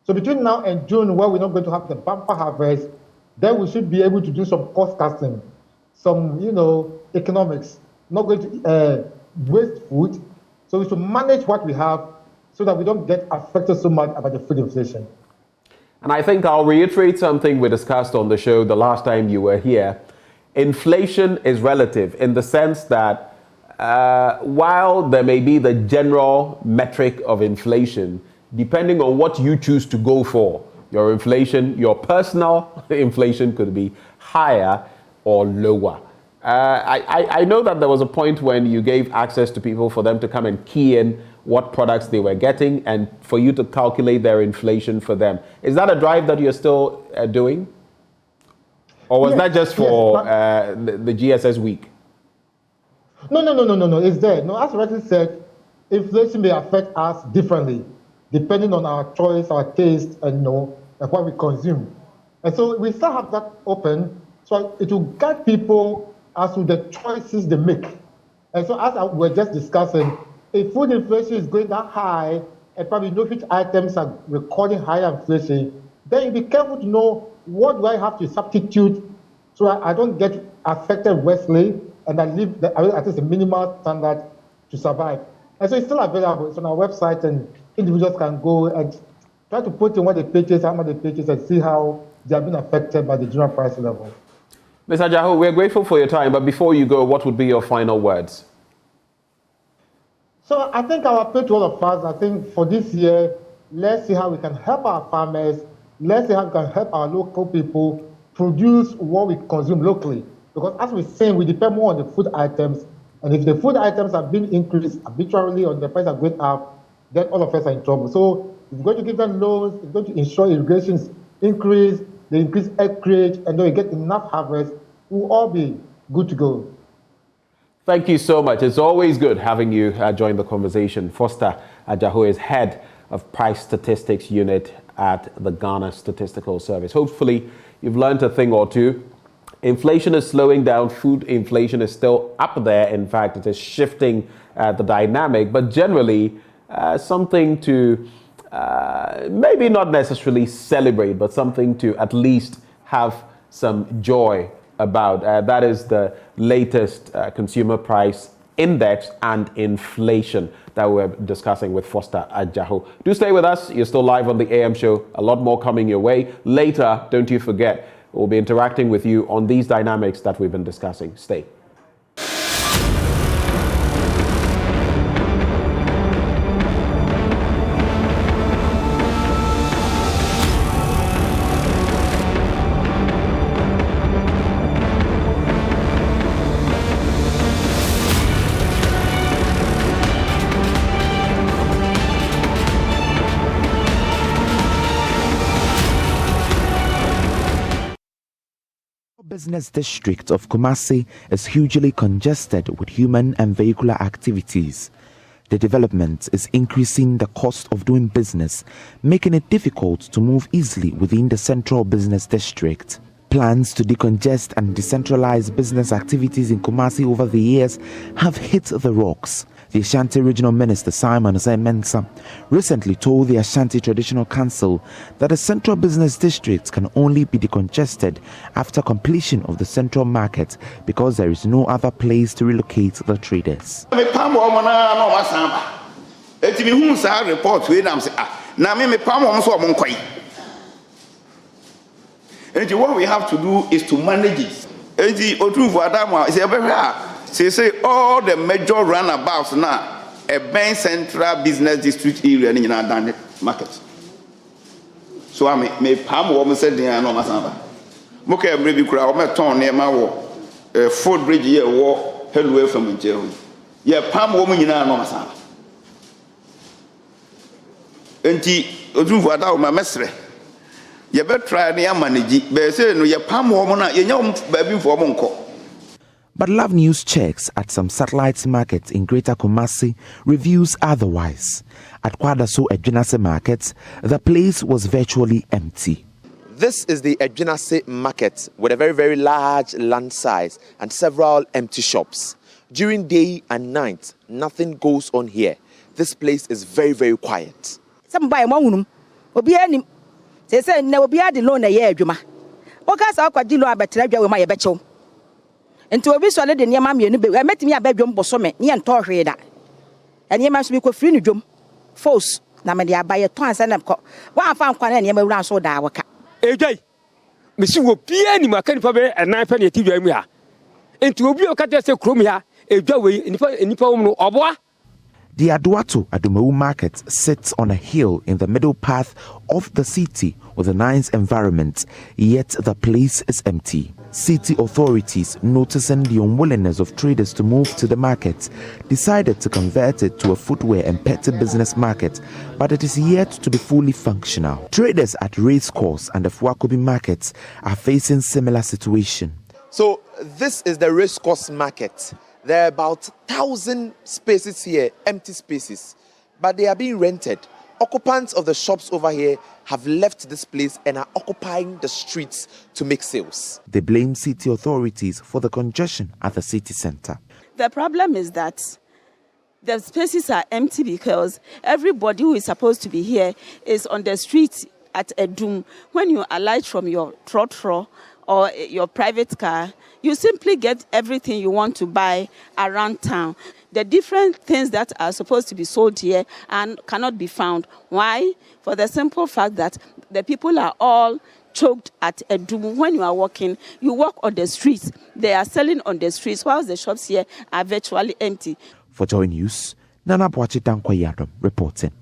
So between now and June, where we're not going to have the bumper harvest, then we should be able to do some cost cutting, some, economics, not going to waste food. So we should manage what we have so that we don't get affected so much about the food inflation. And I think I'll reiterate something we discussed on the show the last time you were here. Inflation is relative in the sense that while there may be the general metric of inflation, depending on what you choose to go for, your inflation, your personal inflation could be higher or lower. I know that there was a point when you gave access to people for them to come and key in what products they were getting and for you to calculate their inflation for them. Is that a drive that you're still doing? Or was that just for the GSS week? No, it's there. No, as Reggie said, inflation may affect us differently, depending on our choice, our taste, and what we consume. And so we still have that open, so it will guide people as to the choices they make. And so as we're just discussing, if food inflation is going that high, and probably know which items are recording higher inflation, then you be careful to know what do I have to substitute so I don't get affected worstly and I live at least a minimal standard to survive. And so it's still available. It's on our website, and individuals can go and try to put in what they purchase, how much they purchase, and see how they have been affected by the general price level. Mr. Ajaho, we're grateful for your time, but before you go, what would be your final words? So I think our appeal to all of us, I think for this year, let's see how we can help our farmers, let's see how we can help our local people produce what we consume locally. Because as we're saying, we depend more on the food items, and if the food items have been increased arbitrarily or the price are going up, then all of us are in trouble. So if you're going to give them loans, if you're going to ensure irrigations increase, they increase acreage, and then we get enough harvest, we'll all be good to go. Thank you so much. It's always good having you join the conversation. Foster Ajaho is head of Price Statistics Unit at the Ghana Statistical Service. Hopefully, you've learned a thing or two. Inflation is slowing down. Food inflation is still up there. In fact, it is shifting the dynamic, but generally something to maybe not necessarily celebrate, but something to at least have some joy about. That is the latest consumer price index and inflation that we're discussing with Foster Ajaho. Do stay with us. You're still live on the AM show. A lot more coming your way. Later, don't you forget, we'll be interacting with you on these dynamics that we've been discussing. Stay. Business district of Kumasi is hugely congested with human and vehicular activities. The development is increasing the cost of doing business, making it difficult to move easily within the central business district. Plans to decongest and decentralize business activities in Kumasi over the years have hit the rocks. The Ashanti Regional Minister Simon Mensah recently told the Ashanti Traditional Council that the central business districts can only be decongested after completion of the central market because there is no other place to relocate the traders. What we have to do is to manage it. Say all the major runabouts now, a main central business district area in the market. So I may palm woman said the no masamba. Moka maybe crowd my town near my wall, a food bridge here walk held away from jail. Yeah, palm woman in no masamba. And tea, Odu my mestre. You better try the manage, but say no, your palm woman, you know, baby for Monco. But Love News checks at some satellite markets in Greater Kumasi reveals otherwise. At Kwadaso Ejinase market, the place was virtually empty. This is the Ejinase market with a very, very large land size and several empty shops. During day and night, nothing goes on here. This place is very, very quiet. Into a visual de near mammy and I met me a bedroom bosome, near Torreda. And ye must be co free drum. False, Namadia by a tons and I've got 1 found one and around so dawaka. AJ, Monsieur will be any market for and 9 penny TV. Into a bio catastrophe crumia, a joy in the poem or what? The Aduatu Adumau market sits on a hill in the middle path of the city with a nice environment, yet the place is empty. City authorities, noticing the unwillingness of traders to move to the market, decided to convert it to a footwear and petty business market, but it is yet to be fully functional. Traders at Racecourse and the Fuakobi markets are facing similar situation. So this is the Racecourse market. There are about 1,000 spaces here, empty spaces, but they are being rented. Occupants of the shops over here have left this place and are occupying the streets to make sales. They blame city authorities for the congestion at the city center. The problem is that The spaces are empty because everybody who is supposed to be here is on the street at Edum. When you alight from your trotro or your private car, you simply get everything you want to buy around town. The different things that are supposed to be sold here and cannot be found. Why? For the simple fact that the people are all choked at Edum. When you are walking, you walk on the streets. They are selling on the streets, whilst the shops here are virtually empty. For Joy News, Nana Boachi Dankwa reporting.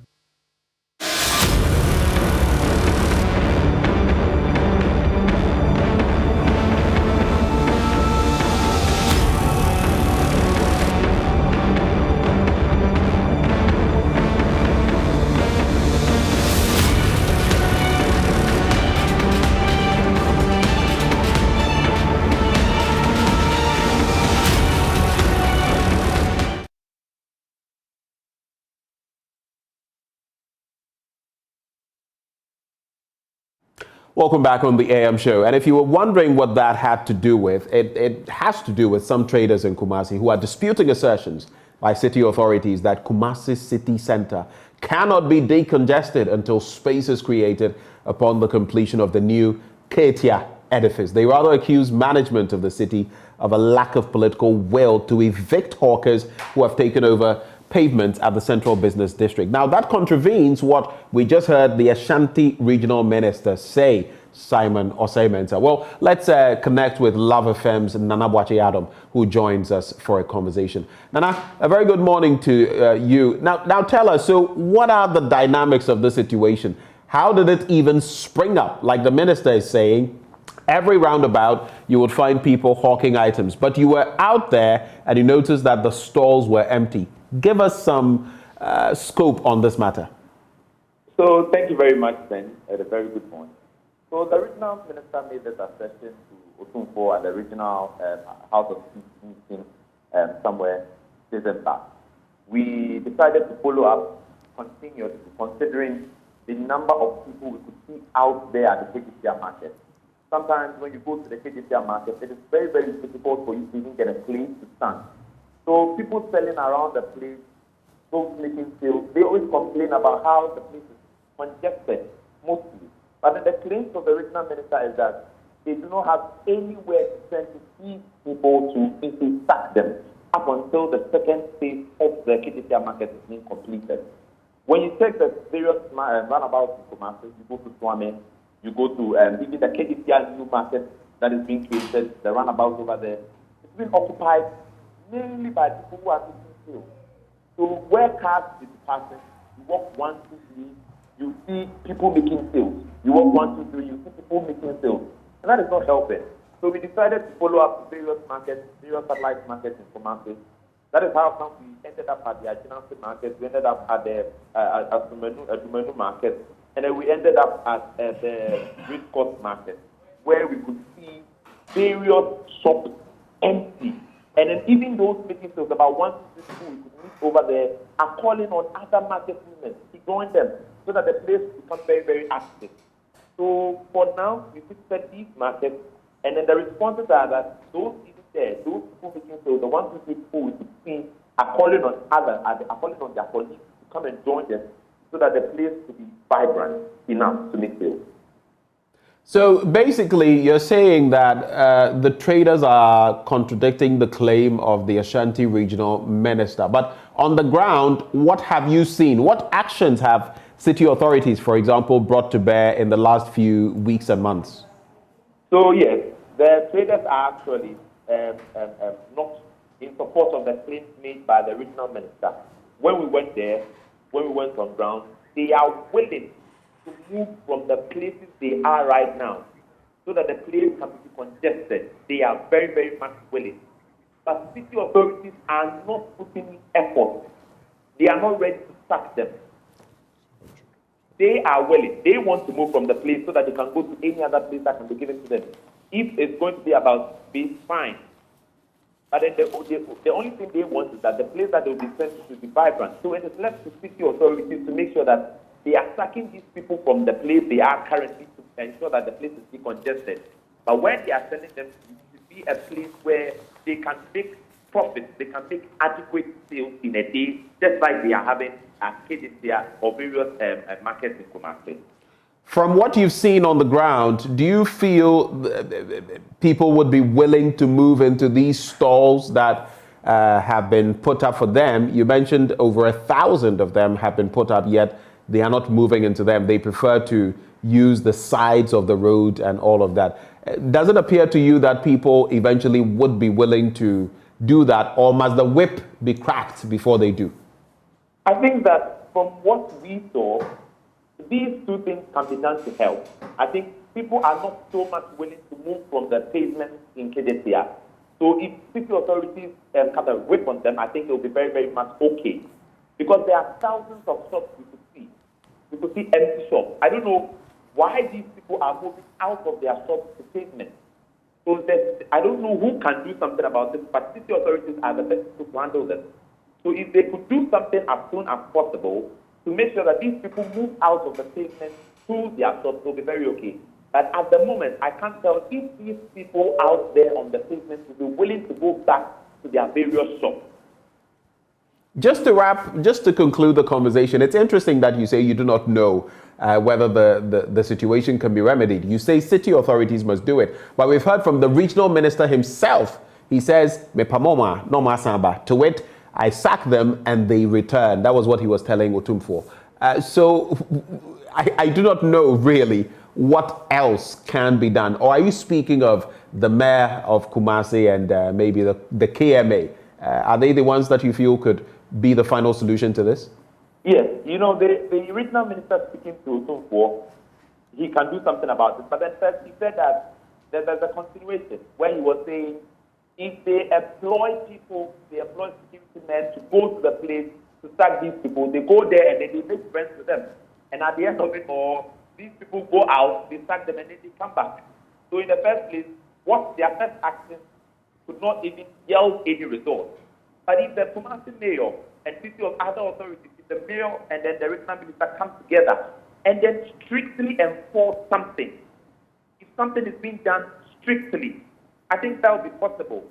Welcome back on the AM show. And if you were wondering what that had to do with, it has to do with some traders in Kumasi who are disputing assertions by city authorities that Kumasi city center cannot be decongested until space is created upon the completion of the new Ketia edifice. They rather accuse management of the city of a lack of political will to evict hawkers who have taken over pavements at the Central Business District. Now, that contravenes what we just heard the Ashanti Regional Minister say, Simon Osei-Mensah. Well, let's connect with Love FM's Nana Boachi Adam, who joins us for a conversation. Nana, a very good morning to you. Now tell us, so what are the dynamics of the situation? How did it even spring up? Like the minister is saying, every roundabout, you would find people hawking items, but you were out there and you noticed that the stalls were empty. Give us some scope on this matter. So thank you very much, Ben, at a very good point. So the regional minister made this assertion to Otunfo at the regional House of Peace meeting somewhere December. We decided to follow up continuously, considering the number of people we could see out there at the KGCR market. Sometimes when you go to the KGCR market, it is very, very difficult for you to even get a place to stand. So people selling around the place, those making sales, they always complain about how the place is congested, mostly. But then the claims of the regional minister is that they do not have anywhere to send to see people to sack them up until the second phase of the KTCR market is being completed. When you take the various roundabouts in Kumasi, you go to Swame, you go to even the KTCR new market that is being created, the roundabouts over there, it's been occupied mainly by people who are making sales. So where cars is passing, you walk 1, 2, 3, you see people making sales. You walk 1, 2, 3, you see people making sales. And that is not helping. So we decided to follow up various markets, various satellite markets in Kumasi. That is how we ended up at the Ajinansi market, we ended up at the Dumenu market, and then we ended up at the Great Coast market, where we could see various shops empty. And then even those making sales, about 1 to 2 people we could meet over there, are calling on other market women to join them so that the place becomes very, very active. So for now, we visited these markets, and then the responses are that those even there, those people making sales, the 1 to 2 people we could see, are calling on their colleagues to come and join them so that the place could be vibrant enough to make sales. So basically, you're saying that the traders are contradicting the claim of the Ashanti Regional Minister. But on the ground, what have you seen? What actions have city authorities, for example, brought to bear in the last few weeks and months? So yes, the traders are actually not in support of the claims made by the regional minister. When we went there, when we went on ground, they are willing to move from the places they are right now so that the place can be congested. They are very, very much willing. But city authorities are not putting effort. They are not ready to sack them. They are willing. They want to move from the place so that they can go to any other place that can be given to them. If it's going to be about space, fine. But then the only thing they want is that the place that they will be sent to should be vibrant. So it is left to city authorities to make sure that they are sacking these people from the place they are currently to ensure that the place is decongested. But when they are sending them to be a place where they can make profit. They can make adequate sales in a day, just like they are having at KDCA or various markets in Kumasi. From what you've seen on the ground, do you feel people would be willing to move into these stalls that have been put up for them? You mentioned over 1,000 of them have been put up, yet they are not moving into them. They prefer to use the sides of the road and all of that. Does it appear to you that people eventually would be willing to do that, or must the whip be cracked before they do? I think that from what we saw, these two things can be done to help. I think people are not so much willing to move from the pavement in KDCA. So if city authorities have a whip on them, I think it will be very, very much okay. Because there are thousands of shops we could see. We could see empty shops. I don't know why these people are moving out of their shops to pavement. So I don't know who can do something about this, but city authorities are the best people to handle this. So if they could do something as soon as possible to make sure that these people move out of the pavement to their shops, will be very okay. But at the moment, I can't tell if these people out there on the pavement will be willing to go back to their various shops. Just to conclude the conversation, it's interesting that you say you do not know whether the situation can be remedied. You say city authorities must do it, but we've heard from the regional minister himself. He says, "Me pamoma no masamba." To it, I sack them and they return. That was what he was telling Otumfuo. So I do not know really what else can be done. Or are you speaking of the mayor of Kumasi and maybe the KMA? Are they the ones that you feel could be the final solution to this? Yes, you know, the regional minister speaking to Otumfuo, he can do something about it. But then first he said that there's a continuation where he was saying if they employ people, they employ security men to go to the place to sack these people, they go there and then they make friends with them. And at the end of it all, these people go out, they sack them and then they come back. So in the first place, what their first action could not even yield any result. But if the Kumasi mayor and city of other authorities, if the mayor and then the regional minister come together and then strictly enforce something, if something is being done strictly, I think that will be possible.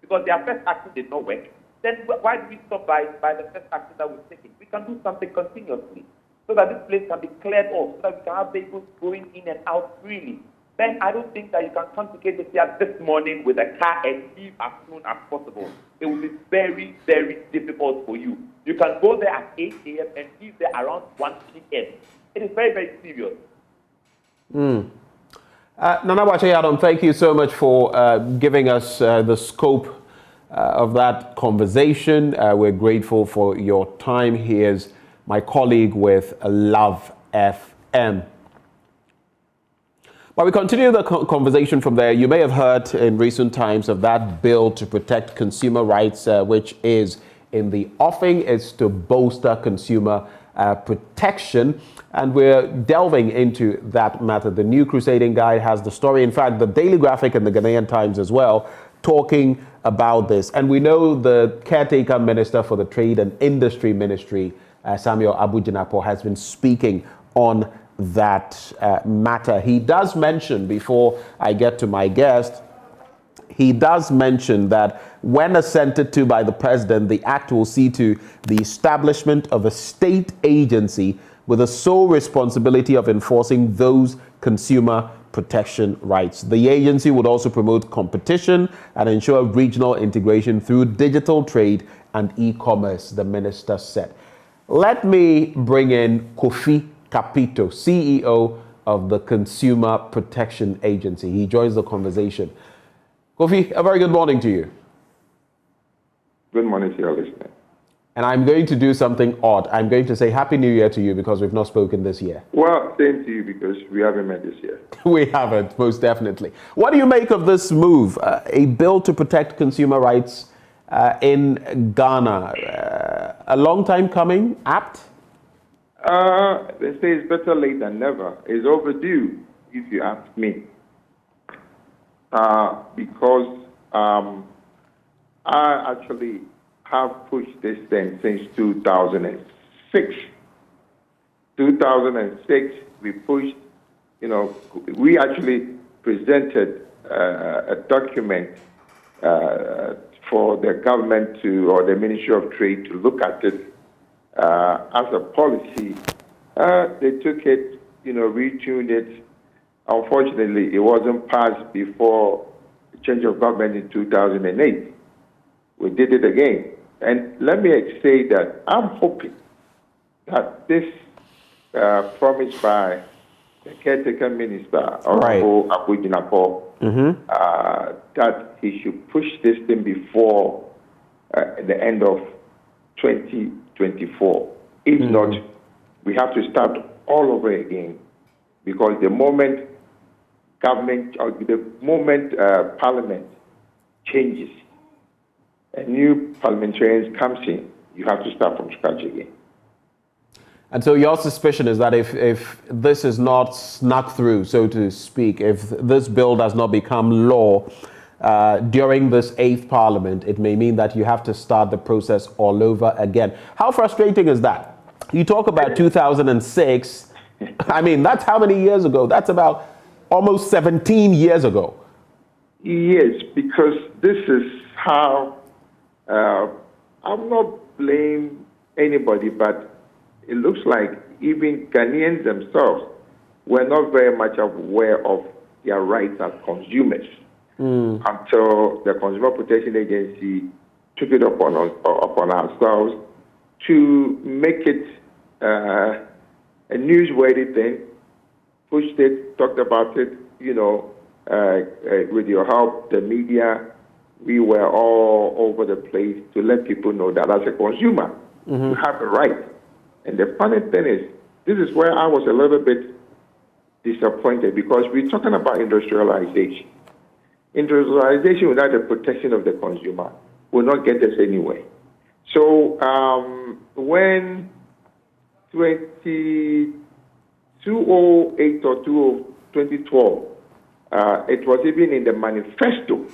Because their first action did not work. Then why do we stop by the first action that we've taken? We can do something continuously so that this place can be cleared off, so that we can have vehicles going in and out freely. Then I don't think that you can come to KDCA this morning with a car and leave as soon as possible. It will be very, very difficult for you. You can go there at 8 a.m. and leave there around 1 p.m. It is very, very serious. Nana Wache-Adam, thank you so much for giving us the scope of that conversation. We're grateful for your time. Here's my colleague with Love FM. But we continue the conversation from there. You may have heard in recent times of that bill to protect consumer rights, which is in the offing. It's to bolster consumer protection. And we're delving into that matter. The New Crusading Guide has the story. In fact, the Daily Graphic and the Ghanaian Times as well, talking about this. And we know the caretaker minister for the Trade and Industry Ministry, Samuel Abu-Jinapo, has been speaking on that matter. He does mention, before I get to my guest, he does mention that when assented to by the president, the act will see to the establishment of a state agency with the sole responsibility of enforcing those consumer protection rights. The agency would also promote competition and ensure regional integration through digital trade and e-commerce, the minister said. Let me bring in Kofi Capito, CEO of the Consumer Protection Agency. He joins the conversation. Kofi, a very good morning to you. Good morning to your listeners. And I'm going to do something odd. I'm going to say Happy New Year to you because we've not spoken this year. Well, same to you because we haven't met this year. We haven't, most definitely. What do you make of this move? A bill to protect consumer rights in Ghana. A long time coming, apt? They say it's better late than never. It's overdue, if you ask me. Because I actually have pushed this thing since 2006. 2006, we pushed, we actually presented a document for the government to, or the Ministry of Trade to look at it as a policy. They took it, retuned it. Unfortunately, it wasn't passed before the change of government in 2008. We did it again. And let me say that I'm hoping that this promise by the caretaker minister, Honorable Akpo, that he should push this thing before the end of 2024. If not, we have to start all over again, because the moment government, or the moment parliament changes, a new parliamentarian comes in, you have to start from scratch again. And so your suspicion is that if this is not snuck through, so to speak, if this bill does not become law during this 8th Parliament, it may mean that you have to start the process all over again. How frustrating is that? You talk about 2006. I mean, that's how many years ago? That's about almost 17 years ago. Yes, because this is how, I'm not blaming anybody, but it looks like even Ghanaians themselves were not very much aware of their rights as consumers until the Consumer Protection Agency took it upon ourselves to make it a newsworthy thing, pushed it, talked about it, with your help, the media, we were all over the place to let people know that as a consumer, you have a right. And the funny thing is, this is where I was a little bit disappointed, because we're talking about industrialization. Industrialization without the protection of the consumer will not get us anywhere. So when 2008 or 2012, it was even in the manifesto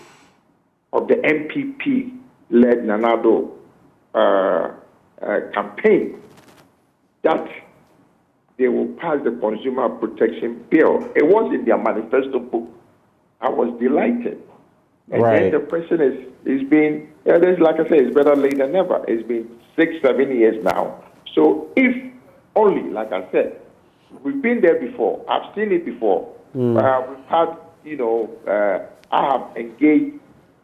of the MPP-led Nanado campaign that they will pass the consumer protection bill. It was in their manifesto book. I was delighted. And then the question is been, like I said, it's better late than never. It's been 6-7 years now. So if only, like I said, we've been there before. I've seen it before. We've had, I have engaged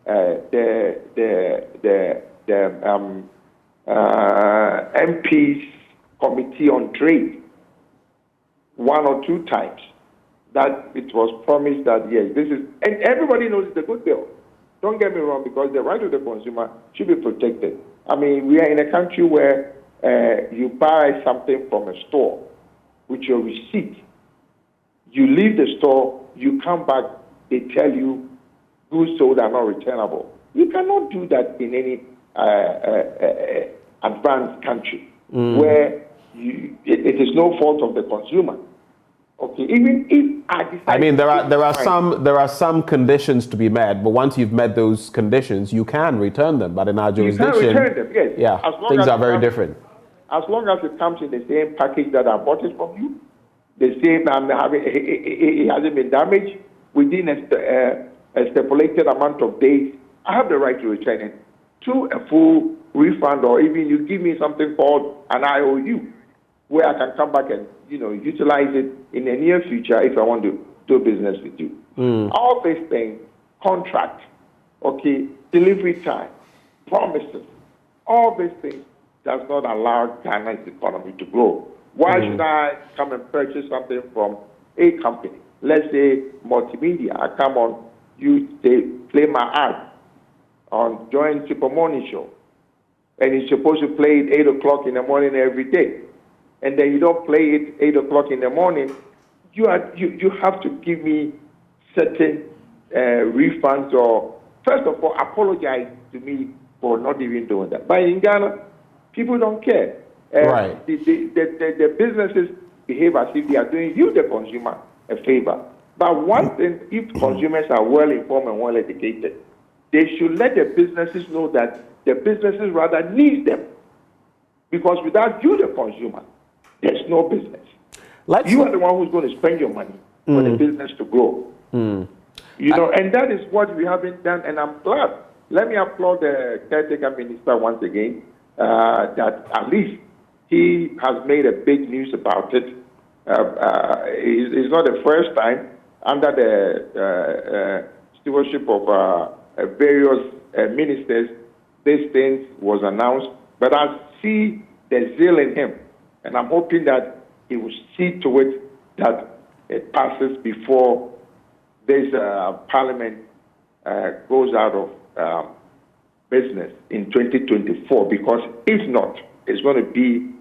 the MPs Committee on Trade 1 or 2 times, that it was promised that, yes, this is, and everybody knows it's a good bill. Don't get me wrong, because the right of the consumer should be protected. I mean, we are in a country where you buy something from a store with your receipt. You leave the store, you come back, they tell you goods sold are not returnable. You cannot do that in any advanced country where it is no fault of the consumer. Okay, even if I decide, I mean, there are some conditions to be met, but once you've met those conditions, you can return them. But in our jurisdiction, you can return them, yes. Yeah, things are very different. As long as it comes in the same package that I bought it from you, the same, it hasn't been damaged within a stipulated amount of days, I have the right to return it to a full refund, or even you give me something called an IOU, where I can come back and utilize it in the near future if I want to do business with you. All these things, contract, okay, delivery time, promises, all these things does not allow Ghana's economy to grow. Why should I come and purchase something from a company? Let's say multimedia. I come on, they play my ad on Join Super Morning Show, and it's supposed to play it 8 o'clock in the morning every day, and then you don't play it 8 o'clock in the morning. You have to give me certain refunds, or first of all apologize to me for not even doing that. But in Ghana, people don't care. The businesses behave as if they are doing you, the consumer, a favor. But one thing, if consumers are well informed and well educated, they should let the businesses know that the businesses rather need them. Because without you, the consumer, there's no business. You are the one who's going to spend your money for the business to grow. And that is what we haven't done, and I'm glad let me applaud the caretaker minister once again, that at least he has made a big news about it. It's not the first time under the stewardship of various ministers this thing was announced. But I see the zeal in him, and I'm hoping that he will see to it that it passes before this parliament goes out of business in 2024, because if not, it's going to be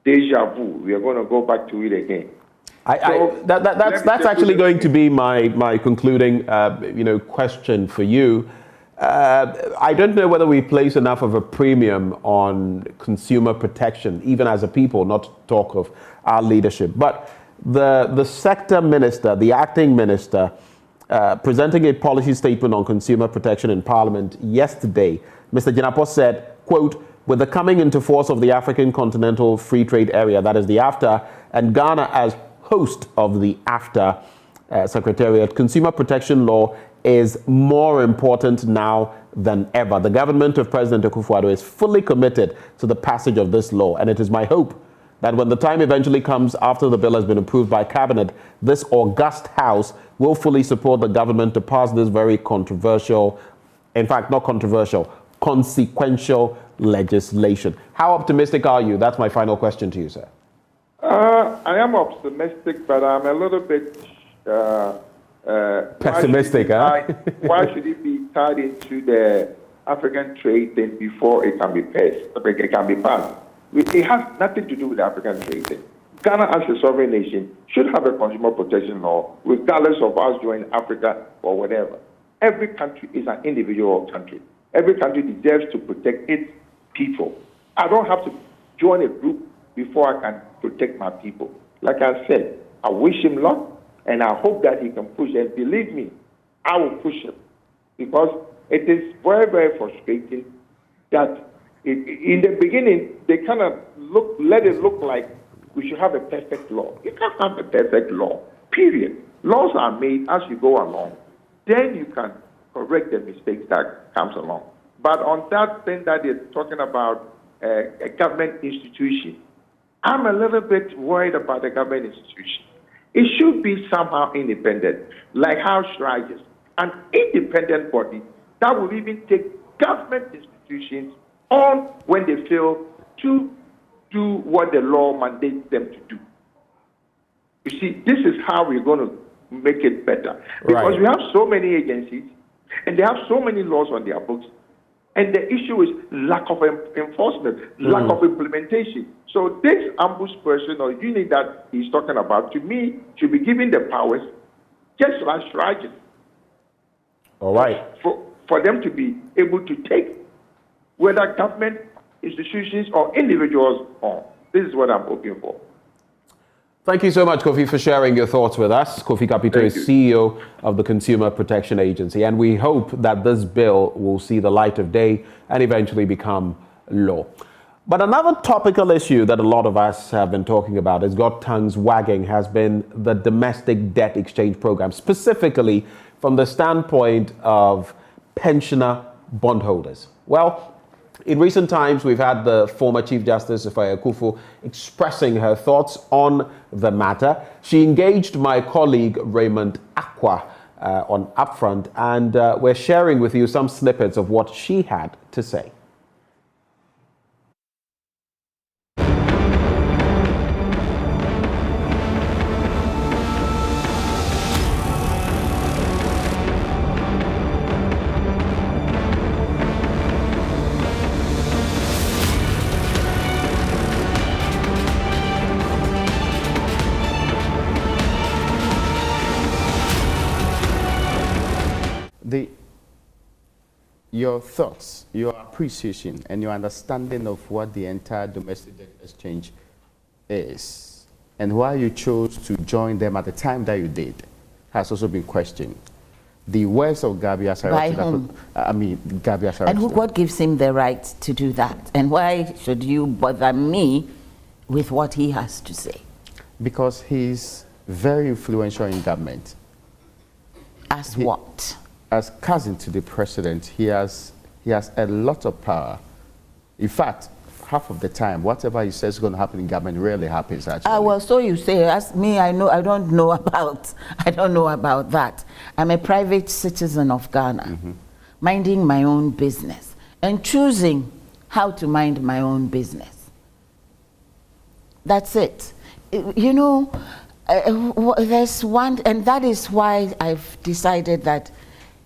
deja vu. We are going to go back to it again. That's actually going to be my concluding question for you. I don't know whether we place enough of a premium on consumer protection, even as a people, not to talk of our leadership. But the sector minister, the acting minister, presenting a policy statement on consumer protection in Parliament yesterday, Mr. Jinapor said, quote, with the coming into force of the African Continental Free Trade Area, that is the AFTA, and Ghana as host of the AFTA Secretariat, consumer protection law is more important now than ever. The government of President Akufo-Addo is fully committed to the passage of this law, and it is my hope that when the time eventually comes after the bill has been approved by Cabinet, this august House will fully support the government to pass this very controversial, in fact, not controversial, consequential legislation. How optimistic are you? That's my final question to you, sir. I am optimistic, but I'm a little bit pessimistic. Why should it be tied into the African trade thing before it can be passed? It can be passed. It has nothing to do with the African trade thing. Ghana, as a sovereign nation, should have a consumer protection law, regardless of us joining Africa or whatever. Every country is an individual country. Every country deserves to protect its people. I don't have to join a group before I can protect my people. Like I said, I wish him luck, and I hope that he can push. And believe me, I will push him, because it is very, very frustrating that in the beginning they kind of let it look like we should have a perfect law. You can't have a perfect law, period. Laws are made as you go along. Then you can correct the mistakes that comes along. But on that thing that you're talking about, a government institution, I'm a little bit worried about the government institution. It should be somehow independent, like how Shrine is. An independent body that will even take government institutions on when they fail to do what the law mandates them to do. You see, this is how we're going to make it better. Because we have so many agencies, and they have so many laws on their books, and the issue is lack of enforcement, lack of implementation. So this ambush person or unit that he's talking about, to me, should be given the powers, just like Shrine. All right. For them to be able to take whether government institutions or individuals on. This is what I'm hoping for. Thank you so much, Kofi, for sharing your thoughts with us. Kofi Kapito is CEO of the Consumer Protection Agency, and we hope that this bill will see the light of day and eventually become law. But another topical issue that a lot of us have been talking about, has got tongues wagging, has been the domestic debt exchange program, specifically from the standpoint of pensioner bondholders. Well, in recent times, we've had the former Chief Justice, Ifeanyi Akufo, expressing her thoughts on the matter. She engaged my colleague, Raymond Akwa, on Upfront, and we're sharing with you some snippets of what she had to say. Your thoughts, your appreciation, and your understanding of what the entire domestic debt exchange is, and why you chose to join them at the time that you did, has also been questioned. The words of Gabi Asare. By whom? Gabi Asare. And what gives him the right to do that? And why should you bother me with what he has to say? Because he's very influential in government. As what? As cousin to the president, he has He has a lot of power. In fact, half of the time, whatever he says is going to happen in government rarely happens, actually. Well, so you say. As me, I don't know about that. I'm a private citizen of Ghana, minding my own business and choosing how to mind my own business. That's it. You know, there's one, and that is why I've decided that,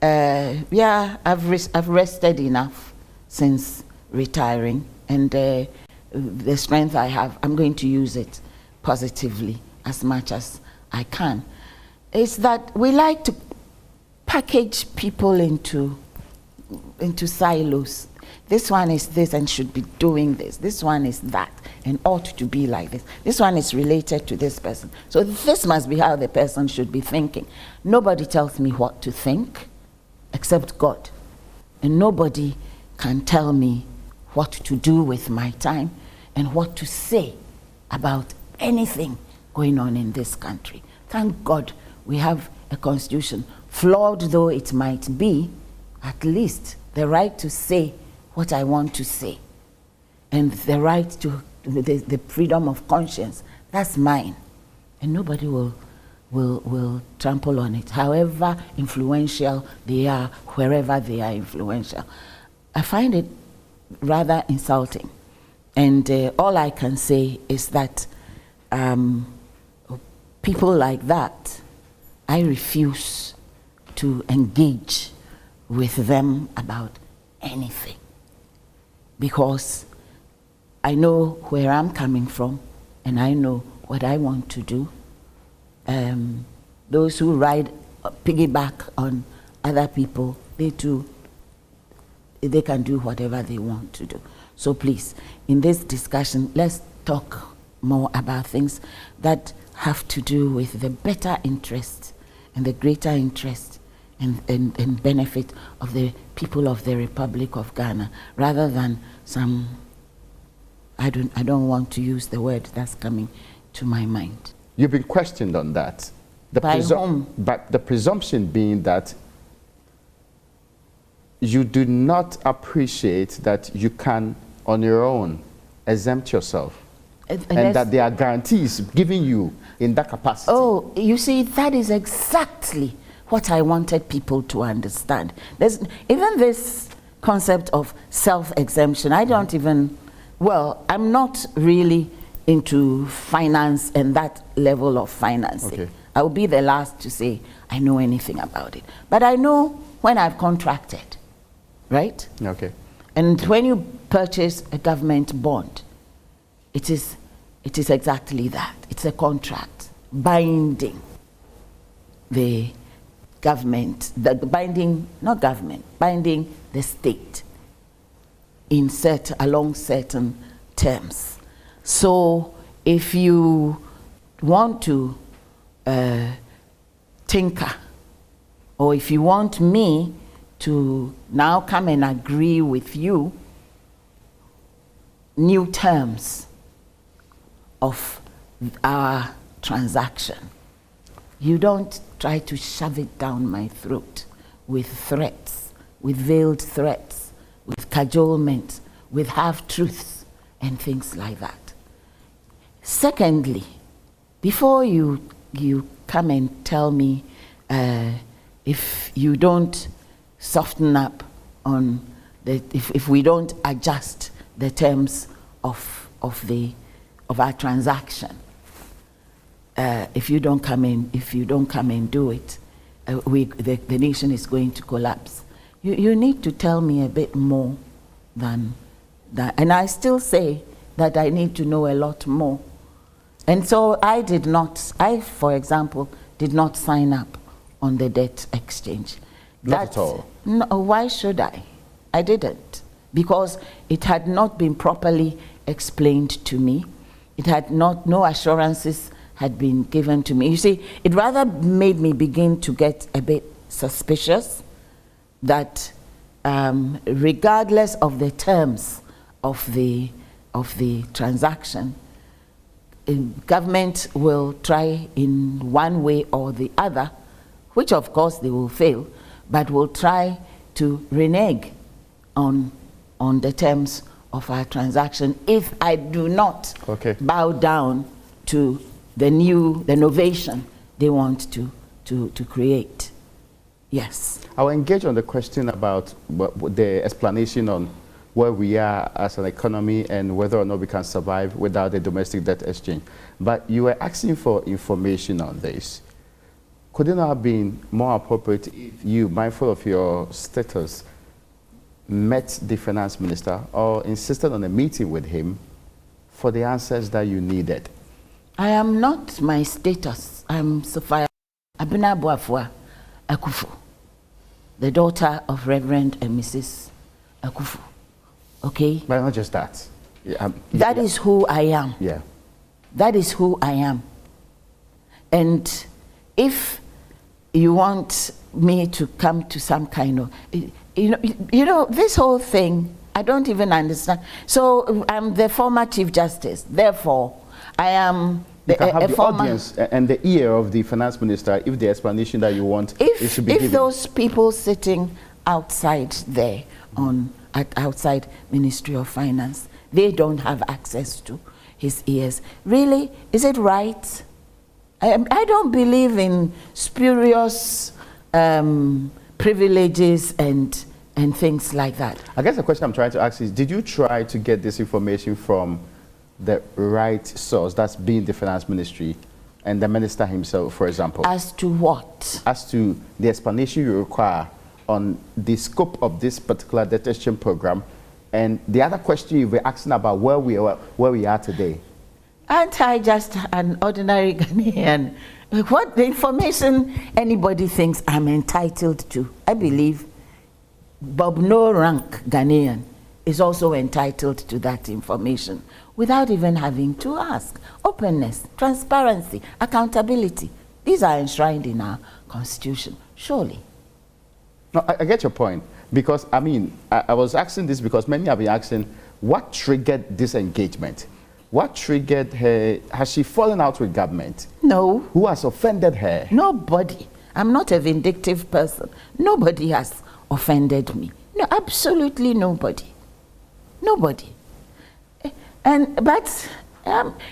yeah, I've rested enough since retiring, and the strength I have, I'm going to use it positively as much as I can. It's that we like to package people into silos. This one is this and should be doing this. This one is that and ought to be like this. This one is related to this person. So this must be how the person should be thinking. Nobody tells me what to think except God. And nobody can tell me what to do with my time and what to say about anything going on in this country. Thank God we have a constitution. Flawed though it might be, at least the right to say what I want to say, and the right to the freedom of conscience, that's mine, and nobody will trample on it, however influential they are, wherever they are influential. I find it rather insulting, and all I can say is that people like that, I refuse to engage with them about anything, because I know where I'm coming from and I know what I want to do. Those who piggyback on other people, they can do whatever they want to do. So please, in this discussion, let's talk more about things that have to do with the better interest and the greater interest and benefit of the people of the Republic of Ghana, rather than some, I don't want to use the word that's coming to my mind. You've been questioned on that. By whom? But the presumption being that you do not appreciate that you can, on your own, exempt yourself. And that there are guarantees given you in that capacity. Oh, you see, that is exactly what I wanted people to understand. There's even this concept of self-exemption. I don't even, well, I'm not really into finance and that level of financing. Okay. I will be the last to say I know anything about it. But I know when I've contracted, right? Okay. And when you purchase a government bond, it is exactly that. It's a contract binding the government, binding the state along certain terms. So if you want to tinker, or if you want me to now come and agree with you new terms of our transaction, you don't try to shove it down my throat with threats, with veiled threats, with cajolement, with half-truths and things like that. Secondly, before you come and tell me if you don't soften up on if we don't adjust the terms of our transaction, if you don't come and do it, the nation is going to collapse. You need to tell me a bit more than that. And I still say that I need to know a lot more. And so I, for example, did not sign up on the debt exchange. Not at all? No, why should I? I didn't. Because it had not been properly explained to me. It had no assurances had been given to me. You see, it rather made me begin to get a bit suspicious that regardless of the terms of the transaction, government will try in one way or the other, which of course they will fail, but will try to renege on the terms of our transaction if I do not bow down to the innovation they want to create. Yes. I'll engage on the question about the explanation on where we are as an economy and whether or not we can survive without a domestic debt exchange. But you were asking for information on this. Could it not have been more appropriate if you, mindful of your status, met the finance minister or insisted on a meeting with him for the answers that you needed? I am not my status. I'm Sophia Abina Boafua Akufo, the daughter of Reverend and Mrs. Akufo. Okay? But not just that. That is who I am. Yeah. That is who I am. And if you want me to come to some kind of, you know, this whole thing, I don't even understand. So I'm the former Chief Justice. Therefore, I am you can have the audience and the ear of the finance minister if the explanation that you want is to be given. If those people sitting outside there outside Ministry of Finance, they don't have access to his ears. Really, is it right? I don't believe in spurious privileges and things like that. I guess the question I'm trying to ask is, did you try to get this information from the right source, that's being the finance ministry and the minister himself, for example? As to what? As to the explanation you require on the scope of this particular debt exchange program, and the other question you were asking about where we are today. Aren't I just an ordinary Ghanaian? What the information anybody thinks I'm entitled to, I believe Bob No Rank Ghanaian is also entitled to that information without even having to ask. Openness, transparency, accountability, these are enshrined in our constitution, surely. No, I get your point, because I mean, I was asking this because many have been asking, what triggered this engagement? What triggered her? Has she fallen out with government? No. Who has offended her? Nobody. I'm not a vindictive person. Nobody has offended me. No, absolutely nobody. Nobody. But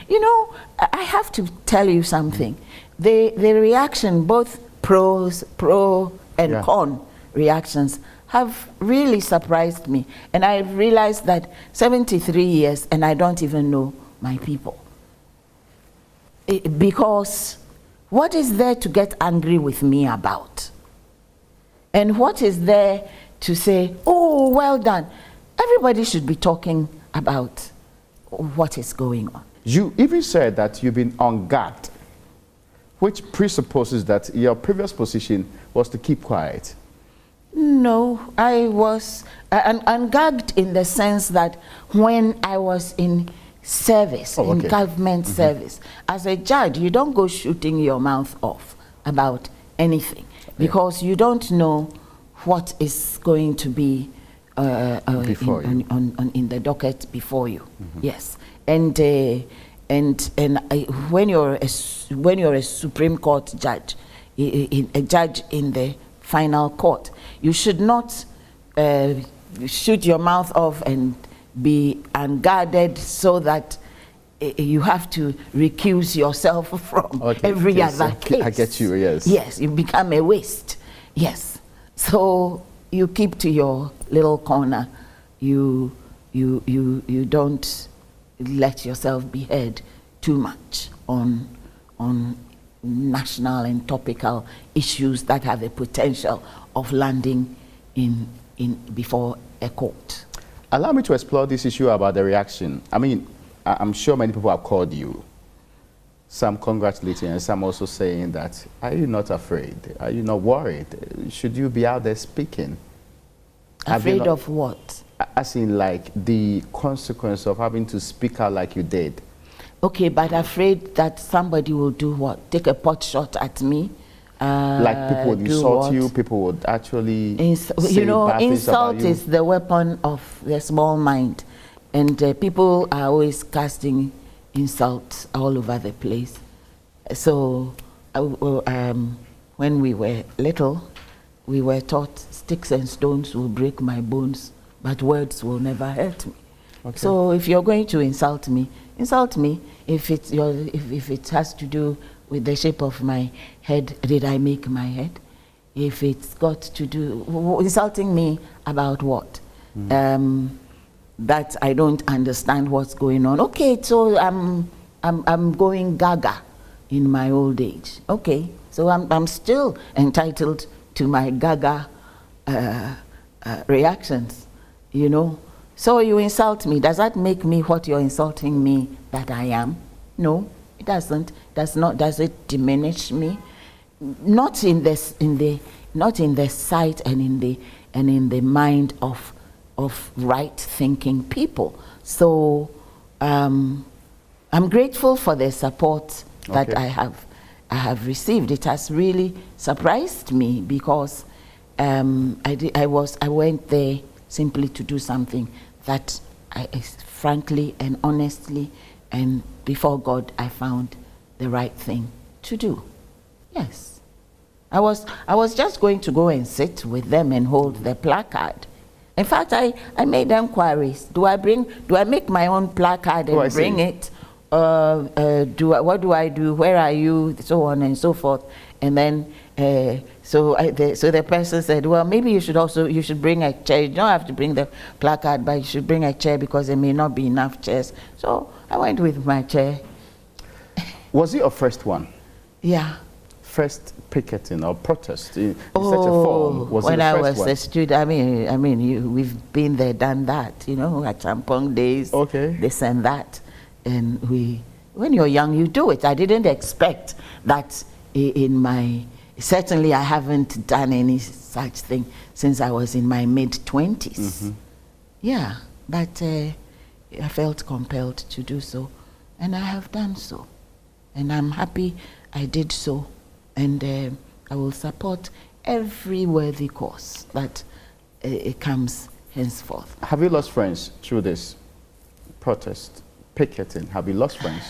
you know, I have to tell you something. The reaction, both pro and con reactions, have really surprised me. And I realized that 73 years and I don't even know my people. Because what is there to get angry with me about? And what is there to say, oh, well done? Everybody should be talking about what is going on. You even said that you've been on guard, which presupposes that your previous position was to keep quiet. No, I was ungagged in the sense that when I was in service, in government service, as a judge, you don't go shooting your mouth off about anything because you don't know what is going to be in the docket before you. Yes, and when you're a Supreme Court judge, a judge in the final court, you should not shoot your mouth off and be unguarded so that you have to recuse yourself from every other case. I get you, yes. Yes, you become a waste. Yes. So you keep to your little corner. You don't let yourself be heard too much on national and topical issues that have the potential of landing before a court. Allow me to explore this issue about the reaction. I mean, I'm sure many people have called you, some congratulating and some also saying that, are you not afraid? Are you not worried? Should you be out there speaking? Afraid of what? As in like the consequence of having to speak out like you did. Okay, but afraid that somebody will do what? Take a pot shot at me? Like people would insult you, people would actually say you know, bad things about insult you. is the weapon of the small mind. And people are always casting insults all over the place. So when we were little, we were taught sticks and stones will break my bones, but words will never hurt me. Okay. So if you're going to insult me, insult me. If it has to do with the shape of my head, did I make my head? If it's got to do insulting me about what? That I don't understand what's going on. Okay, so I'm going gaga in my old age. Okay, so I'm still entitled to my gaga reactions, you know. So you insult me. Does that make me what you're insulting me that I am? No, it doesn't. Does it diminish me? Not in the sight and in the mind of right thinking people. So I'm grateful for the support that I have received. It has really surprised me because I went there simply to do something that I frankly and honestly and before God I found the right thing to do. Yes. I was just going to go and sit with them and hold the placard. In fact, I made enquiries. Do I make my own placard and bring it? What do I do? Where are you? So on and so forth. And then so the person said, well, maybe you should bring a chair. You don't have to bring the placard, but you should bring a chair because there may not be enough chairs. So I went with my chair. Was it your first one? Yeah. First picketing or protest in such a form? Was when it the I first was one? a student, we've been there, done that, you know, at Champong days, this and that. And when you're young, you do it. I didn't expect that certainly I haven't done any such thing since I was in my mid-20s. Yeah, but I felt compelled to do so, and I have done so. And I'm happy I did so. And I will support every worthy cause that it comes henceforth. Have you lost friends through this protest, picketing? Have you lost friends?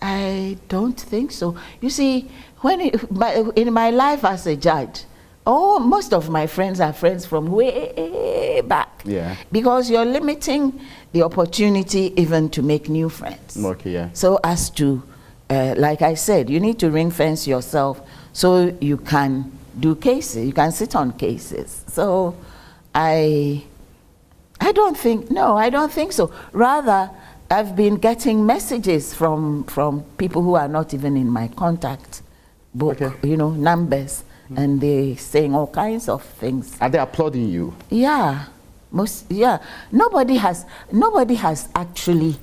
I don't think so. You see, in my life as a judge, most of my friends are friends from way back. Yeah. Because you're limiting the opportunity even to make new friends. Okay, yeah. So as to, like I said, you need to ring fence yourself so you can do cases, you can sit on cases. So I don't think so. Rather, I've been getting messages from people who are not even in my contact book, you know, numbers, and they saying all kinds of things. Are they applauding you? Yeah, Nobody has actually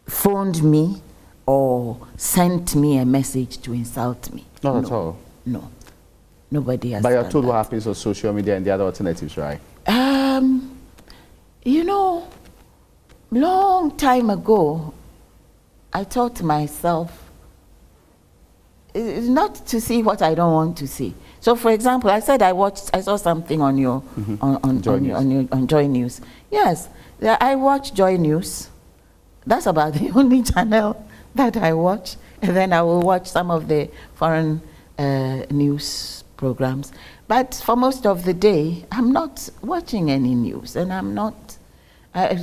phoned me or sent me a message to insult me. Not at all? No. Nobody has. But you're told what happens on social media and the other alternatives, right? You know, long time ago, I taught myself not to see what I don't want to see. So, for example, I said I saw something on your on JoyNews. Yes, I watch JoyNews. That's about the only channel that I watch, and then I will watch some of the foreign news programs. But for most of the day, I'm not watching any news, and I'm not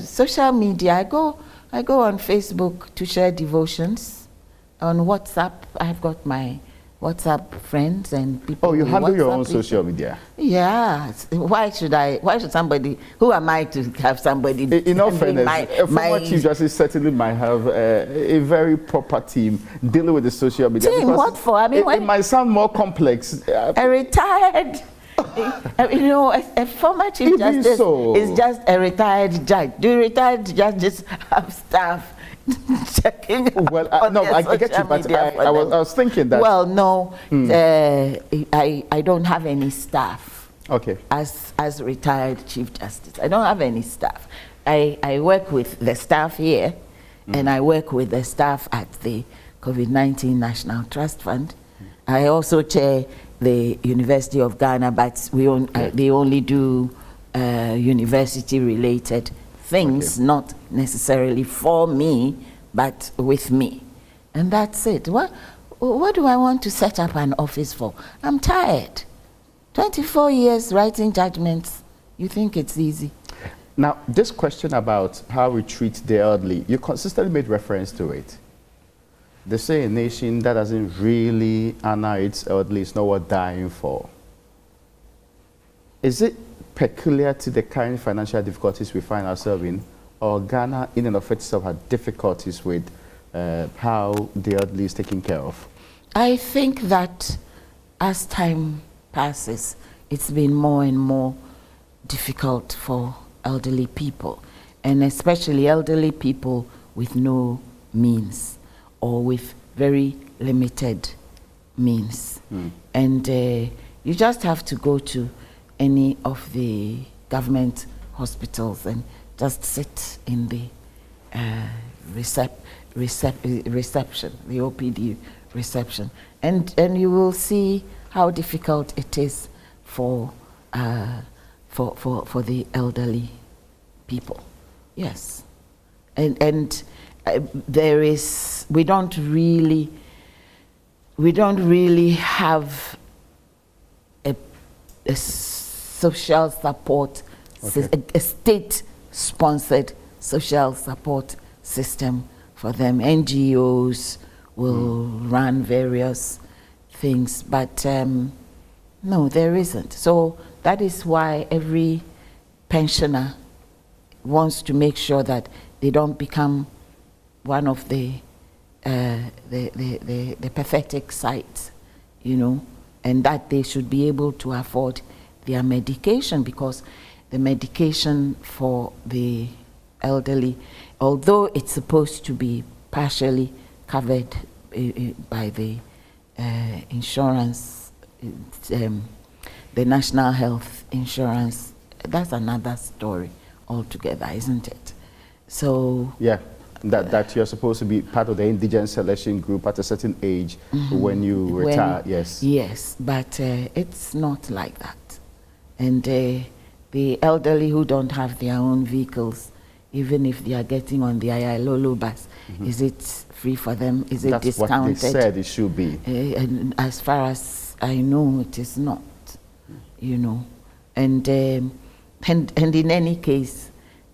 social media. I go on Facebook to share devotions. On WhatsApp, I've got my WhatsApp friends and people. Oh, you handle your own people. social media? Yeah. Why should somebody, who am I to have somebody? In all fairness, a former Chief Justice certainly might have a very proper team dealing with the social media. Team, what for? I mean, it might sound more complex. A retired, you know, a former Chief Justice is just a retired judge. Do retired judges have staff checking? Well, no, I get you, but I was thinking that. Well, no, I don't have any staff. Okay. As retired Chief Justice, I don't have any staff. I work with the staff here, and I work with the staff at the COVID-19 National Trust Fund. I also chair the University of Ghana, but they only do university-related things, not necessarily for me, but with me. And that's it. What do I want to set up an office for? I'm tired. 24 years writing judgments. You think it's easy? Now, this question about how we treat the elderly, you consistently made reference to it. They say a nation that doesn't really honor its elderly is not worth dying for. Is it peculiar to the current financial difficulties we find ourselves in, or Ghana in and of itself had difficulties with how the elderly is taken care of? I think that as time passes, it's been more and more difficult for elderly people, and especially elderly people with no means or with very limited means. And you just have to go to any of the government hospitals and just sit in the reception, the OPD reception, and you will see how difficult it is for the elderly people. Yes, and there is, we don't really have a social support, a state-sponsored social support system for them. NGOs will run various things, but no, there isn't. So that is why every pensioner wants to make sure that they don't become one of the pathetic sites, you know, and that they should be able to afford their medication, because the medication for the elderly, although it's supposed to be partially covered by the insurance, the National Health Insurance, that's another story altogether, isn't it? So yeah, that you're supposed to be part of the indigent selection group at a certain age when you retire. Yes. Yes, but it's not like that. And the elderly who don't have their own vehicles, even if they are getting on the Ayalolo bus, is it free for them? Is it discounted? That's what they said it should be. And as far as I know, it is not, you know. And in any case,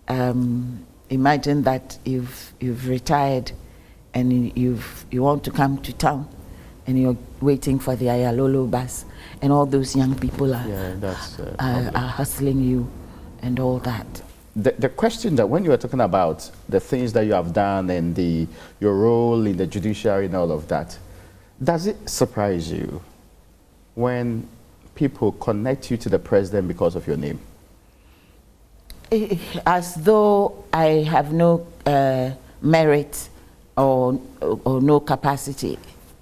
imagine that you've retired and you want to come to town and you're waiting for the Ayalolo bus, and all those young people are hustling you and all that. The question that when you were talking about the things that you have done and your role in the judiciary and all of that, does it surprise you when people connect you to the president because of your name? As though I have no merit or no capacity.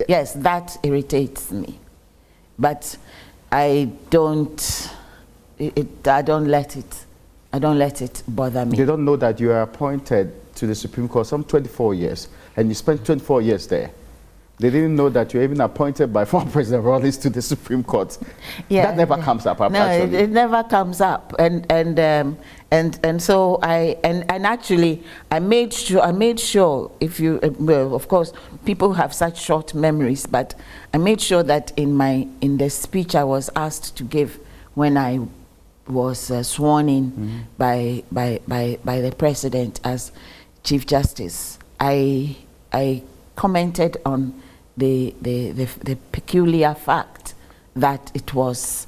Yes, that irritates me, but I don't let it bother me. They don't know that you are appointed to the Supreme Court some 24 years, and you spent 24 years there. They didn't know that you're even appointed by former President Rawlings to the Supreme Court. Yeah, that never comes up. No, it never comes up, and so actually I made sure if you well, of course people have such short memories, but I made sure that in the speech I was asked to give when I was sworn in by the President as Chief Justice, I commented on the peculiar fact that it was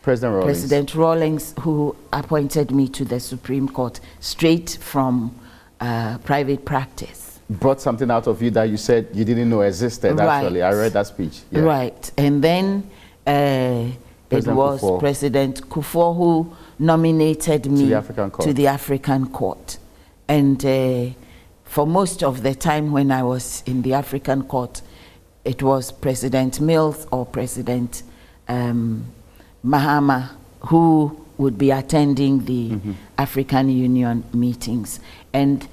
President Rawlings who appointed me to the Supreme Court straight from private practice. Brought something out of you that you said you didn't know existed. Right. Actually, I read that speech. Yeah. Right, and then it was President Kufuor who nominated me to the African Court. And for most of the time when I was in the African Court, it was President Mills or President Mahama who would be attending the African Union meetings. And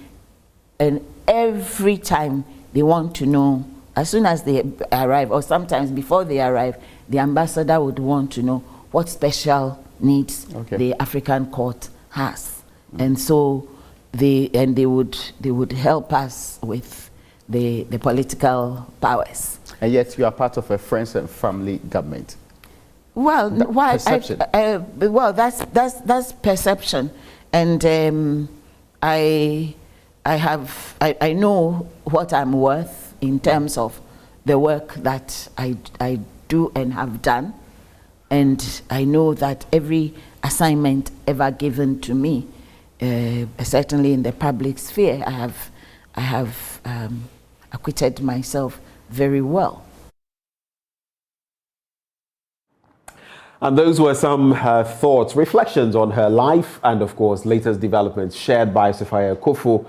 every time they want to know, as soon as they arrive, or sometimes before they arrive, the ambassador would want to know what special needs the African Court has. And so they would help us with the political powers. And yet you are part of a friends and family government. Well, perception. Well, that's perception, and I know what I'm worth in terms of the work that I do and have done, and I know that every assignment ever given to me, certainly in the public sphere, I have acquitted myself very well. And those were some thoughts, reflections on her life, and of course, latest developments shared by Sophia Akufo,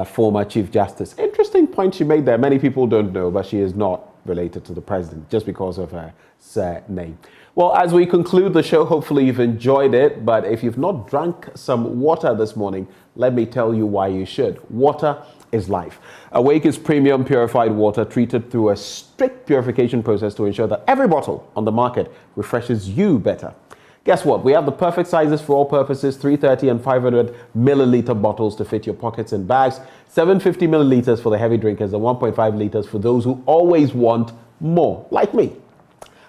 former Chief Justice. Interesting point she made there. Many people don't know, but she is not related to the president just because of her surname. Well, as we conclude the show, hopefully you've enjoyed it. But if you've not drunk some water this morning, let me tell you why you should. Water is life. Awake is premium purified water treated through a strict purification process to ensure that every bottle on the market refreshes you better. Guess what? We have the perfect sizes for all purposes, 330 and 500 milliliter bottles to fit your pockets and bags, 750 milliliters for the heavy drinkers and 1.5 liters for those who always want more, like me.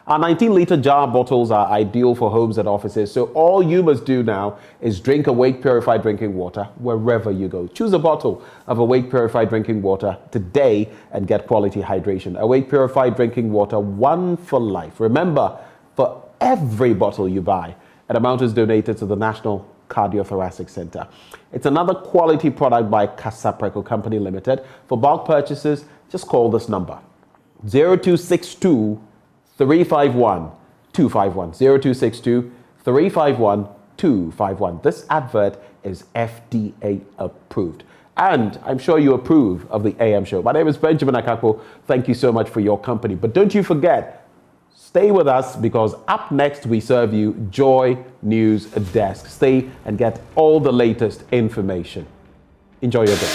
Our 19-liter jar bottles are ideal for homes and offices, so all you must do now is drink Awake Purified Drinking Water wherever you go. Choose a bottle of Awake Purified Drinking Water today and get quality hydration. Awake Purified Drinking Water, one for life. Remember, for every bottle you buy, an amount is donated to the National Cardiothoracic Center. It's another quality product by Casapreco Company Limited. For bulk purchases, just call this number, 0262 351 251 0262 351 251. This advert is FDA approved. And I'm sure you approve of the AM show. My name is Benjamin Akakpo. Thank you so much for your company. But don't you forget, stay with us, because up next we serve you Joy News Desk. Stay and get all the latest information. Enjoy your day.